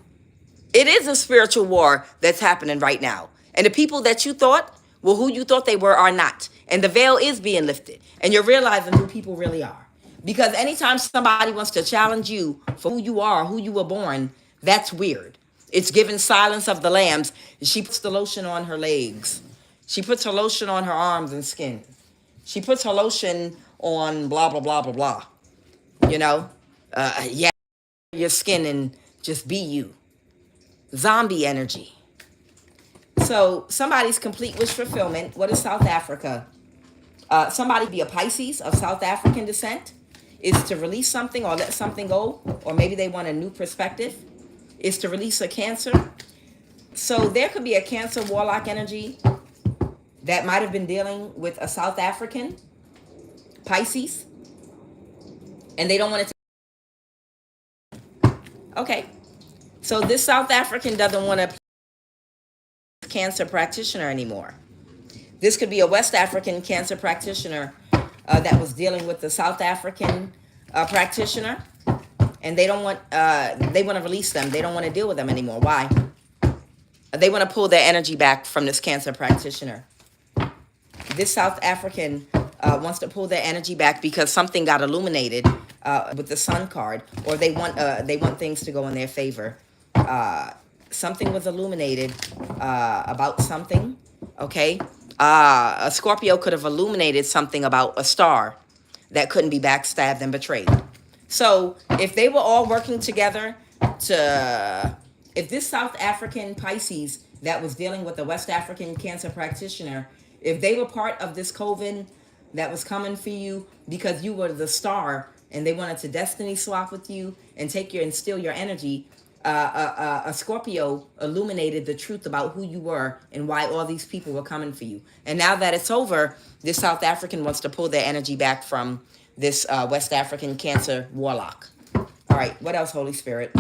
It is a spiritual war that's happening right now. And the people that you thought were who you thought they were are not. And the veil is being lifted. And you're realizing who people really are. Because anytime somebody wants to challenge you for who you are, who you were born, that's weird. It's giving Silence of the Lambs. She puts the lotion on her legs. She puts her lotion on her arms and skin. She puts her lotion on blah, blah, blah, blah, blah. Yeah, your skin and just be you. Zombie energy. So somebody's complete wish fulfillment. What is South Africa? Somebody be a Pisces of South African descent is to release something or let something go, or maybe they want a new perspective, is to release a Cancer. So there could be a Cancer warlock energy that might have been dealing with a South African Pisces, and they don't want to. Okay, so this South African doesn't want to Cancer practitioner anymore. This could be a West African Cancer practitioner that was dealing with the South African practitioner, and they don't want. They want to release them. They don't want to deal with them anymore. Why? They want to pull their energy back from this Cancer practitioner. This South African wants to pull their energy back because something got illuminated with the Sun card, or they want things to go in their favor. Something was illuminated about something. Okay. A Scorpio could have illuminated something about a star that couldn't be backstabbed and betrayed. So if they were all working together if this South African Pisces that was dealing with the West African Cancer practitioner, if they were part of this coven that was coming for you because you were the star and they wanted to destiny swap with you and steal your energy, a Scorpio illuminated the truth about who you were and why all these people were coming for you. And now that it's over, this South African wants to pull their energy back from this West African Cancer warlock. All right, what else, Holy Spirit?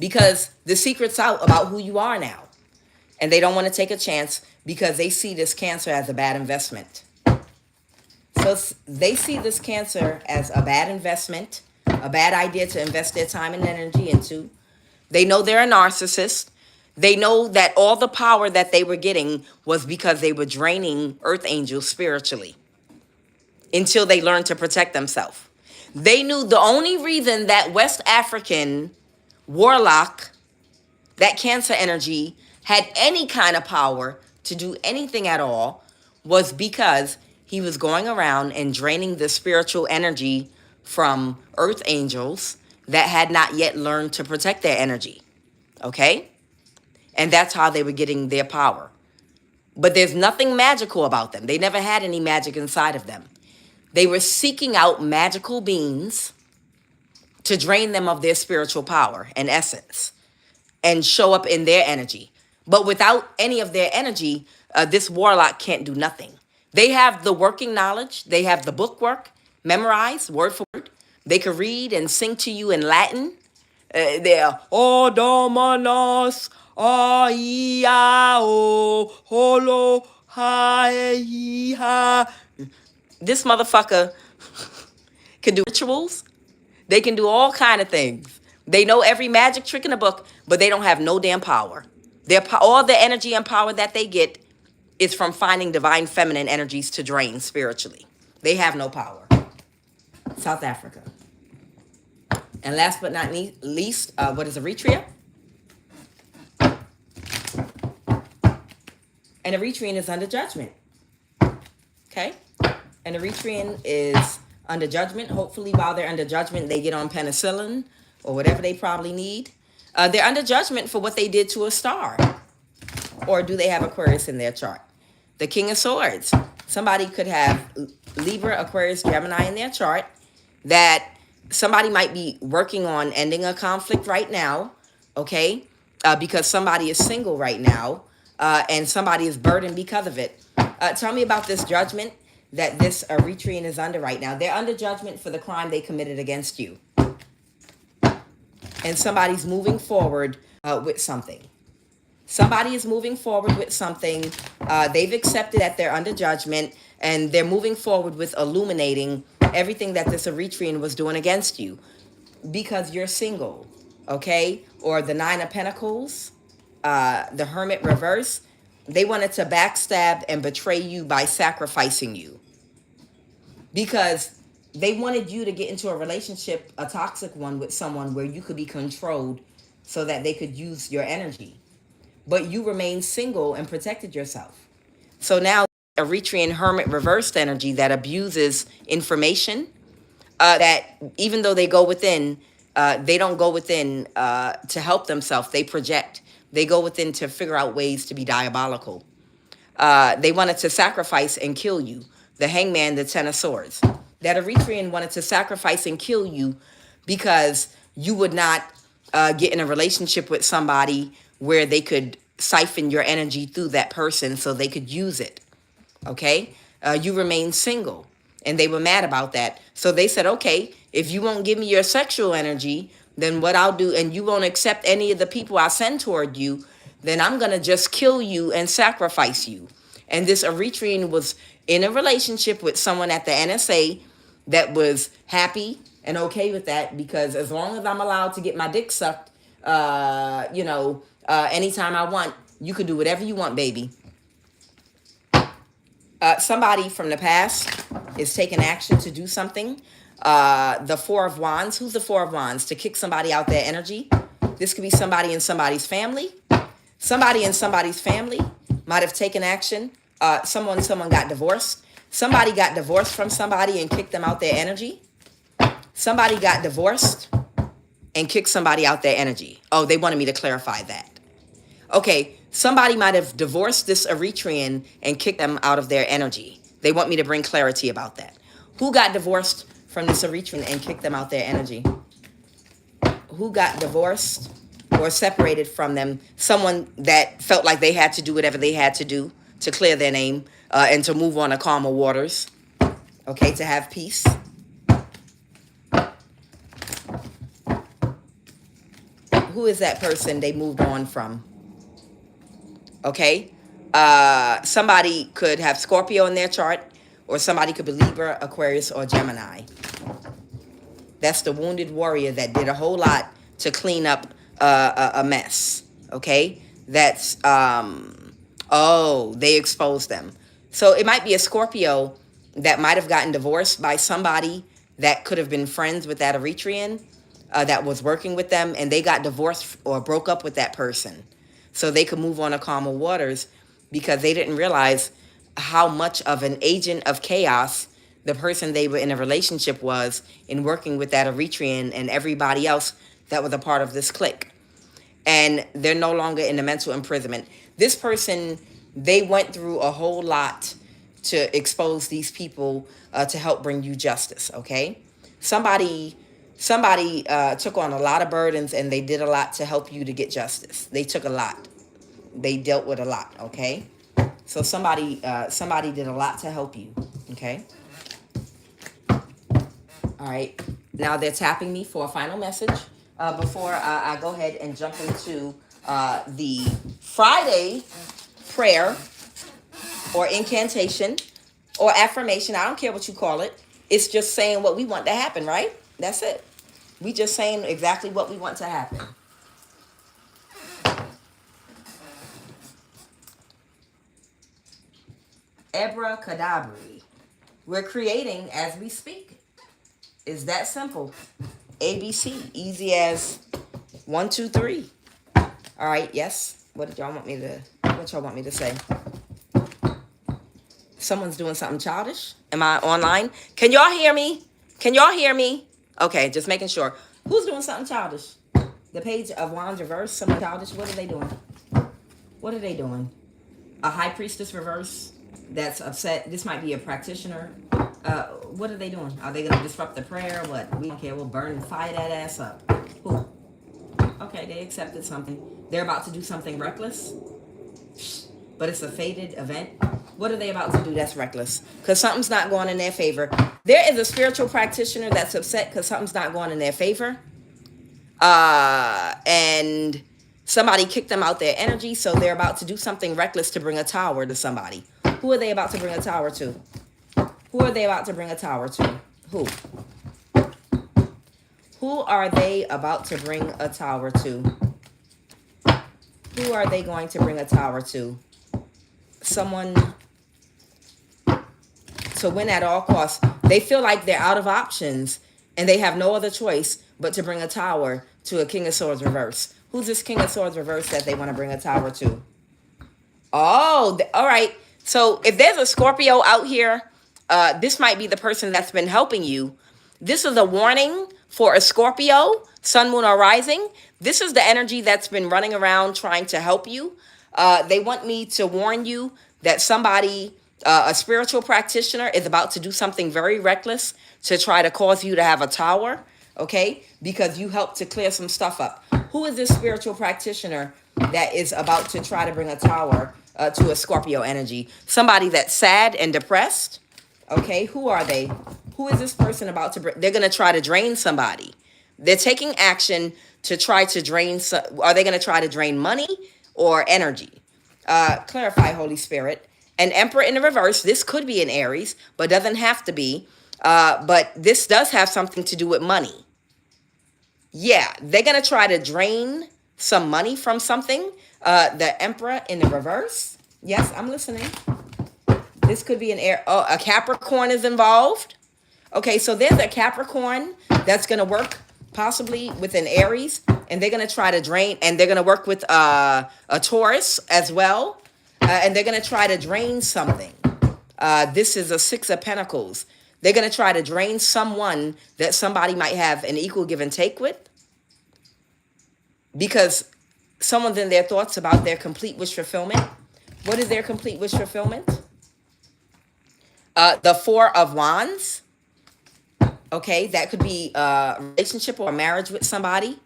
Because the secret's out about who you are now. And they don't want to take a chance because they see this Cancer as a bad investment. So they see this Cancer as a bad investment, a bad idea to invest their time and energy into. They know they're a narcissist. They know that all the power that they were getting was because they were draining earth angels spiritually until they learned to protect themselves. They knew the only reason that West African warlock, that Cancer energy, had any kind of power to do anything at all was because he was going around and draining the spiritual energy from earth angels that had not yet learned to protect their energy. Okay? And that's how they were getting their power. But there's nothing magical about them. They never had any magic inside of them. They were seeking out magical beings to drain them of their spiritual power and essence and show up in their energy. But without any of their energy, this warlock can't do nothing. They have the working knowledge. They have the book work, memorized, word for word. They could read and sing to you in Latin. They're, O Dominus, O Holo, Ha. This motherfucker can do rituals. They can do all kind of things. They know every magic trick in the book, but they don't have no damn power. All the energy and power that they get is from finding divine feminine energies to drain spiritually. They have no power. South Africa. And last but not least, what is Eritrea? And Eritrean is under judgment. Okay? And Eritrean is under judgment. Hopefully, while they're under judgment, they get on penicillin or whatever they probably need. They're under judgment for what they did to a star. Or do they have Aquarius in their chart? The King of Swords. Somebody could have Libra, Aquarius, Gemini in their chart. That somebody might be working on ending a conflict right now. Okay? Because somebody is single right now. And somebody is burdened because of it. Tell me about this judgment that this Eritrean is under right now. They're under judgment for the crime they committed against you. And somebody's moving forward with something. Somebody is moving forward with something. They've accepted that they're under judgment. And they're moving forward with illuminating everything that this Eritrean was doing against you. Because you're single. Okay? Or the Nine of Pentacles. The Hermit reverse. They wanted to backstab and betray you by sacrificing you. Because they wanted you to get into a relationship, a toxic one, with someone where you could be controlled so that they could use your energy. But you remained single and protected yourself. So now Eritrean Hermit reversed energy that abuses information, that even though they go within, they don't go within to help themselves. They project. They go within to figure out ways to be diabolical. They wanted to sacrifice and kill you. The Hangman, the Ten of Swords. That Eritrean wanted to sacrifice and kill you because you would not get in a relationship with somebody where they could siphon your energy through that person so they could use it. Okay? You remain single. And they were mad about that. So they said, okay, if you won't give me your sexual energy, then what I'll do, and you won't accept any of the people I send toward you, then I'm going to just kill you and sacrifice you. And this Eritrean was in a relationship with someone at the NSA that was happy and okay with that, because as long as I'm allowed to get my dick sucked, anytime I want, you could do whatever you want, baby. Somebody from the past is taking action to do something. The Four of Wands. Who's the Four of Wands? To kick somebody out their energy. This could be somebody in somebody's family. Somebody in somebody's family might have taken action. Someone got divorced. Somebody got divorced from somebody and kicked them out their energy. Somebody got divorced and kicked somebody out their energy. Oh, they wanted me to clarify that. Okay, somebody might have divorced this Eritrean and kicked them out of their energy. They want me to bring clarity about that. Who got divorced from this Eritrean and kicked them out their energy? Who got divorced or separated from them? Someone that felt like they had to do whatever they had to do to clear their name and to move on to calmer waters. Okay, to have peace. Who is that person they moved on from? Okay, somebody could have Scorpio in their chart, or somebody could be Libra, Aquarius, or Gemini. That's the wounded warrior that did a whole lot to clean up a mess. Okay, that's they exposed them. So it might be a Scorpio that might have gotten divorced by somebody that could have been friends with that Eritrean that was working with them, and they got divorced or broke up with that person so they could move on to calmer waters, because they didn't realize how much of an agent of chaos the person they were in a relationship was in working with that Eritrean and everybody else that was a part of this clique. And they're no longer in the mental imprisonment. This person, they went through a whole lot to expose these people to help bring you justice, okay? Somebody took on a lot of burdens, and they did a lot to help you to get justice. They took a lot. They dealt with a lot, okay? So somebody did a lot to help you, okay? All right. Now they're tapping me for a final message before I go ahead and jump into the Friday prayer or incantation or affirmation. I don't care what you call it. It's just saying what we want to happen, right? That's it. We just saying exactly what we want to happen. Abracadabra. We're creating as we speak. It's that simple. ABC. Easy as 1, 2, 3. All right. Yes. What y'all want me to say? Someone's doing something childish. Am I online? Can y'all hear me? Can y'all hear me? Okay, just making sure. Who's doing something childish? The page of Wands reverse. Someone childish. What are they doing? What are they doing? A high priestess reverse that's upset. This might be a practitioner. What are they doing? Are they going to disrupt the prayer? What? We don't care. We'll burn and fire that ass up. Who? Okay, they accepted something. They're about to do something reckless. But it's a fated event. What are they about to do that's reckless? Because something's not going in their favor. There is a spiritual practitioner that's upset because something's not going in their favor. And somebody kicked them out their energy, so they're about to do something reckless to bring a tower to somebody. Who are they about to bring a tower to? Who are they about to bring a tower to? Who? Who are they about to bring a tower to? Who are they going to bring a tower to? Someone to win at all costs. They feel like they're out of options and they have no other choice but to bring a tower to a King of Swords reverse. Who's this King of Swords reverse that they want to bring a tower to? Oh, all right. So if there's a Scorpio out here, this might be the person that's been helping you. This is a warning for a Scorpio, Sun, Moon, or Rising. This is the energy that's been running around trying to help you. They want me to warn you that somebody, a spiritual practitioner, is about to do something very reckless to try to cause you to have a tower, okay? Because you helped to clear some stuff up. Who is this spiritual practitioner that is about to try to bring a tower to a Scorpio energy? Somebody that's sad and depressed, okay? Who are they? Who is this person about to bring? They're going to try to drain somebody. They're taking action to try to drain. Are they going to try to drain money or energy? Clarify, Holy Spirit. An Emperor in the reverse. This could be an Aries, but doesn't have to be. But this does have something to do with money. Yeah, they're going to try to drain some money from something. The Emperor in the reverse. Yes, I'm listening. This could be an Aries. Oh, a Capricorn is involved. Okay, so there's a Capricorn that's going to work possibly with an Aries, and they're going to try to drain, and they're going to work with a Taurus as well, and they're going to try to drain something. This is a Six of Pentacles. They're going to try to drain someone that somebody might have an equal give and take with, because someone's in their thoughts about their complete wish fulfillment. What is their complete wish fulfillment? The Four of Wands. Okay, that could be a relationship or a marriage with somebody,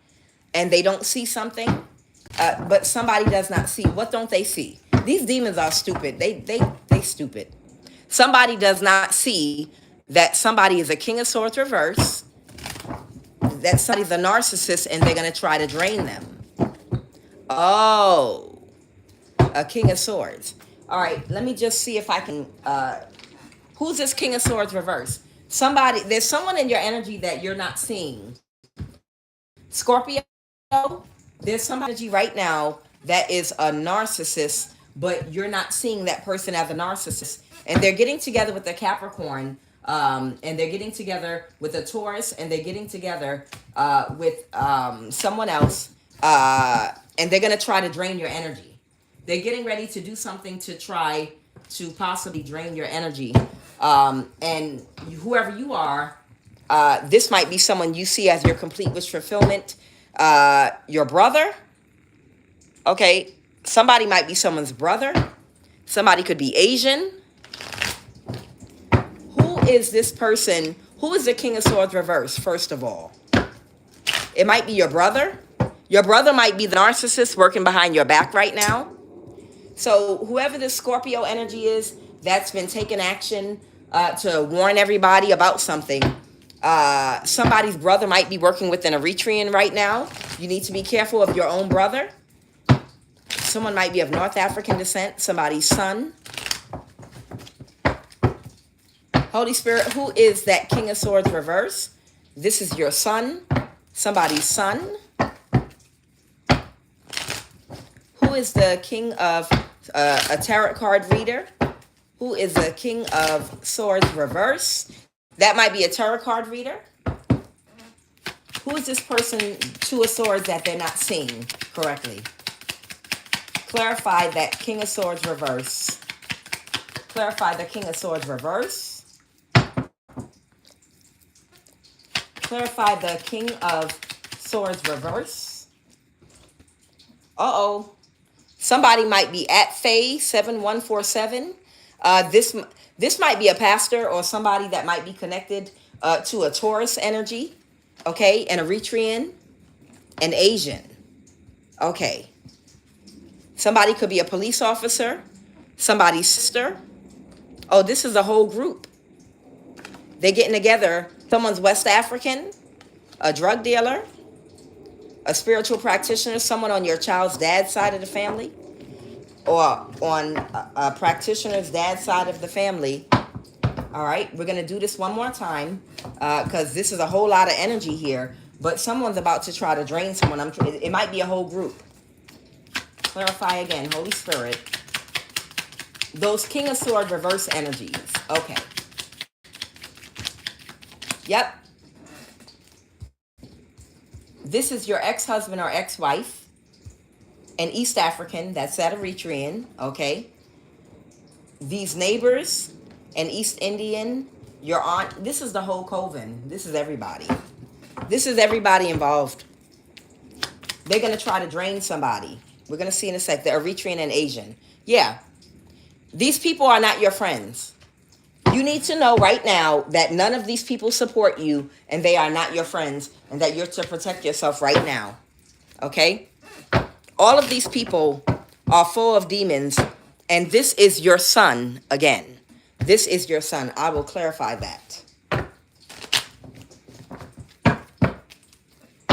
and they don't see something, but somebody does not see. What don't they see? These demons are stupid. They stupid. Somebody does not see that somebody is a King of Swords reverse, that somebody's a narcissist, and they're going to try to drain them. Oh, a King of Swords. All right, let me just see if I can... who's this King of Swords reverse? There's someone in your energy that you're not seeing. Scorpio, there's somebody right now that is a narcissist, but you're not seeing that person as a narcissist. And they're getting together with the Capricorn, and they're getting together with a Taurus, and they're getting together with someone else, and they're going to try to drain your energy. They're getting ready to do something to try to possibly drain your energy. And whoever you are, this might be someone you see as your complete wish fulfillment. Your brother. Okay. Somebody might be someone's brother. Somebody could be Asian. Who is this person? Who is the King of Swords reverse, first of all? It might be your brother. Your brother might be the narcissist working behind your back right now. So whoever this Scorpio energy is that's been taking action to warn everybody about something. Somebody's brother might be working with an Eritrean right now. You need to be careful of your own brother. Someone might be of North African descent. Somebody's son. Holy Spirit, who is that King of Swords reverse? This is your son, somebody's son. Who is the King of a tarot card reader? Who is the King of Swords reverse? That might be a tarot card reader. Who is this person, Two of Swords, that they're not seeing correctly? Clarify that King of Swords reverse. Clarify the King of Swords reverse. Clarify the King of Swords reverse. Uh-oh. Somebody might be at Faye 7147. This might be a pastor or somebody that might be connected to a Taurus energy, okay, and Eritrean and Asian. Okay. Somebody could be a police officer, somebody's sister. Oh, this is a whole group. They're getting together. Someone's West African, a drug dealer, a spiritual practitioner, someone on your child's dad's side of the family, or on a practitioner's dad's side of the family. All right, we're going to do this one more time because this is a whole lot of energy here, but someone's about to try to drain someone. It might be a whole group. Clarify again, Holy Spirit. Those King of Swords reverse energies. Okay. Yep. This is your ex-husband or ex-wife, an East African, that's that Eritrean, okay? These neighbors, an East Indian, your aunt. This is the whole coven. This is everybody. This is everybody involved. They're going to try to drain somebody. We're going to see in a sec, the Eritrean and Asian. Yeah. These people are not your friends. You need to know right now that none of these people support you and they are not your friends and that you're to protect yourself right now. Okay? All of these people are full of demons and this is your son again. This is your son. I will clarify that.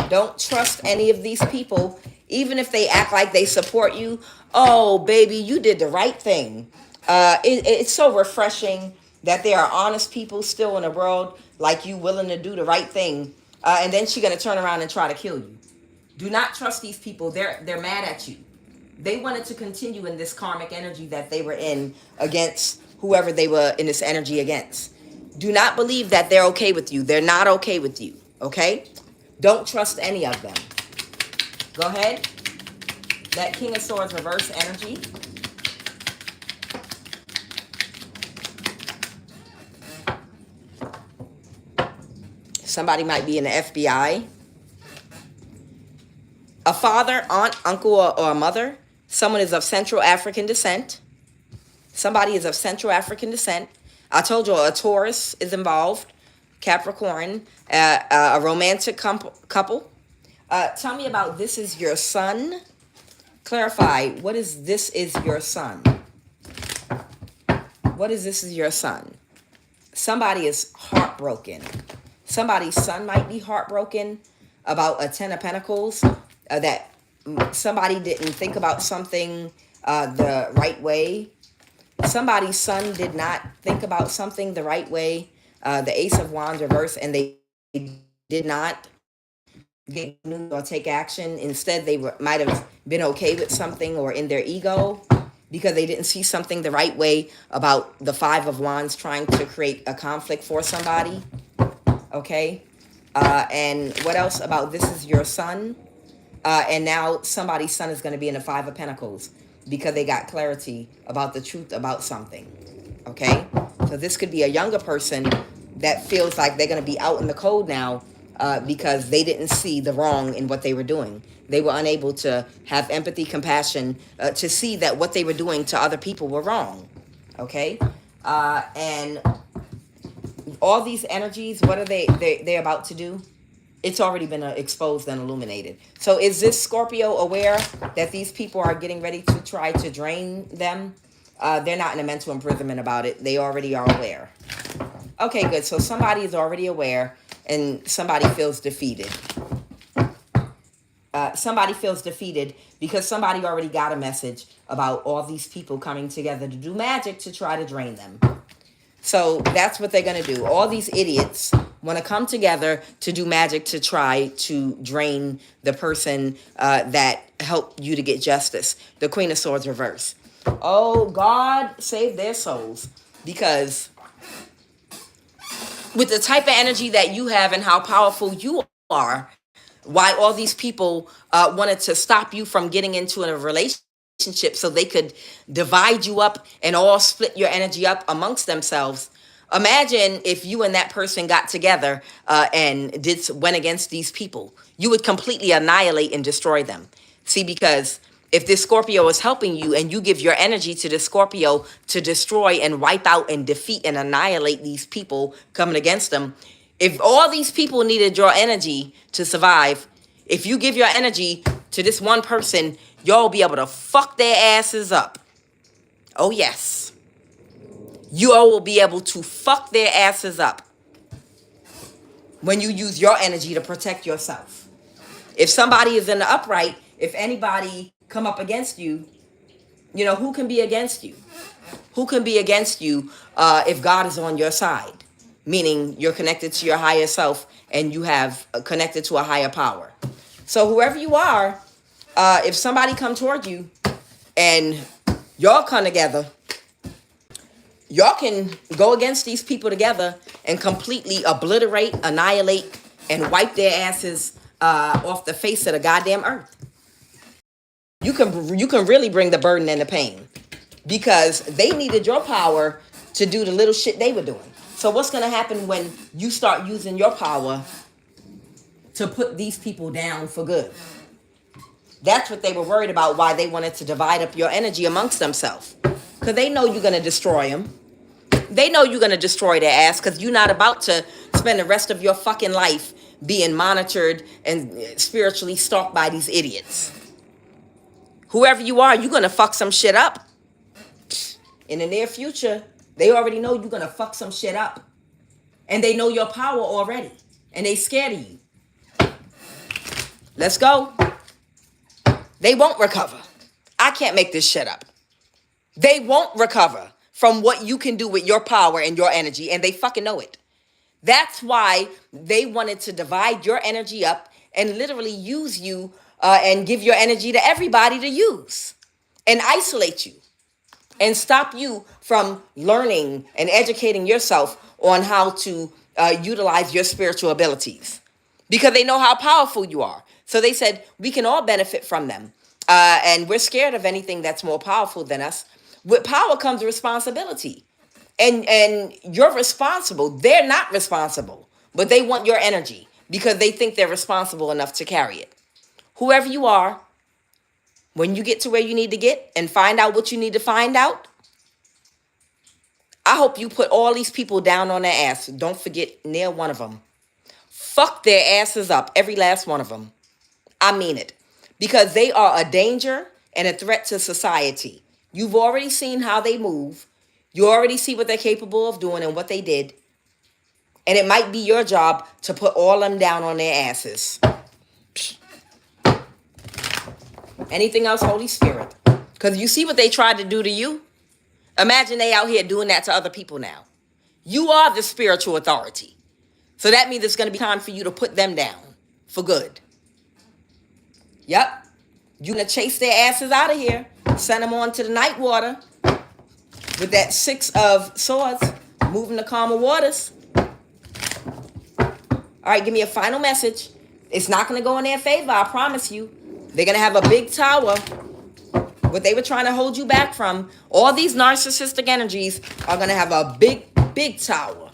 Don't trust any of these people, even if they act like they support you. Oh, baby, you did the right thing. It's so refreshing that there are honest people still in the world like you, willing to do the right thing. And then she's going to turn around and try to kill you. Do not trust these people. They're mad at you. They wanted to continue in this karmic energy that they were in against whoever they were in this energy against. Do not believe that they're okay with you. They're not okay with you. Okay? Don't trust any of them. Go ahead. That King of Swords reverse energy. Somebody might be in the FBI. A father, aunt, uncle, or a mother. Someone is of Central African descent. Somebody is of Central African descent. I told you a Taurus is involved. Capricorn. A romantic couple. Tell me about this is your son. Clarify. What is this is your son? What is this is your son? Somebody is heartbroken. Somebody's son might be heartbroken about a 10 of Pentacles. That somebody didn't think about something the right way. Somebody's son did not think about something the right way. The Ace of Wands reverse, and they did not get new or take action. Instead, they might have been okay with something or in their ego because they didn't see something the right way about the Five of Wands trying to create a conflict for somebody. Okay? And what else about this is your son? And now somebody's son is going to be in the Five of Pentacles because they got clarity about the truth about something. Okay? So this could be a younger person that feels like they're going to be out in the cold now because they didn't see the wrong in what they were doing. They were unable to have empathy, compassion, to see that what they were doing to other people were wrong. Okay? And all these energies, what are they're about to do? It's already been exposed and illuminated. So is this Scorpio aware that these people are getting ready to try to drain them? They're not in a mental imprisonment about it. They already are aware. Okay, good. So somebody is already aware and somebody feels defeated. Somebody feels defeated because somebody already got a message about all these people coming together to do magic to try to drain them. So that's what they're going to do. All these idiots want to come together to do magic to try to drain the person that helped you to get justice. The Queen of Swords reverse. Oh, God, save their souls. Because with the type of energy that you have and how powerful you are, why all these people wanted to stop you from getting into a relationship so they could divide you up and all split your energy up amongst themselves. Imagine if you and that person got together and went against these people. You would completely annihilate and destroy them. See, because if this Scorpio is helping you and you give your energy to the Scorpio to destroy and wipe out and defeat and annihilate these people coming against them, if all these people needed your energy to survive, if you give your energy to this one person, y'all will be able to fuck their asses up. Oh, yes. You all will be able to fuck their asses up when you use your energy to protect yourself. If somebody is in the upright, if anybody come up against you, you know, who can be against you? Who can be against you if God is on your side? Meaning you're connected to your higher self and you have connected to a higher power. So whoever you are, if somebody come toward you and y'all come together, y'all can go against these people together and completely obliterate, annihilate, and wipe their asses off the face of the goddamn earth. You can really bring the burden and the pain because they needed your power to do the little shit they were doing. So what's going to happen when you start using your power to put these people down for good? That's what they were worried about, why they wanted to divide up your energy amongst themselves. Because they know you're going to destroy them. They know you're going to destroy their ass because you're not about to spend the rest of your fucking life being monitored and spiritually stalked by these idiots. Whoever you are, you're going to fuck some shit up. In the near future, they already know you're going to fuck some shit up. And they know your power already. And they scared of you. Let's go. They won't recover. I can't make this shit up. They won't recover from what you can do with your power and your energy. And they fucking know it. That's why they wanted to divide your energy up and literally use you and give your energy to everybody to use and isolate you and stop you from learning and educating yourself on how to utilize your spiritual abilities because they know how powerful you are. So they said, we can all benefit from them. And we're scared of anything that's more powerful than us. With power comes responsibility. And you're responsible. They're not responsible, but they want your energy because they think they're responsible enough to carry it. Whoever you are, when you get to where you need to get and find out what you need to find out, I hope you put all these people down on their ass. Don't forget near one of them. Fuck their asses up, every last one of them. I mean it. Because they are a danger and a threat to society. You've already seen how they move. You already see what they're capable of doing and what they did. And it might be your job to put all them down on their asses. Anything else, Holy Spirit? Because you see what they tried to do to you? Imagine they out here doing that to other people now. You are the spiritual authority. So that means it's going to be time for you to put them down for good. Yep. You're going to chase their asses out of here. Send them on to the night water with that 6 of swords, moving the calmer waters. All right, give me a final message. It's not going to go in their favor, I promise you. They're going to have a big tower. What they were trying to hold you back from, all these narcissistic energies are going to have a big, big tower.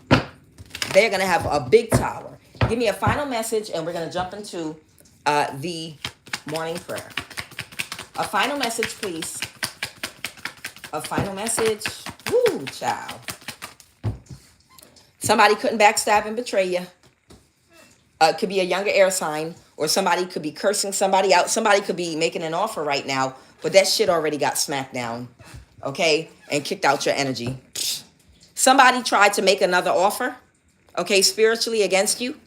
They're going to have a big tower. Give me a final message, and we're going to jump into the morning prayer. A final message, please. A final message. Woo, child. Somebody couldn't backstab and betray you. It could be a younger air sign, or somebody could be cursing somebody out. Somebody could be making an offer right now, but that shit already got smacked down, okay, and kicked out your energy. Somebody tried to make another offer, okay, spiritually against you,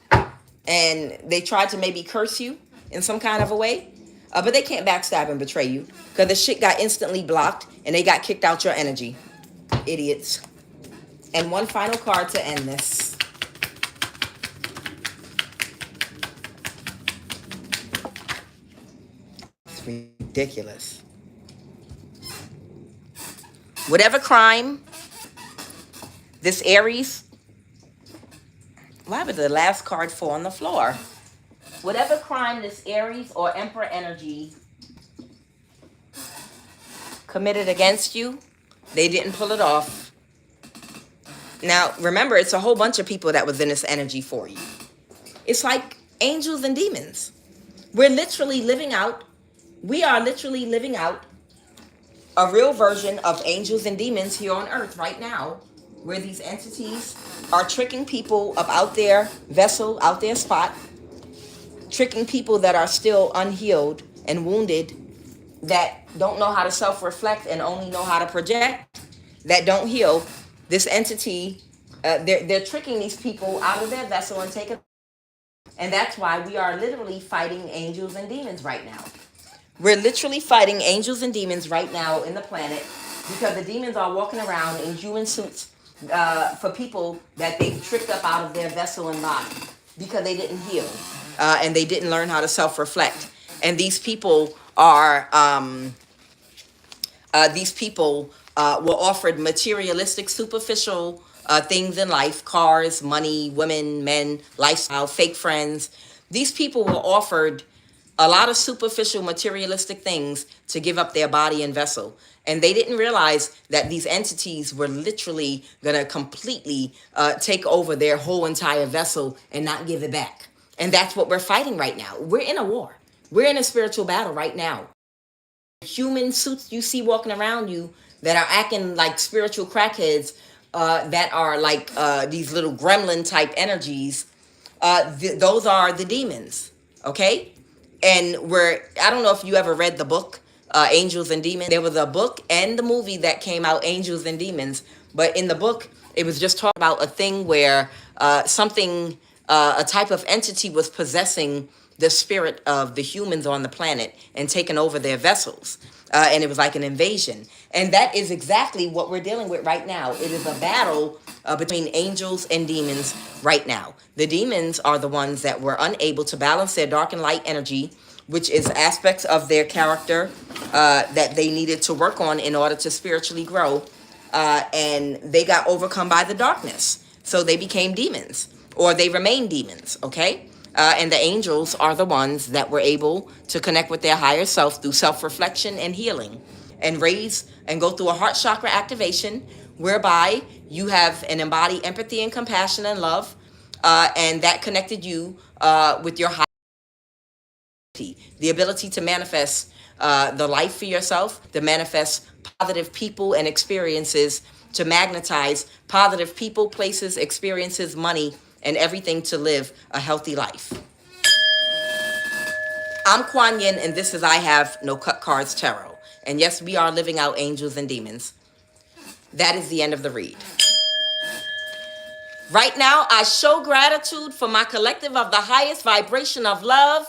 and they tried to maybe curse you in some kind of a way, but they can't backstab and betray you because the shit got instantly blocked and they got kicked out your energy. Idiots. And one final card to end this. It's ridiculous. Whatever crime this Aries, why would the last card fall on the floor? Whatever crime this Aries or Emperor energy committed against you, they didn't pull it off. Now, remember, it's a whole bunch of people that was in this energy for you. It's like angels and demons. We are literally living out a real version of angels and demons here on earth right now, where these entities are tricking people about their vessel, out their spot, tricking people that are still unhealed and wounded, that don't know how to self-reflect and only know how to project, that don't heal. This entity, they're tricking these people out of their vessel and taking. And that's why we are literally fighting angels and demons right now. We're literally fighting angels and demons right now in the planet, because the demons are walking around in human suits for people that they've tricked up out of their vessel and body because they didn't heal and they didn't learn how to self-reflect. And these people are were offered materialistic, superficial things in life: cars, money, women, men, lifestyle, fake friends. These people were offered a lot of superficial, materialistic things to give up their body and vessel. And they didn't realize that these entities were literally going to completely take over their whole entire vessel and not give it back. And that's what we're fighting right now. We're in a war. We're in a spiritual battle right now. Human suits you see walking around you that are acting like spiritual crackheads, that are like these little gremlin type energies, those are the demons, okay? And I don't know if you ever read the book, Angels and Demons. There was a book and the movie that came out, Angels and Demons. But in the book, it was just talking about a thing where a type of entity was possessing the spirit of the humans on the planet and taking over their vessels. And it was like an invasion. And that is exactly what we're dealing with right now. It is a battle between angels and demons right now. The demons are the ones that were unable to balance their dark and light energy, which is aspects of their character that they needed to work on in order to spiritually grow. And they got overcome by the darkness. So they became demons, or they remain demons, okay? And the angels are the ones that were able to connect with their higher self through self-reflection and healing, and raise and go through a heart chakra activation, whereby you have an embodied empathy and compassion and love, and that connected you with your higher, the ability to manifest the life for yourself, to manifest positive people and experiences, to magnetize positive people, places, experiences, money, and everything to live a healthy life. I'm Kuan Yin, and this is I Have No Cut Cards Tarot. And yes, we are living out angels and demons. That is the end of the read. Right now, I show gratitude for my collective of the highest vibration of love.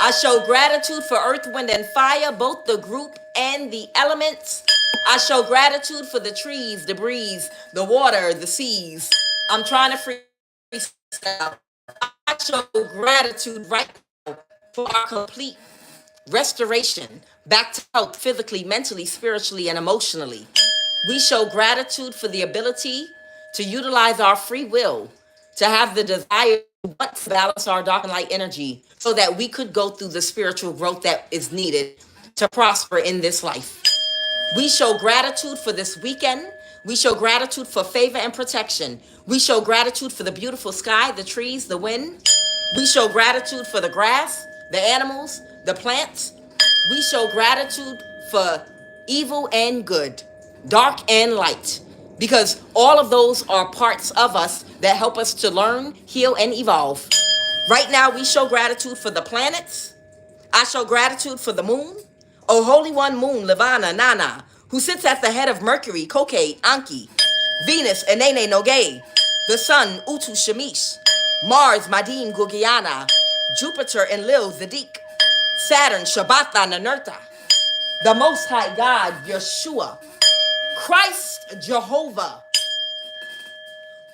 I show gratitude for Earth, Wind, and Fire, both the group and the elements. I show gratitude for the trees, the breeze, the water, the seas. I'm trying to freestyle. I show gratitude right now for our complete restoration, back to health, physically, mentally, spiritually, and emotionally. We show gratitude for the ability to utilize our free will, to have the desire to want to balance our dark and light energy so that we could go through the spiritual growth that is needed to prosper in this life. We show gratitude for this weekend. We show gratitude for favor and protection. We show gratitude for the beautiful sky, the trees, the wind. We show gratitude for the grass, the animals, the plants. We show gratitude for evil and good, dark and light, because all of those are parts of us that help us to learn, heal, and evolve. Right now, we show gratitude for the planets. I show gratitude for the moon. O Holy One Moon, Levana, Nana, who sits at the head of Mercury, Koke, Anki, Venus, Enene, Nogay, the Sun, Utu, Shamish, Mars, Madin, Gugiana, Jupiter, Enlil, Zadik, Saturn, Shabbatha, Nanurta, the Most High God, Yeshua, Christ, Jehovah,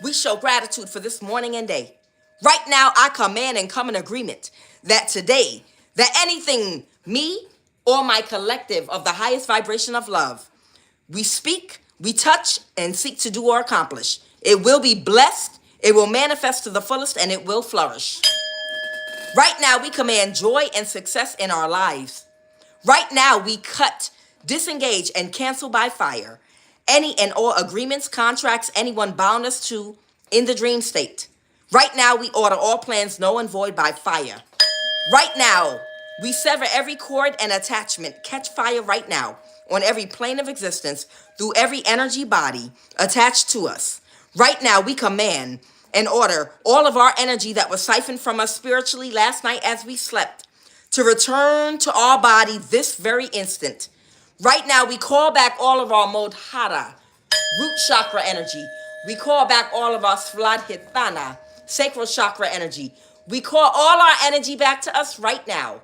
We show gratitude for this morning and day. Right now, I command and come in agreement that today, that anything me or my collective of the highest vibration of love, we speak, we touch, and seek to do or accomplish, it will be blessed, it will manifest to the fullest, and it will flourish. Right now, we command joy and success in our lives. Right now, we cut, disengage, and cancel by fire any and all agreements, contracts anyone bound us to in the dream state. Right now, we order all plans null and void by fire. Right now, we sever every cord and attachment. Catch fire right now on every plane of existence through every energy body attached to us. Right now, we command and order all of our energy that was siphoned from us spiritually last night as we slept to return to our body this very instant. Right now, we call back all of our Modhara, root chakra energy. We call back all of our Svadhisthana, sacral chakra energy. We call all our energy back to us right now.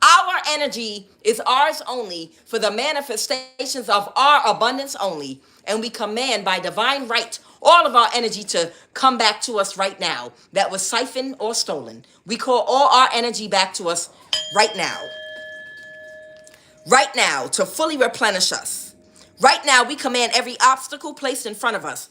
Our energy is ours only for the manifestations of our abundance only. And we command by divine right all of our energy to come back to us right now that was siphoned or stolen. We call all our energy back to us right now. Right now, to fully replenish us. Right now, we command every obstacle placed in front of us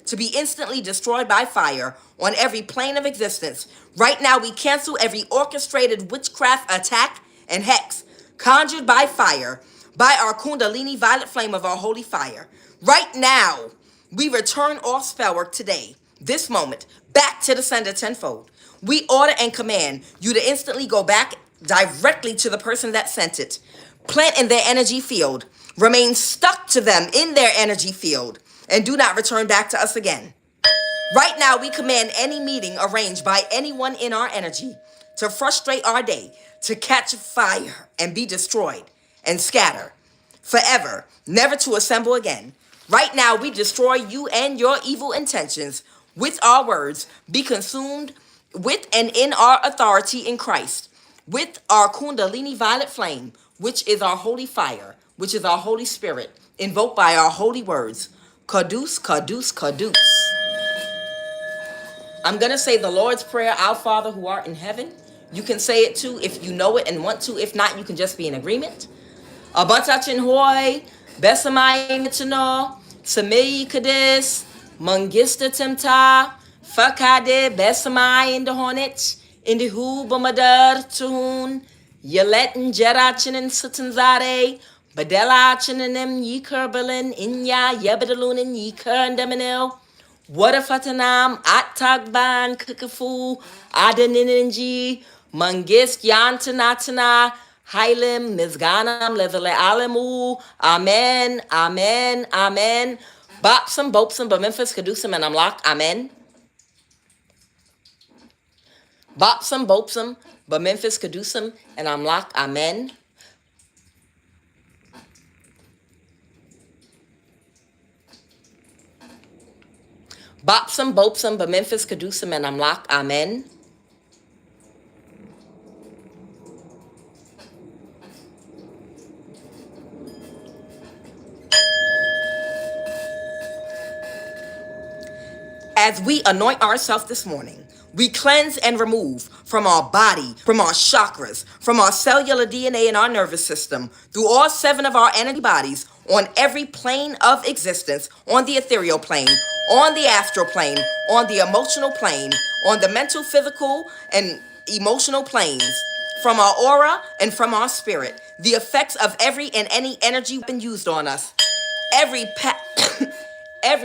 to be instantly destroyed by fire on every plane of existence. Right now, we cancel every orchestrated witchcraft attack and hex conjured by fire, by our Kundalini violet flame of our holy fire. Right now, we return all spell work today, this moment, back to the sender tenfold. We order and command you to instantly go back directly to the person that sent it. Plant in their energy field. Remain stuck to them in their energy field. And do not return back to us again. Right now, we command any meeting arranged by anyone in our energy to frustrate our day, to catch fire and be destroyed and scatter forever, never to assemble again. Right now, we destroy you and your evil intentions with our words. Be consumed with and in our authority in Christ, with our Kundalini violet flame, which is our holy fire, which is our Holy Spirit, invoked by our holy words. Kadus, kadus, kadus. I'm going to say the Lord's Prayer, Our Father who art in heaven. You can say it too if you know it and want to. If not, you can just be in agreement. Abatachin hoy, besamay mitino, samay kadis, mangista temta, fakade, besamay in the hornet, in the hu bamadar tuhun, yaletin jerachin and sutanzade, Badelachin ye kerbalin inya yebedalunin ye kerndemanil. What if atanam at tagban kukafu adaninji mangist yantanatana hilim mizganam levele alemu. Amen, amen, amen. Bopsum, bopsum, but Memphis kadusum and I'm locked. Amen. Bopsum, bopsum, but Memphis kadusum and I'm locked. Amen. Bopsum, bopsum, but Memphis kadusum and I'm locked. Amen. As we anoint ourselves this morning, we cleanse and remove from our body, from our chakras, from our cellular DNA and our nervous system, through all 7 of our energy bodies, on every plane of existence, on the ethereal plane, on the astral plane, on the emotional plane, on the mental, physical, and emotional planes, from our aura and from our spirit, the effects of every and any energy been used on us, every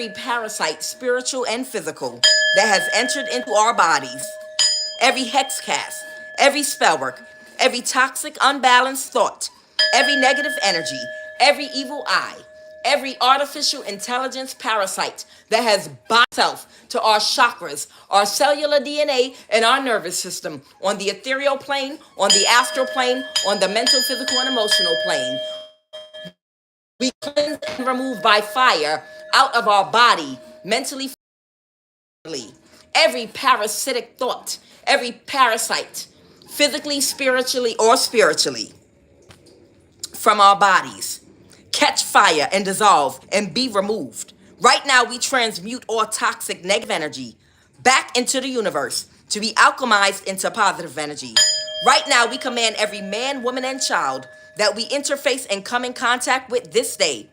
parasite, spiritual and physical, that has entered into our bodies, every hex cast, every spell work, every toxic, unbalanced thought, every negative energy, every evil eye, every artificial intelligence parasite that has bound itself to our chakras, our cellular DNA, and our nervous system, on the ethereal plane, on the astral plane, on the mental, physical, and emotional plane. We cleanse and remove by fire out of our body, mentally, physically, every parasitic thought, every parasite, physically, spiritually, or spiritually, from our bodies. Catch fire and dissolve and be removed Right now, we transmute all toxic negative energy back into the universe to be alchemized into positive energy. Right now, we command every man, woman, and child that we interface and come in contact with this day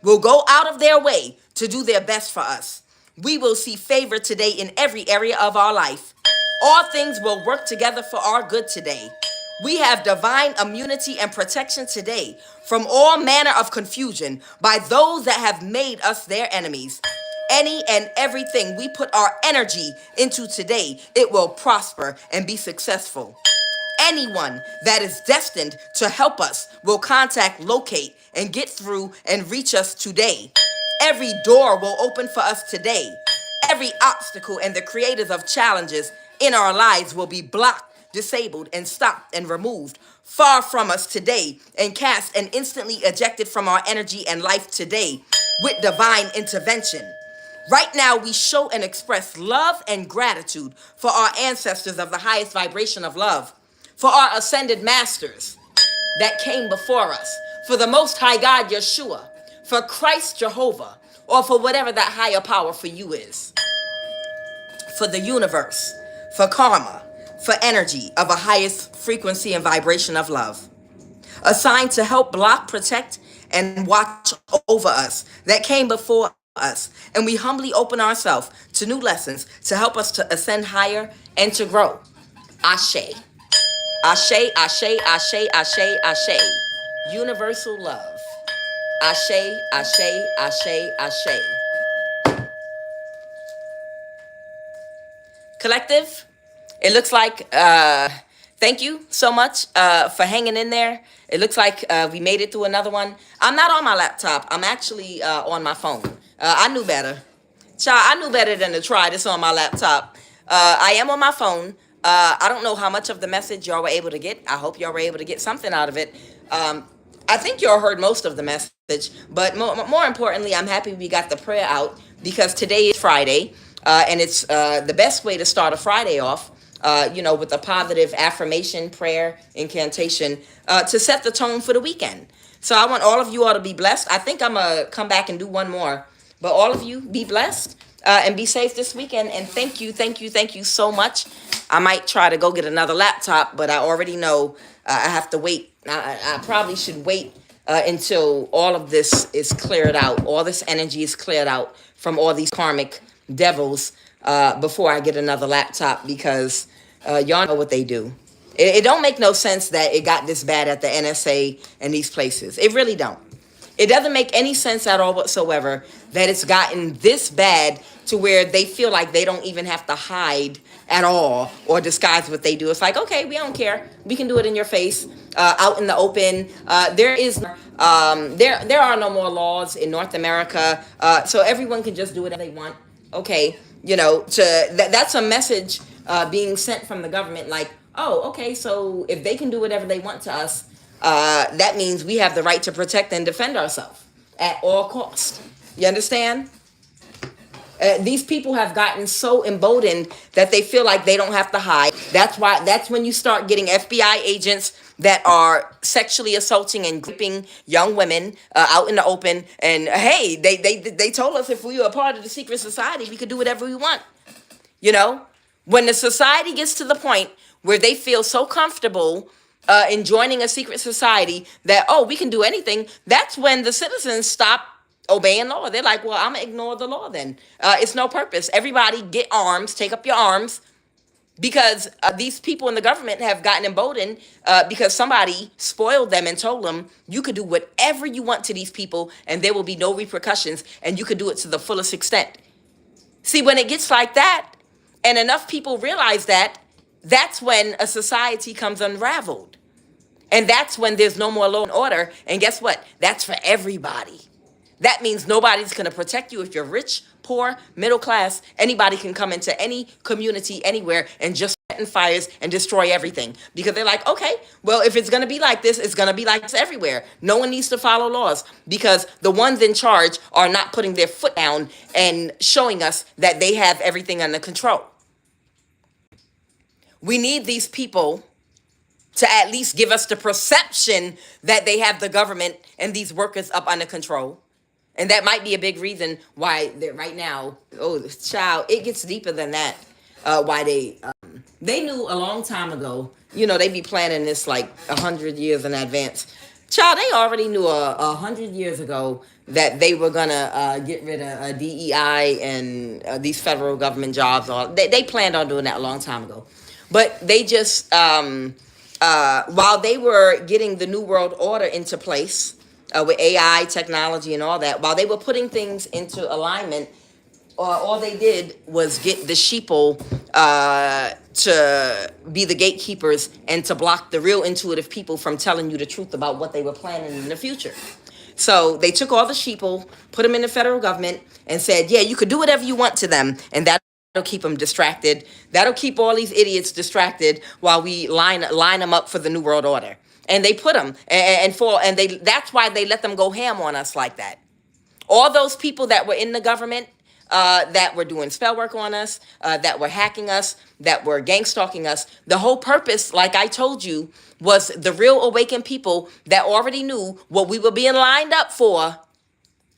will go out of their way to do their best for us. We will see favor today in every area of our life. All things will work together for our good today. We have divine immunity and protection today from all manner of confusion by those that have made us their enemies. Any and everything we put our energy into today, it will prosper and be successful. Anyone that is destined to help us will contact, locate, and get through and reach us today. Every door will open for us today. Every obstacle and the creators of challenges in our lives will be blocked, disabled, and stopped and removed far from us today and cast and instantly ejected from our energy and life today with divine intervention. Right now, we show and express love and gratitude for our ancestors of the highest vibration of love, for our ascended masters that came before us, for the Most High God Yeshua, for Christ Jehovah, or for whatever that higher power for you is, for the universe, for karma, for energy of a highest frequency and vibration of love, assigned to help block, protect, and watch over us that came before us. And we humbly open ourselves to new lessons to help us to ascend higher and to grow. Ashe. Ashe, ashe, ashe, ashe, ashe. Universal love. Ashe, ashe, ashe, ashe. Collective, it looks like, thank you so much for hanging in there. It looks like we made it through another one. I'm not on my laptop. I'm actually on my phone. I knew better. Child, I knew better than to try this on my laptop. I am on my phone. I don't know how much of the message y'all were able to get. I hope y'all were able to get something out of it. I think y'all heard most of the message, but more importantly, I'm happy we got the prayer out because today is Friday, and it's the best way to start a Friday off, with a positive affirmation, prayer, incantation, to set the tone for the weekend. So I want all of you all to be blessed. I think I'm going to come back and do one more, but all of you be blessed. And be safe this weekend. And thank you so much. I might try to go get another laptop, but I already know I have to wait. I probably should wait until all of this is cleared out. All this energy is cleared out from all these karmic devils before I get another laptop because y'all know what they do. It don't make no sense that it got this bad at the NSA and these places. It really don't. It doesn't make any sense at all whatsoever that it's gotten this bad to where they feel like they don't even have to hide at all or disguise what they do. It's like, okay, we don't care. We can do it in your face, out in the open. There are no more laws in North America, so everyone can just do whatever they want. Okay, that's a message being sent from the government. Like, oh, okay, so if they can do whatever they want to us, that means we have the right to protect and defend ourselves at all costs. You understand? These people have gotten so emboldened that they feel like they don't have to hide. That's when you start getting FBI agents that are sexually assaulting and gripping young women out in the open. And hey, they told us if we were a part of the secret society, we could do whatever we want. When the society gets to the point where they feel so comfortable in joining a secret society that, oh, we can do anything, that's when the citizens stop obeying law. They're like, well, I'm going to ignore the law then. It's no purpose. Everybody get arms, take up your arms, because these people in the government have gotten emboldened because somebody spoiled them and told them you could do whatever you want to these people and there will be no repercussions and you could do it to the fullest extent. See, when it gets like that and enough people realize that, that's when a society comes unraveled. And that's when there's no more law and order. And guess what? That's for everybody. That means nobody's going to protect you if you're rich, poor, middle class. Anybody can come into any community anywhere and just set fires and destroy everything. Because they're like, okay, well, if it's going to be like this, it's going to be like this everywhere. No one needs to follow laws because the ones in charge are not putting their foot down and showing us that they have everything under control. We need these people to at least give us the perception that they have the government and these workers up under control. And that might be a big reason why they're right now, oh, child, it gets deeper than that. Why they knew a long time ago, they be planning this like 100 years in advance. Child, they already knew 100 years ago that they were gonna get rid of DEI and these federal government jobs. They planned on doing that a long time ago. But they just, while they were getting the New World Order into place, with AI technology and all that, while they were putting things into alignment, all they did was get the sheeple to be the gatekeepers and to block the real intuitive people from telling you the truth about what they were planning in the future. So they took all the sheeple, put them in the federal government, and said, yeah, you could do whatever you want to them, and that'll keep them distracted. That'll keep all these idiots distracted while we line them up for the New World Order. And they put them, that's why they let them go ham on us like that. All those people that were in the government, that were doing spell work on us, that were hacking us, that were gangstalking us. The whole purpose, like I told you, was the real awakened people that already knew what we were being lined up for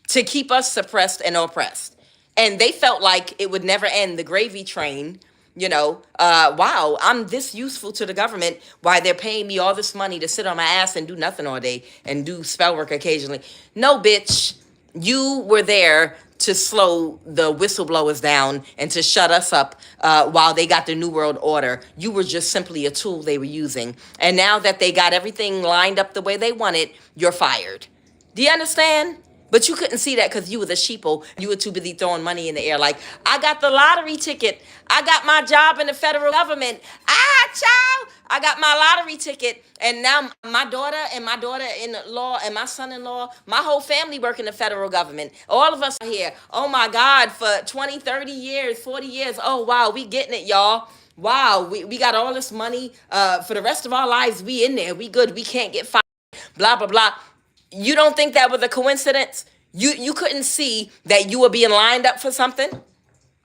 to keep us suppressed and oppressed. And they felt like it would never end, the gravy train. Wow, I'm this useful to the government. Why they're paying me all this money to sit on my ass and do nothing all day and do spell work occasionally. No, bitch, you were there to slow the whistleblowers down and to shut us up while they got the New World Order. You were just simply a tool they were using. And now that they got everything lined up the way they wanted, you're fired. Do you understand? But you couldn't see that because you were the sheeple. You were too busy throwing money in the air like, I got the lottery ticket. I got my job in the federal government. Child, I got my lottery ticket. And now my daughter-in-law and my son-in-law, my whole family work in the federal government. All of us are here. Oh, my God, for 20, 30 years, 40 years. Oh, wow, we getting it, y'all. Wow, we got all this money. For the rest of our lives, we in there. We good. We can't get fired. Blah, blah, blah. You don't think that was a coincidence? You couldn't see that you were being lined up for something?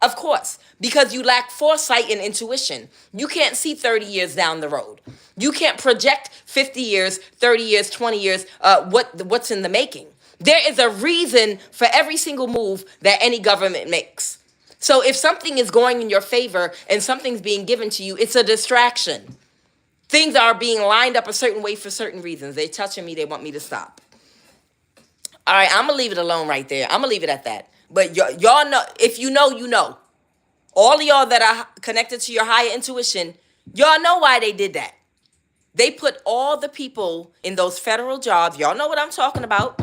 Of course, because you lack foresight and intuition. You can't see 30 years down the road. You can't project 50 years, 30 years, 20 years, what's in the making. There is a reason for every single move that any government makes. So if something is going in your favor and something's being given to you, it's a distraction. Things are being lined up a certain way for certain reasons. They're touching me. They want me to stop. All right, I'm going to leave it alone right there. I'm going to leave it at that. But y'all know, if you know, you know. All of y'all that are connected to your higher intuition, y'all know why they did that. They put all the people in those federal jobs. Y'all know what I'm talking about.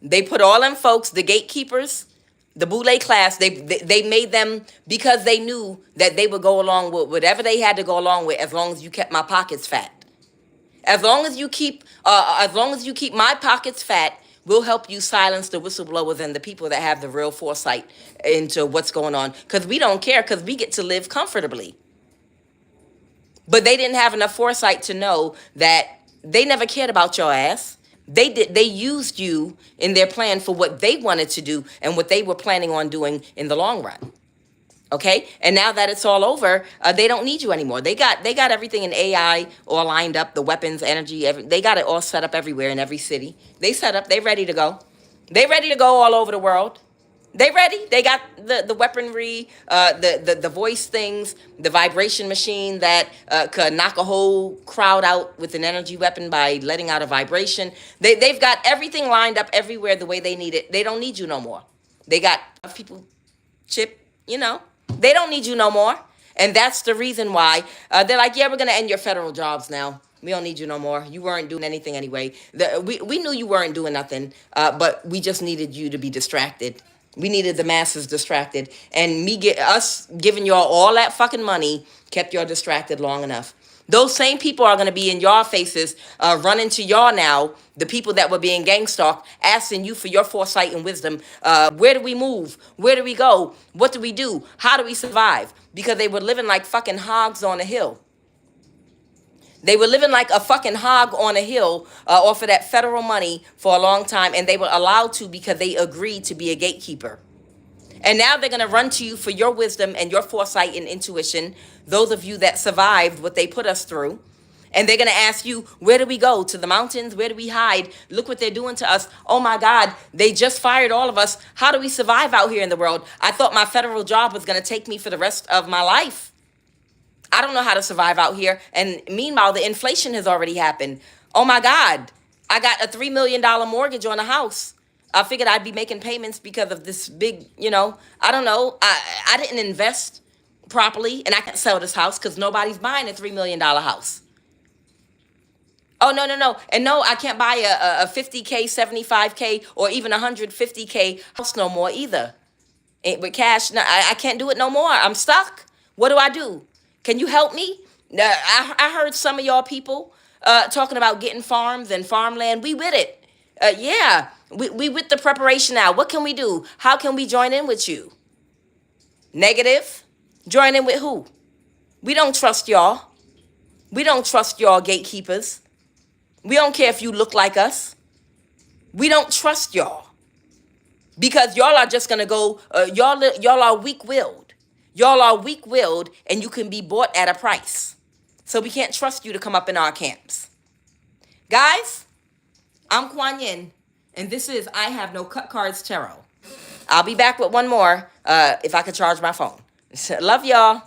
They put all them folks, the gatekeepers, the boule class, they made them because they knew that they would go along with whatever they had to go along with as long as you kept my pockets fat. As long as you keep my pockets fat, we'll help you silence the whistleblowers and the people that have the real foresight into what's going on. Because we don't care, because we get to live comfortably. But they didn't have enough foresight to know that they never cared about your ass. They used you in their plan for what they wanted to do and what they were planning on doing in the long run. Okay, and now that it's all over, they don't need you anymore. They got everything in AI all lined up, the weapons, energy, they got it all set up everywhere in every city. They set up, they ready to go. They ready to go all over the world. They ready. They got the weaponry, the voice things, the vibration machine that could knock a whole crowd out with an energy weapon by letting out a vibration. They've got everything lined up everywhere the way they need it. They don't need you no more. They got people, Chip, they don't need you no more. And that's the reason why they're like, yeah, we're going to end your federal jobs now. We don't need you no more. You weren't doing anything anyway. We knew you weren't doing nothing, but we just needed you to be distracted. We needed the masses distracted. And us giving y'all all that fucking money kept y'all distracted long enough. Those same people are going to be in y'all faces, running to y'all now, the people that were being gangstalked, asking you for your foresight and wisdom. Where do we move? Where do we go? What do we do? How do we survive? Because they were living like fucking hogs on a hill. They were living like a fucking hog on a hill off of that federal money for a long time, and they were allowed to because they agreed to be a gatekeeper. And now they're going to run to you for your wisdom and your foresight and intuition, those of you that survived what they put us through. And they're going to ask you, where do we go? To the mountains? Where do we hide? Look what they're doing to us. Oh my God, they just fired all of us. How do we survive out here in the world? I thought my federal job was going to take me for the rest of my life. I don't know how to survive out here. And meanwhile, the inflation has already happened. Oh my God, I got a $3 million mortgage on a house. I figured I'd be making payments because of this big, I don't know. I didn't invest properly, and I can't sell this house because nobody's buying a $3 million house. Oh, no, no, no. And no, I can't buy a 50K, 75K, or even 150K house no more either. With cash, no, I can't do it no more. I'm stuck. What do I do? Can you help me? I heard some of y'all people talking about getting farms and farmland. We with it. Yeah, we with the preparation now. What can we do? How can we join in with you? Negative? Join in with who? We don't trust y'all. We don't trust y'all gatekeepers. We don't care if you look like us. We don't trust y'all. Because y'all are just going to go, y'all are weak-willed. Y'all are weak-willed, and you can be bought at a price. So we can't trust you to come up in our camps. Guys, I'm Kuan Yin, and this is I Have No Cut Cards Tarot. I'll be back with one more if I could charge my phone. Love y'all.